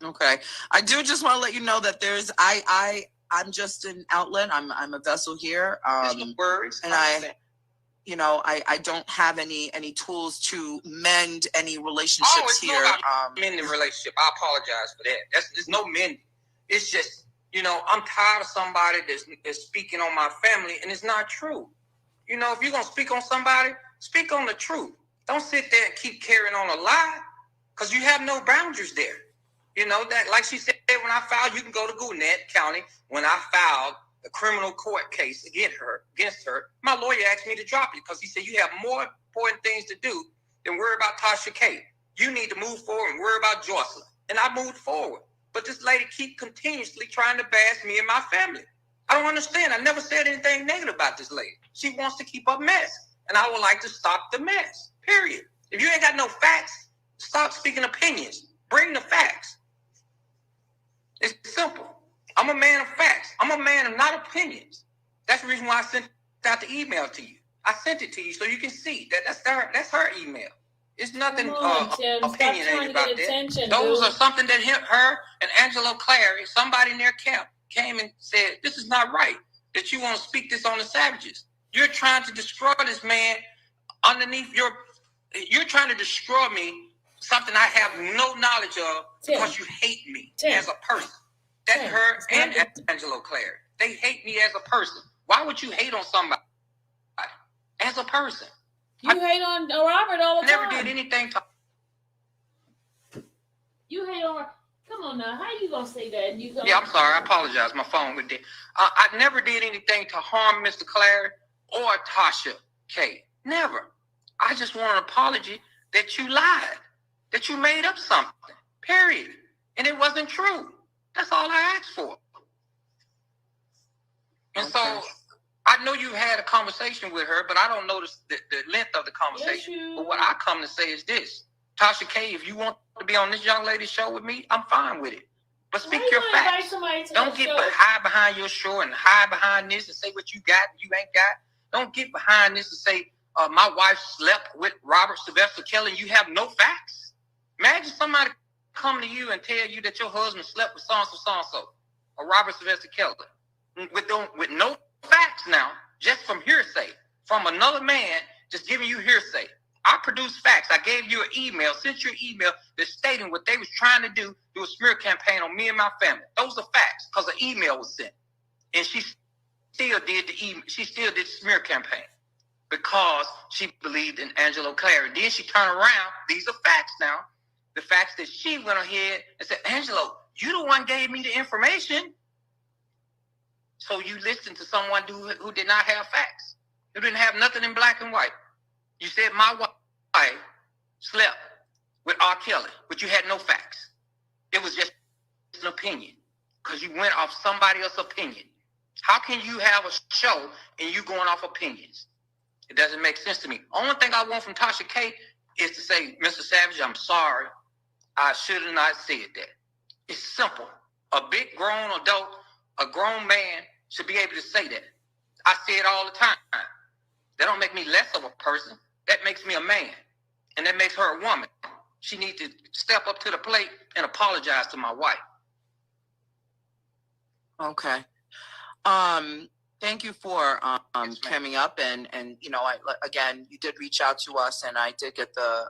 [SPEAKER 5] Okay. I do just want to let you know that I'm just an outlet. I'm a vessel here.
[SPEAKER 8] Words.
[SPEAKER 5] And I don't have any tools to mend any relationships here.
[SPEAKER 8] Mending relationship. I apologize for that. There's no mending. It's just, I'm tired of somebody that's speaking on my family, and it's not true. If you're gonna speak on somebody, speak on the truth. Don't sit there and keep carrying on a lie, because you have no boundaries there. That, like she said, when I filed, you can go to Gwinnett County. When I filed a criminal court case against her, my lawyer asked me to drop it because he said, you have more important things to do than worry about Tasha K. You need to move forward and worry about Jocelyn. And I moved forward. But this lady keep continuously trying to bash me and my family. I don't understand. I never said anything negative about this lady. She wants to keep up mess. And I would like to stop the mess, period. If you ain't got no facts, stop speaking opinions. Bring the facts. It's simple. I'm a man of facts. I'm a man of not opinions. That's the reason why I sent out the email to you. I sent it to you so you can see that that's her email. It's nothing opinionated about that. Those are something that her and Angelo, Clary, somebody in their camp came and said, this is not right, that you want to speak this on the savages. You're trying to destroy this man underneath you're trying to destroy me, something I have no knowledge of, because you hate me as a person. That's her and Angelo, Clary. They hate me as a person. Why would you hate on somebody as a person?
[SPEAKER 1] You hate on Robert all the time.
[SPEAKER 8] Never did anything to...
[SPEAKER 1] You hate on... Come on now. How you going to say that?
[SPEAKER 8] Yeah, I'm sorry. I apologize. My phone went dead. I never did anything to harm Mr. Clary or Tasha K. Never. I just want an apology that you lied, that you made up something, period. And it wasn't true. That's all I asked for. And so I know you had a conversation with her, but I don't know the length of the conversation. Yes, but what I come to say is this. Tasha K, if you want to be on this young lady's show with me, I'm fine with it. But speak your facts. Don't hide behind your show and hide behind this and say what you got and you ain't got. Don't get behind this and say, my wife slept with Robert Sylvester Kelly and you have no facts. Imagine somebody come to you and tell you that your husband slept with so-and-so, or Robert Sylvester Kelly, with no facts now, just from hearsay, from another man just giving you hearsay. I produced facts. I gave you an email, sent you an email that's stating what they was trying to do a smear campaign on me and my family. Those are facts because an email was sent. And she still did the smear campaign because she believed in Angelo Clary. Then she turned around. These are facts now. The facts that she went ahead and said, Angelo, you the one gave me the information. So you listened to someone who did not have facts, who didn't have nothing in black and white. You said my wife slept with R. Kelly, but you had no facts. It was just an opinion because you went off somebody else's opinion. How can you have a show and you going off opinions? It doesn't make sense to me. Only thing I want from Tasha K is to say, Mr. Savage, I'm sorry. I should have not said that. It's simple. A big grown adult, a grown man should be able to say that. I say it all the time. That don't make me less of a person. That makes me a man. And that makes her a woman. She needs to step up to the plate and apologize to my wife.
[SPEAKER 5] Okay. Thank you for coming up and you know, again, you did reach out to us and I did get the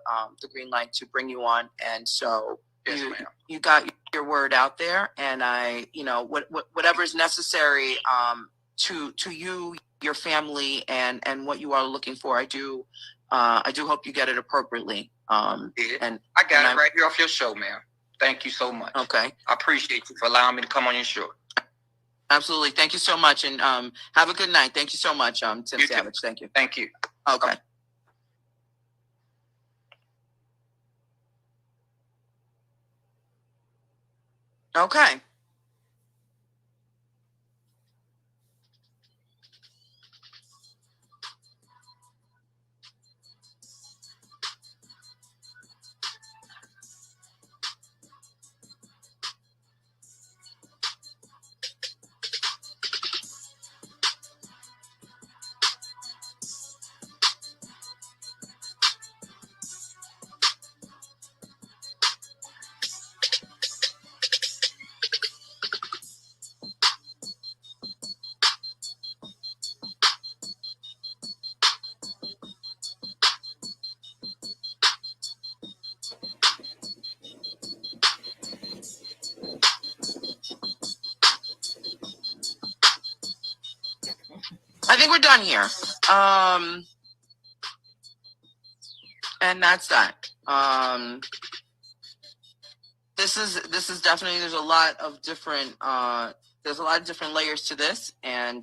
[SPEAKER 5] green light to bring you on, and so
[SPEAKER 8] yes,
[SPEAKER 5] you got your word out there, and I, you know, whatever is necessary to you, your family, and what you are looking for, I do hope you get it appropriately. And
[SPEAKER 8] I got it right here off your show, ma'am. Thank you so much.
[SPEAKER 5] Okay.
[SPEAKER 8] I appreciate you for allowing me to come on your show.
[SPEAKER 5] Absolutely. Thank you so much. And have a good night. Thank you so much, Tim
[SPEAKER 8] You
[SPEAKER 5] Savage.
[SPEAKER 8] too.
[SPEAKER 5] Thank you.
[SPEAKER 8] Thank you.
[SPEAKER 5] Okay. Okay. I think we're done here. And that's that. This is definitely, there's a lot of different layers to this, and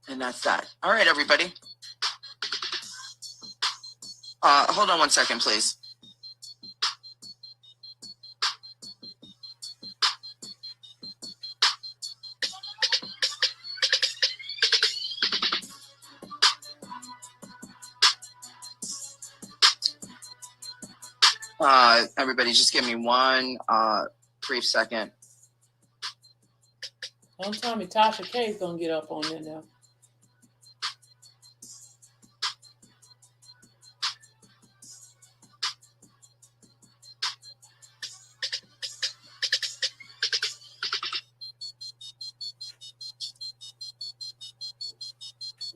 [SPEAKER 5] that's that. All right, everybody. Hold on one second, please. Everybody, just give me one brief second.
[SPEAKER 1] Don't tell me Tasha K is gonna get up on there now.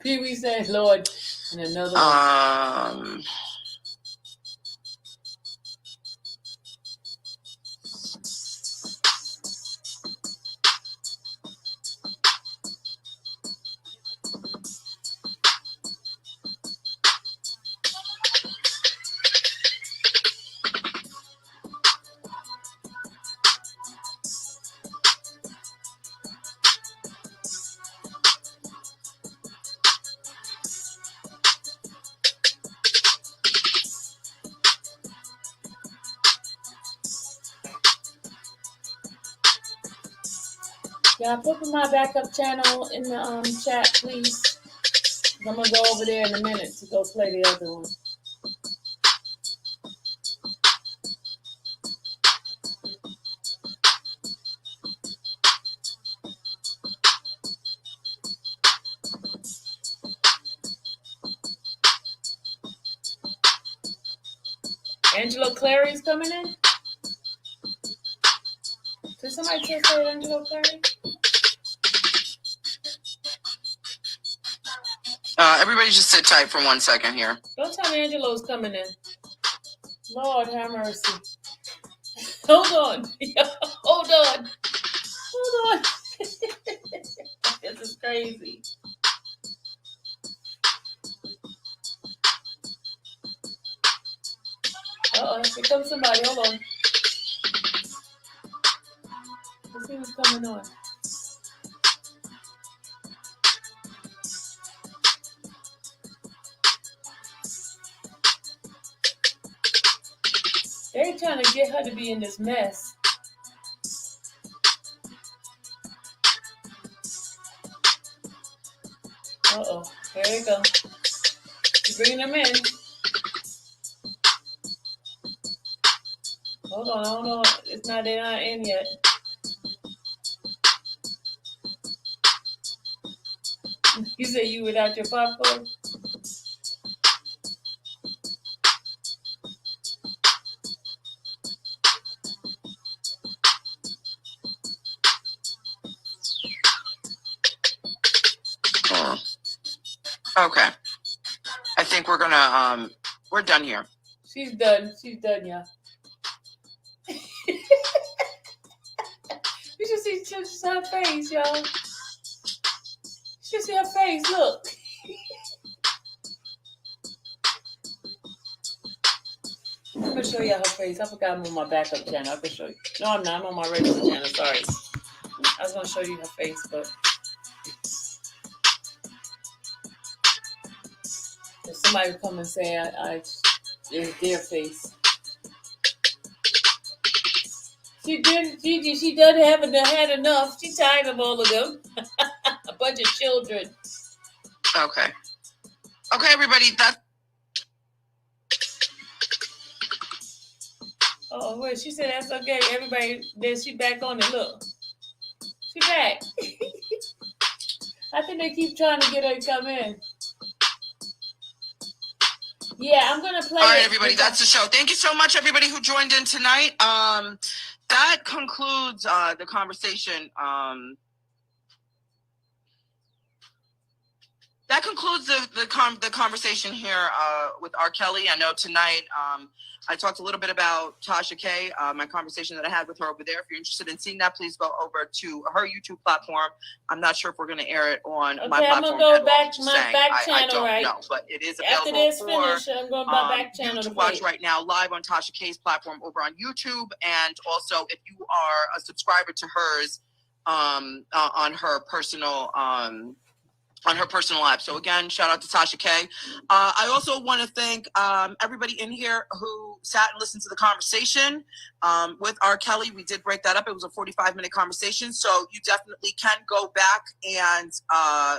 [SPEAKER 1] Pee Wee said, Lord, in another way. Yeah, put my backup channel in the chat, please. I'm gonna go over there in a minute to go play the other one. Angelo Clary's coming in? Did somebody just say Angelo Clary?
[SPEAKER 5] Everybody just sit tight for 1 second here.
[SPEAKER 1] Don't tell me Angelo's coming in. Lord have mercy. Hold on. Hold on. Hold on. This is crazy. Uh-oh, here comes somebody. Hold on. Let's see what's coming on. They're trying to get her to be in this mess. Uh-oh. Here we go. She's bringing them in. Hold on. They're not in yet. You say you without your popcorn?
[SPEAKER 5] Okay. I think we're gonna we're done here.
[SPEAKER 1] She's done, yeah. You should see just her face, y'all. You should see her face, look. I'm gonna show y'all her face. I forgot I'm on my backup channel. I can show you. No, I'm not. I'm on my regular channel. Sorry. I was gonna show you her face, but if somebody would come and say it's their face. She doesn't haven't had enough. She's tired of all of them. A bunch of children.
[SPEAKER 5] Okay, everybody.
[SPEAKER 1] Oh, wait. She said that's okay. Everybody, then she back on it. Look, she back. I think they keep trying to get her to come in. Yeah, I'm gonna play.
[SPEAKER 5] All right, everybody, that's the show. Thank you so much, everybody who joined in tonight. That concludes the conversation. That concludes the conversation here with R. Kelly. I know tonight I talked a little bit about Tasha K, my conversation that I had with her over there. If you're interested in seeing that, please go over to her YouTube platform. I'm not sure if we're going to air it on my platform.
[SPEAKER 1] I'm going to go back
[SPEAKER 5] to
[SPEAKER 1] my back channel,
[SPEAKER 5] I don't
[SPEAKER 1] right?
[SPEAKER 5] know, but it is available
[SPEAKER 1] After this
[SPEAKER 5] for
[SPEAKER 1] finish, I'm going to my back channel
[SPEAKER 5] you
[SPEAKER 1] to
[SPEAKER 5] to watch
[SPEAKER 1] play.
[SPEAKER 5] right now live on Tasha K's platform over on YouTube. And also, if you are a subscriber to hers on her personal app. So again, shout out to Tasha K. I also want to thank everybody in here who sat and listened to the conversation with R. Kelly. We did break that up. It was a 45-minute conversation, so you definitely can go back and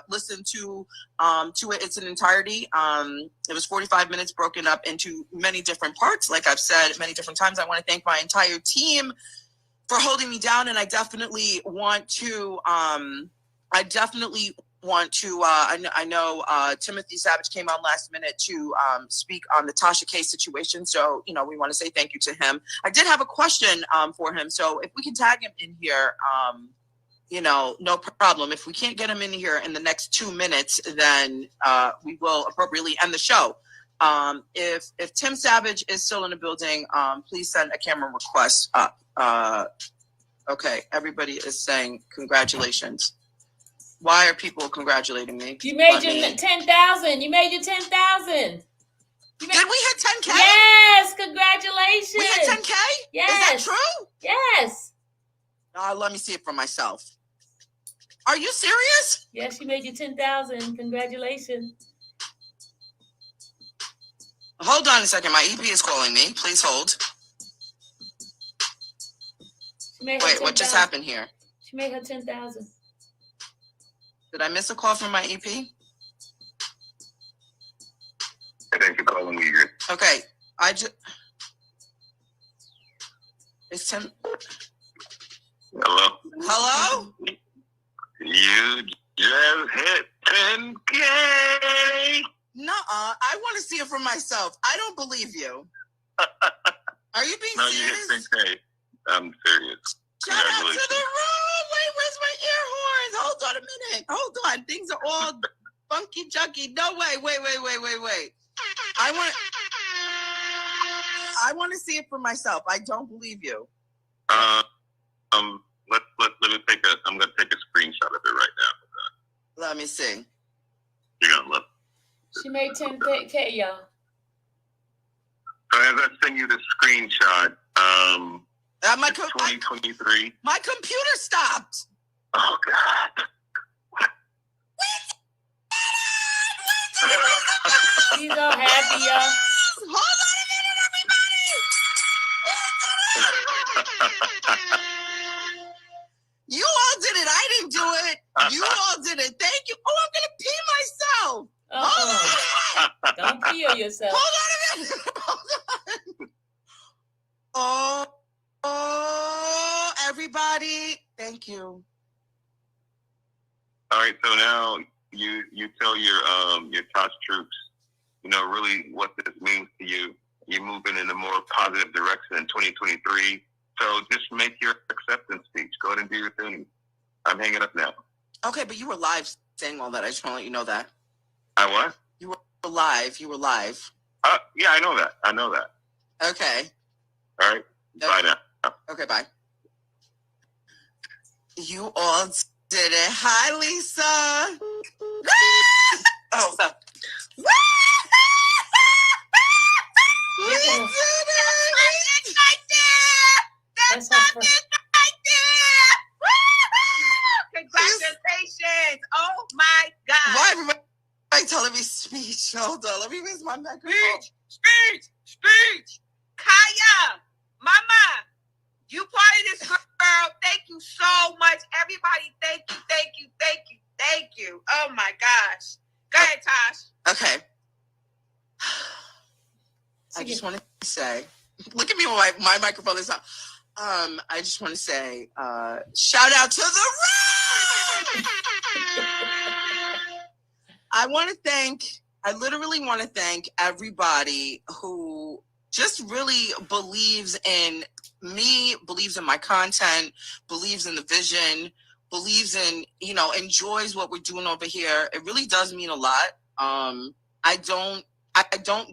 [SPEAKER 5] listen to it. It's an entirety. It was 45 minutes broken up into many different parts. Like I've said many different times, I want to thank my entire team for holding me down, and I definitely want to. I know Timothy Savage came on last minute to speak on the Tasha K situation. So, we want to say thank you to him. I did have a question for him. So if we can tag him in here, no problem. If we can't get him in here in the next 2 minutes, then we will appropriately end the show. If Tim Savage is still in the building, please send a camera request up. Okay, everybody is saying congratulations. Why are people congratulating me?
[SPEAKER 1] You made your 10,000. You made your 10,000.
[SPEAKER 5] Did we hit 10K?
[SPEAKER 1] Yes, congratulations.
[SPEAKER 5] We hit 10K?
[SPEAKER 1] Yes.
[SPEAKER 5] Is that true?
[SPEAKER 1] Yes.
[SPEAKER 5] Let me see it for myself. Are you serious?
[SPEAKER 1] Yes, you made your 10,000. Congratulations.
[SPEAKER 5] Hold on a second. My EP is calling me. Please hold. Wait, what just happened here?
[SPEAKER 1] She made her 10,000.
[SPEAKER 5] Did I miss a call from my EP?
[SPEAKER 4] I think you're calling me.
[SPEAKER 5] Okay, it's Tim.
[SPEAKER 4] Hello?
[SPEAKER 5] Hello?
[SPEAKER 4] You just hit 10K.
[SPEAKER 5] Nuh-uh. I want to see it for myself. I don't believe you. Are you being
[SPEAKER 6] No,
[SPEAKER 5] serious?
[SPEAKER 6] you hit 10K. I'm serious.
[SPEAKER 5] Shout out to the room. Wait, where's my ear horns? Hold on a minute. Hold on. Things are all funky junky. No way. Wait. I want to see it for myself. I don't believe you.
[SPEAKER 6] Let me take I'm gonna take a screenshot of it right now.
[SPEAKER 5] Let me see.
[SPEAKER 6] You're gonna love it.
[SPEAKER 1] She made 10K, y'all.
[SPEAKER 6] So as I send you the screenshot,
[SPEAKER 5] My
[SPEAKER 6] 2023.
[SPEAKER 5] My computer stopped.
[SPEAKER 6] Oh God.
[SPEAKER 1] She's all happy, y'all.
[SPEAKER 5] Hold on a minute, everybody. You all did it. I didn't do it. You all did it. Thank you. Oh, I'm gonna pee myself. Hold on a minute.
[SPEAKER 1] Don't kill yourself.
[SPEAKER 5] Hold on a minute. Hold on. Oh, everybody. Thank you.
[SPEAKER 6] All right, so now you tell your Tosh troops, really what this means to you. You're moving in a more positive direction in 2023. So just make your acceptance speech. Go ahead and do your thing. I'm hanging up now.
[SPEAKER 5] Okay, but you were live saying all that. I just want to let you know that.
[SPEAKER 6] I what?
[SPEAKER 5] You were live. You were live.
[SPEAKER 6] Yeah, I know that.
[SPEAKER 5] Okay.
[SPEAKER 6] All right. Bye now.
[SPEAKER 5] Okay, bye. You all did it. Hi, Lisa. Oh, so. We did it.
[SPEAKER 1] That's her first.
[SPEAKER 5] Congratulations. Oh, my God. Why everybody telling me speech? Hold on. Let me raise my microphone. Speech. Kaya, Mama, you part of this girl. Thank you so much. Everybody, thank you. Oh, my gosh. Go ahead, Tosh. Okay. I just want to say, look at me when my microphone is on. I just want to say, shout out to the room. I literally want to thank everybody who just really believes in me, believes in my content, believes in the vision, believes in, enjoys what we're doing over here. It really does mean a lot. I don't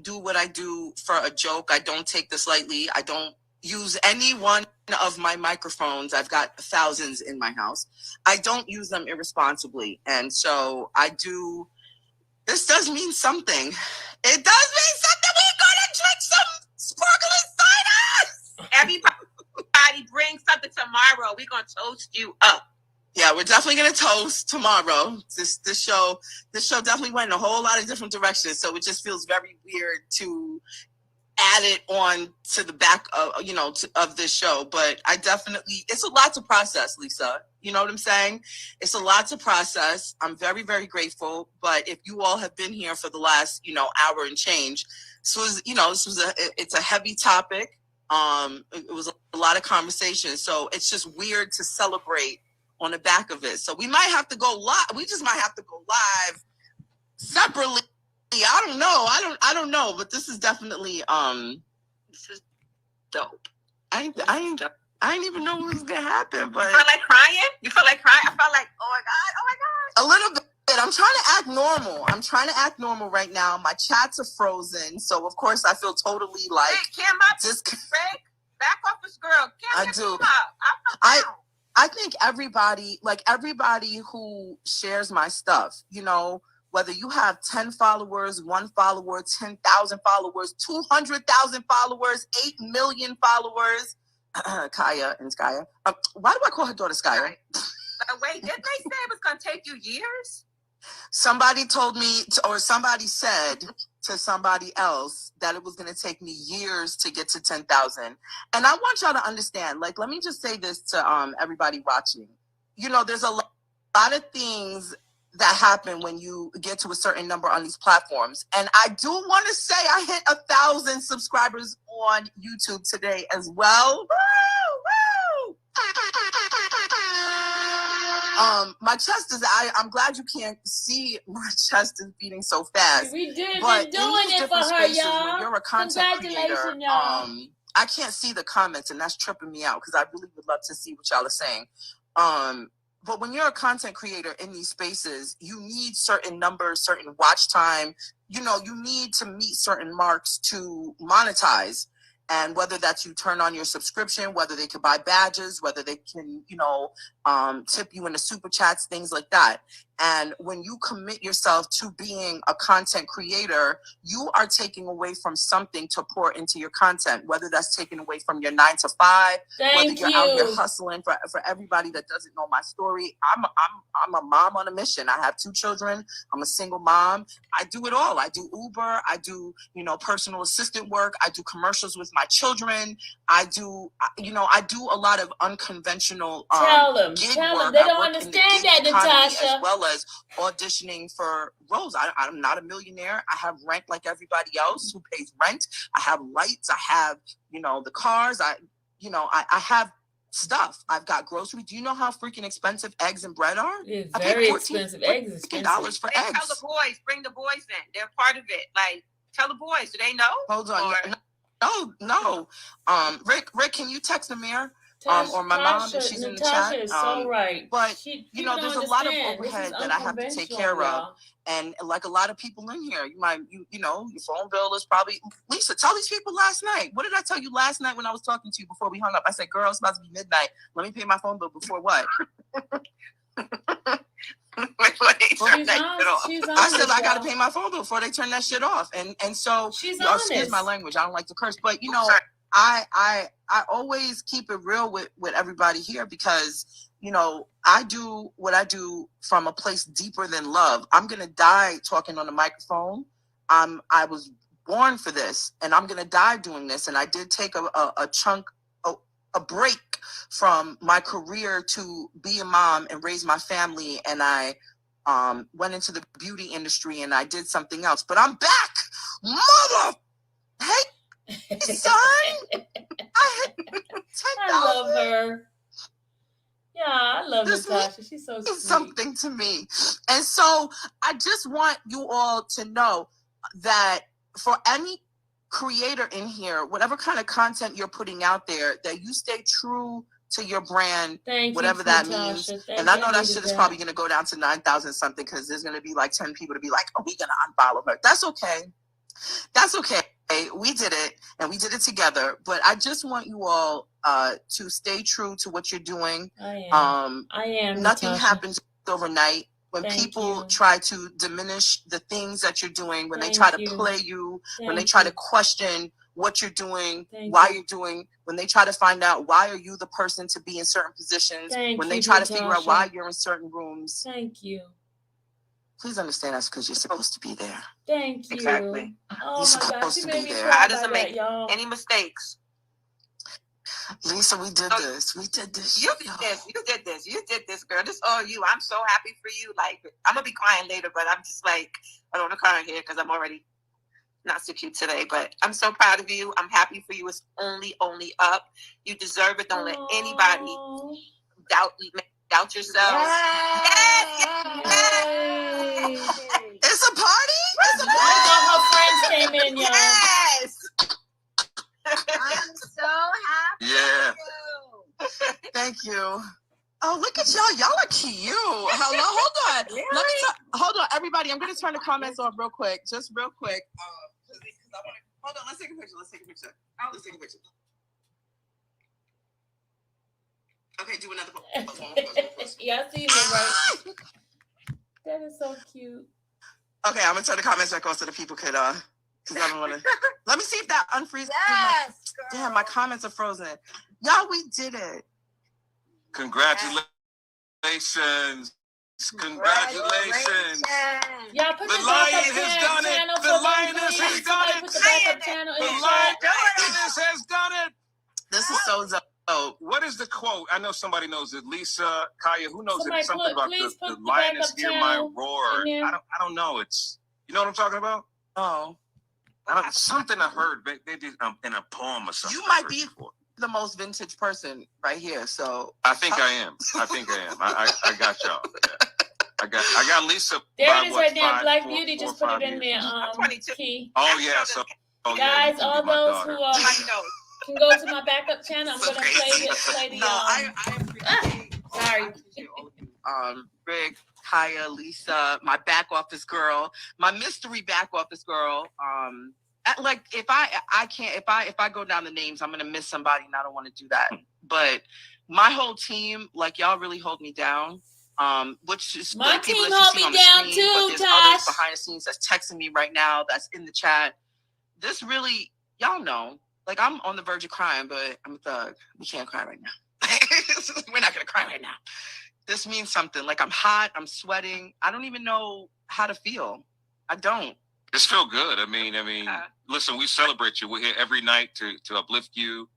[SPEAKER 5] do what I do for a joke. I don't take this lightly. I don't use any one of my microphones. I've got thousands in my house. I don't use them irresponsibly. And so this does mean something. It does mean something. We're going to drink some sparkling cider. Everybody bring something tomorrow. We're going to toast you up. Yeah, we're definitely going to toast tomorrow. This show definitely went in a whole lot of different directions. So it just feels very weird to add it on to the back of, of this show. But it's a lot to process, Lisa. You know what I'm saying? It's a lot to process. I'm very, very grateful. But if you all have been here for the last, hour and change, it's a heavy topic. It was a lot of conversation. So it's just weird to celebrate on the back of it. So we might have to go live. We just might have to go live separately. I don't know, but this is definitely this is dope. I ain't even know what was gonna happen, but you feel like crying? I felt like, oh my god. A little bit. I'm trying to act normal right now. My chats are frozen, so of course I feel totally like back off this girl. I do. I think everybody who shares my stuff, whether you have 10 followers, 1 follower, 10,000 followers, 200,000 followers, 8 million followers, Kaya and Skya. Why do I call her daughter Skya? Wait, didn't they say it was going to take you years? Somebody told me, or somebody said to somebody else that it was going to take me years to get to 10,000. And I want y'all to understand, let me just say this to everybody watching. There's a lot of things that happen when you get to a certain number on these platforms. And I do want to say I hit 1,000 subscribers on YouTube today as well. Woo! My chest is, I'm glad you can't see my chest is beating so fast.
[SPEAKER 1] We did
[SPEAKER 5] but
[SPEAKER 1] been doing it for her, y'all.
[SPEAKER 5] You're a content creator.
[SPEAKER 1] Y'all.
[SPEAKER 5] I can't see the comments, and that's tripping me out because I really would love to see what y'all are saying. But when you're a content creator in these spaces, you need certain numbers, certain watch time. You know, you need to meet certain marks to monetize. And whether that's you turn on your subscription, whether they can buy badges, whether they can, you know, tip you into super chats, things like that. And when you commit yourself to being a content creator, you are taking away from something to pour into your content, whether that's taken away from your 9 to 5, whether you're out here hustling. For everybody that doesn't know my story, I'm a mom on a mission. I have 2 children. I'm a single mom. I do it all. I do Uber. I do, you know, personal assistant work. I do commercials with my children. I do, you know, I do a lot of unconventional gig work.
[SPEAKER 1] They don't understand that, Natasha.
[SPEAKER 5] As well as auditioning for roles. I'm not a millionaire. I have rent like everybody else who pays rent. I have lights. I have, you know, the cars. I have stuff. I've got groceries. Do you know how freaking expensive eggs and bread are?
[SPEAKER 1] It's very expensive. Eggs is expensive.
[SPEAKER 5] $14 for eggs.
[SPEAKER 8] Tell the boys, bring the boys in. They're part of it. Like, tell the boys. Do they know?
[SPEAKER 5] Hold on. No. Rick, can you text Amir? Or my mom, if she's in the chat.
[SPEAKER 1] Natasha is so right.
[SPEAKER 5] But, you know, there's a lot of overhead that I have to take care of. And like a lot of people in here, you know, your phone bill is probably, Lisa, tell these people last night. What did I tell you last night when I was talking to you before we hung up? I said, girl, it's about to be midnight. Let me pay my phone bill before what? I said I gotta pay my phone bill before they turn that shit off. And so, excuse my language. I don't like to curse, but you know, I always keep it real with everybody here because, you know, I do what I do from a place deeper than love. I'm going to die talking on the microphone. I was born for this and I'm going to die doing this. And I did take a break from my career to be a mom and raise my family. And I went into the beauty industry and I did something else, but I'm back. Mother. Hey, son.
[SPEAKER 1] I love her. Yeah, I love Natasha. She's so sweet.
[SPEAKER 5] Something to me. And so I just want you all to know that for any creator in here, whatever kind of content you're putting out there, that you stay true to your brand, whatever that means. And I know that shit is probably going to go down to 9,000 something because there's going to be like 10 people to be like, oh, we're going to unfollow her. That's okay. That's okay. We did it and we did it together. But I just want you all to stay true to what you're doing.
[SPEAKER 1] I am.
[SPEAKER 5] Nothing
[SPEAKER 1] Natasha.
[SPEAKER 5] happens overnight. When people try to diminish the things that you're doing, when they try to play you, when they try to question what you're doing, why you're doing, when they try to find out why are you the person to be in certain positions, when they try to figure out why you're in certain rooms.
[SPEAKER 1] Thank you.
[SPEAKER 5] Please understand that's because you're supposed to be there.
[SPEAKER 1] Thank you.
[SPEAKER 8] Exactly.
[SPEAKER 1] Oh
[SPEAKER 5] you're
[SPEAKER 1] my gosh,
[SPEAKER 5] supposed to be there.
[SPEAKER 8] God doesn't make any mistakes.
[SPEAKER 5] Lisa, we did this. We did this.
[SPEAKER 8] You did this, girl. This all you. I'm so happy for you. Like, I'm gonna be crying later, but I'm just like, I don't want to cry here because I'm already not so cute today. But I'm so proud of you. I'm happy for you. It's only up. You deserve it. Don't let anybody doubt yourself. Yes.
[SPEAKER 5] It's a party. It's a party.
[SPEAKER 1] Her friends came in, y'all.
[SPEAKER 8] Yes.
[SPEAKER 9] I'm so happy.
[SPEAKER 6] Yeah.
[SPEAKER 5] Thank you. Oh, look at y'all. Y'all are cute. Hello. Hold on. Hold on, everybody. I'm going to turn the comments off real quick. Just real quick. Hold on. Let's take a picture. Let's take a picture. Okay, do another one.
[SPEAKER 1] Yeah, I see you, right? That is so cute.
[SPEAKER 5] Okay, I'm going to turn the comments back on so the people could, because I don't want to. Let me see if that unfreezes.
[SPEAKER 9] Yes,
[SPEAKER 5] Damn, my comments are frozen. Y'all, we did it.
[SPEAKER 6] Congratulations. Congratulations.
[SPEAKER 1] Y'all put
[SPEAKER 6] The Lioness has done it. The Lioness has done it.
[SPEAKER 1] Put the backup channel in
[SPEAKER 6] The
[SPEAKER 1] the chat.
[SPEAKER 6] Lioness has done it.
[SPEAKER 5] This is so dope.
[SPEAKER 6] What is the quote? I know somebody knows it. Lisa, Kaya, who knows
[SPEAKER 1] Somebody
[SPEAKER 6] it? Something about the lioness hear my roar. I don't know. It's, you know what I'm talking about?
[SPEAKER 5] Oh.
[SPEAKER 6] Something I heard. They did in a poem or something.
[SPEAKER 5] You might be the most vintage person right here. So
[SPEAKER 6] I think I am. I got y'all. Yeah. I got Lisa.
[SPEAKER 1] There it is right now. Black Beauty just put it in there.
[SPEAKER 8] 22.
[SPEAKER 1] Key.
[SPEAKER 6] Oh yeah. So
[SPEAKER 1] guys, all those who are can go to my backup channel. I'm gonna play the.
[SPEAKER 5] No, I appreciate.
[SPEAKER 1] Sorry.
[SPEAKER 5] I appreciate all of you. Rick, Kaya, Lisa, my back office girl, my mystery back office girl. Like if I go down the names, I'm gonna miss somebody, and I don't want to do that. But my whole team, like y'all, really hold me down. Which is
[SPEAKER 1] my
[SPEAKER 5] like people
[SPEAKER 1] team
[SPEAKER 5] that you
[SPEAKER 1] hold
[SPEAKER 5] see
[SPEAKER 1] me
[SPEAKER 5] on the
[SPEAKER 1] down
[SPEAKER 5] screen,
[SPEAKER 1] too,
[SPEAKER 5] but there's
[SPEAKER 1] Tosh.
[SPEAKER 5] others behind the scenes that's texting me right now, that's in the chat. This really, y'all know, like I'm on the verge of crying, but I'm a thug. We can't cry right now. We're not gonna cry right now. This means something. Like I'm hot, I'm sweating. I don't even know how to feel. I don't.
[SPEAKER 6] Just feel good. I mean, listen, we celebrate you. We're here every night to uplift you,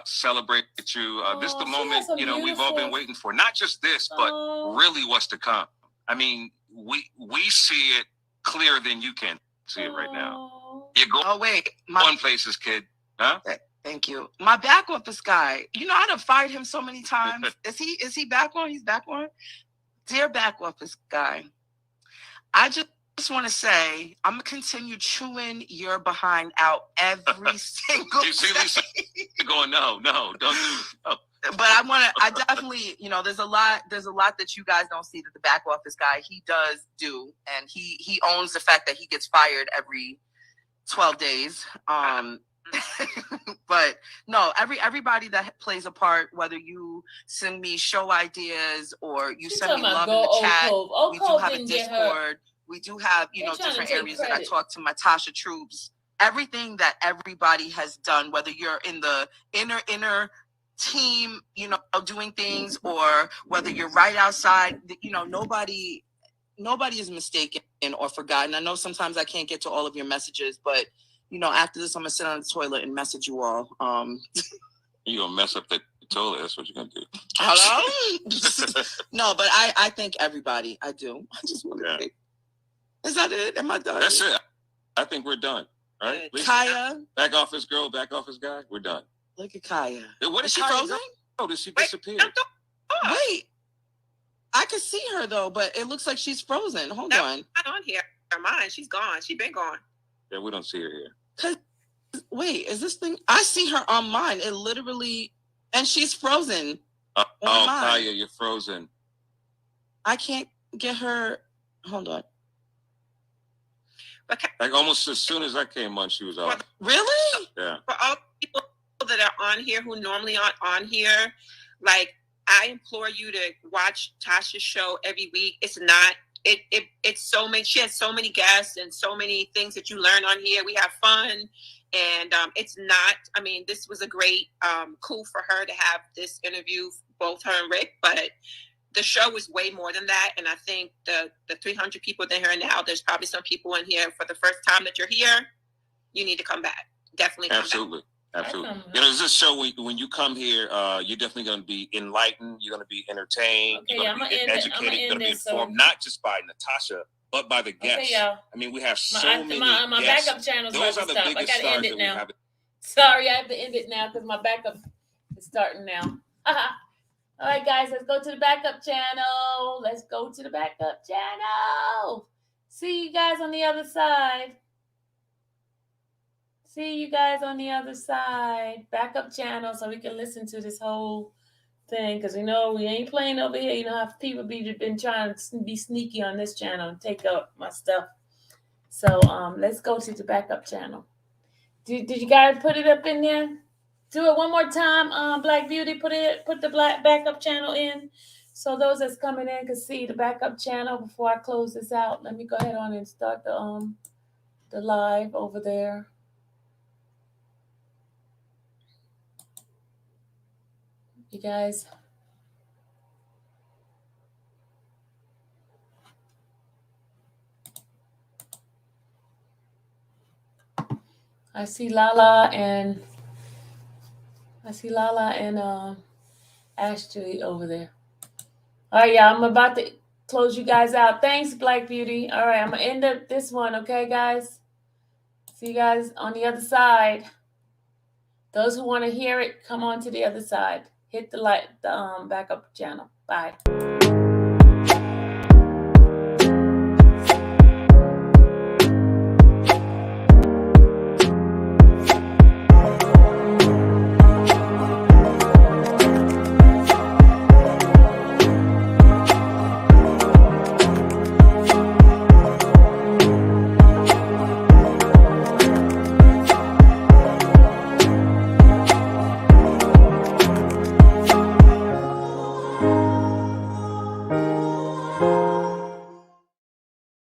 [SPEAKER 6] celebrate you. This is the moment, we've all been waiting for. Not just this, but really what's to come. I mean, we see it clearer than you can see it right now. You're going places, kid. Huh?
[SPEAKER 5] Thank you. My back office guy, I done fired him so many times. Is he back on? He's back on. Dear back office guy, I just want to say I'm gonna continue chewing your behind out every single
[SPEAKER 6] You see Lisa going, no, don't do it. No.
[SPEAKER 5] But I definitely, there's a lot that you guys don't see that the back office guy, he does do, and he owns the fact that he gets fired every 12 days. But no, everybody that plays a part, whether you send me show ideas or you send me love in the chat, we do have a Discord. We do have, different areas that I talk to my Tasha troops. Everything that everybody has done, whether you're in the inner team, doing things, or whether you're right outside, nobody is mistaken or forgotten. I know sometimes I can't get to all of your messages, but after this, I'm gonna sit on the toilet and message you all.
[SPEAKER 6] You're gonna mess up the toilet. That's what you're gonna do.
[SPEAKER 5] Hello? No, but I thank everybody. I do. I just want to say, is that it? Am I done?
[SPEAKER 6] That's it. I think we're done. Right? Lisa,
[SPEAKER 5] Kaya,
[SPEAKER 6] back office girl, back office guy, we're done.
[SPEAKER 5] Look at Kaya.
[SPEAKER 6] What is she
[SPEAKER 5] frozen?
[SPEAKER 6] Oh, did she disappear?
[SPEAKER 5] Wait, I can see her though, but it looks like she's frozen. Hold on.
[SPEAKER 10] Not on here. Mine. She's gone. She's been gone.
[SPEAKER 6] Yeah, we don't see her here.
[SPEAKER 5] Wait, is this thing? I see her on mine. It literally, and she's frozen.
[SPEAKER 6] Kaya, you're frozen.
[SPEAKER 5] I can't get her. Hold on.
[SPEAKER 6] Like almost as soon as I came on, she was off.
[SPEAKER 5] Really?
[SPEAKER 6] Yeah.
[SPEAKER 10] For all people that are on here who normally aren't on here, like I implore you to watch Tasha's show every week. It's not. It's so many. She has so many guests and so many things that you learn on here. We have fun, and it's not. I mean, this was a great coup for her to have this interview, both her and Rick. But the show is way more than that, and I think the 300 people that are here now, there's probably some people in here for the first time that you're here. You need to come back. Definitely come
[SPEAKER 6] Absolutely.
[SPEAKER 10] back.
[SPEAKER 6] Absolutely. This show, when you come here, you're definitely going to be enlightened. You're going to be entertained.
[SPEAKER 1] Okay,
[SPEAKER 6] you're going to be educated. You're going to be informed, not just by Natasha, but by the guests.
[SPEAKER 1] Okay, y'all.
[SPEAKER 6] I mean, we have so many
[SPEAKER 1] my
[SPEAKER 6] guests.
[SPEAKER 1] backup channel's
[SPEAKER 6] Those
[SPEAKER 1] about
[SPEAKER 6] are
[SPEAKER 1] to
[SPEAKER 6] the
[SPEAKER 1] stop. I
[SPEAKER 6] biggest
[SPEAKER 1] gotta end
[SPEAKER 6] stars
[SPEAKER 1] it
[SPEAKER 6] that
[SPEAKER 1] now.
[SPEAKER 6] we have.
[SPEAKER 1] Sorry, I have to end it now because my backup is starting now. All right, guys, let's go to the backup channel. Let's go to the backup channel. See you guys on the other side. See you guys on the other side. Backup channel so we can listen to this whole thing. Because, we ain't playing over here. How people been trying to be sneaky on this channel and take up my stuff. So let's go to the backup channel. Did you guys put it up in there? Do it one more time, Black Beauty. Put the backup channel in. So those that's coming in can see the backup channel before I close this out. Let me go ahead on and start the live over there. You guys. I see Lala and Ashley over there. All right, y'all. I'm about to close you guys out. Thanks, Black Beauty. All right, I'm gonna end up this one, okay, guys? See you guys on the other side. Those who want to hear it, come on to the other side. Hit the backup channel. Bye.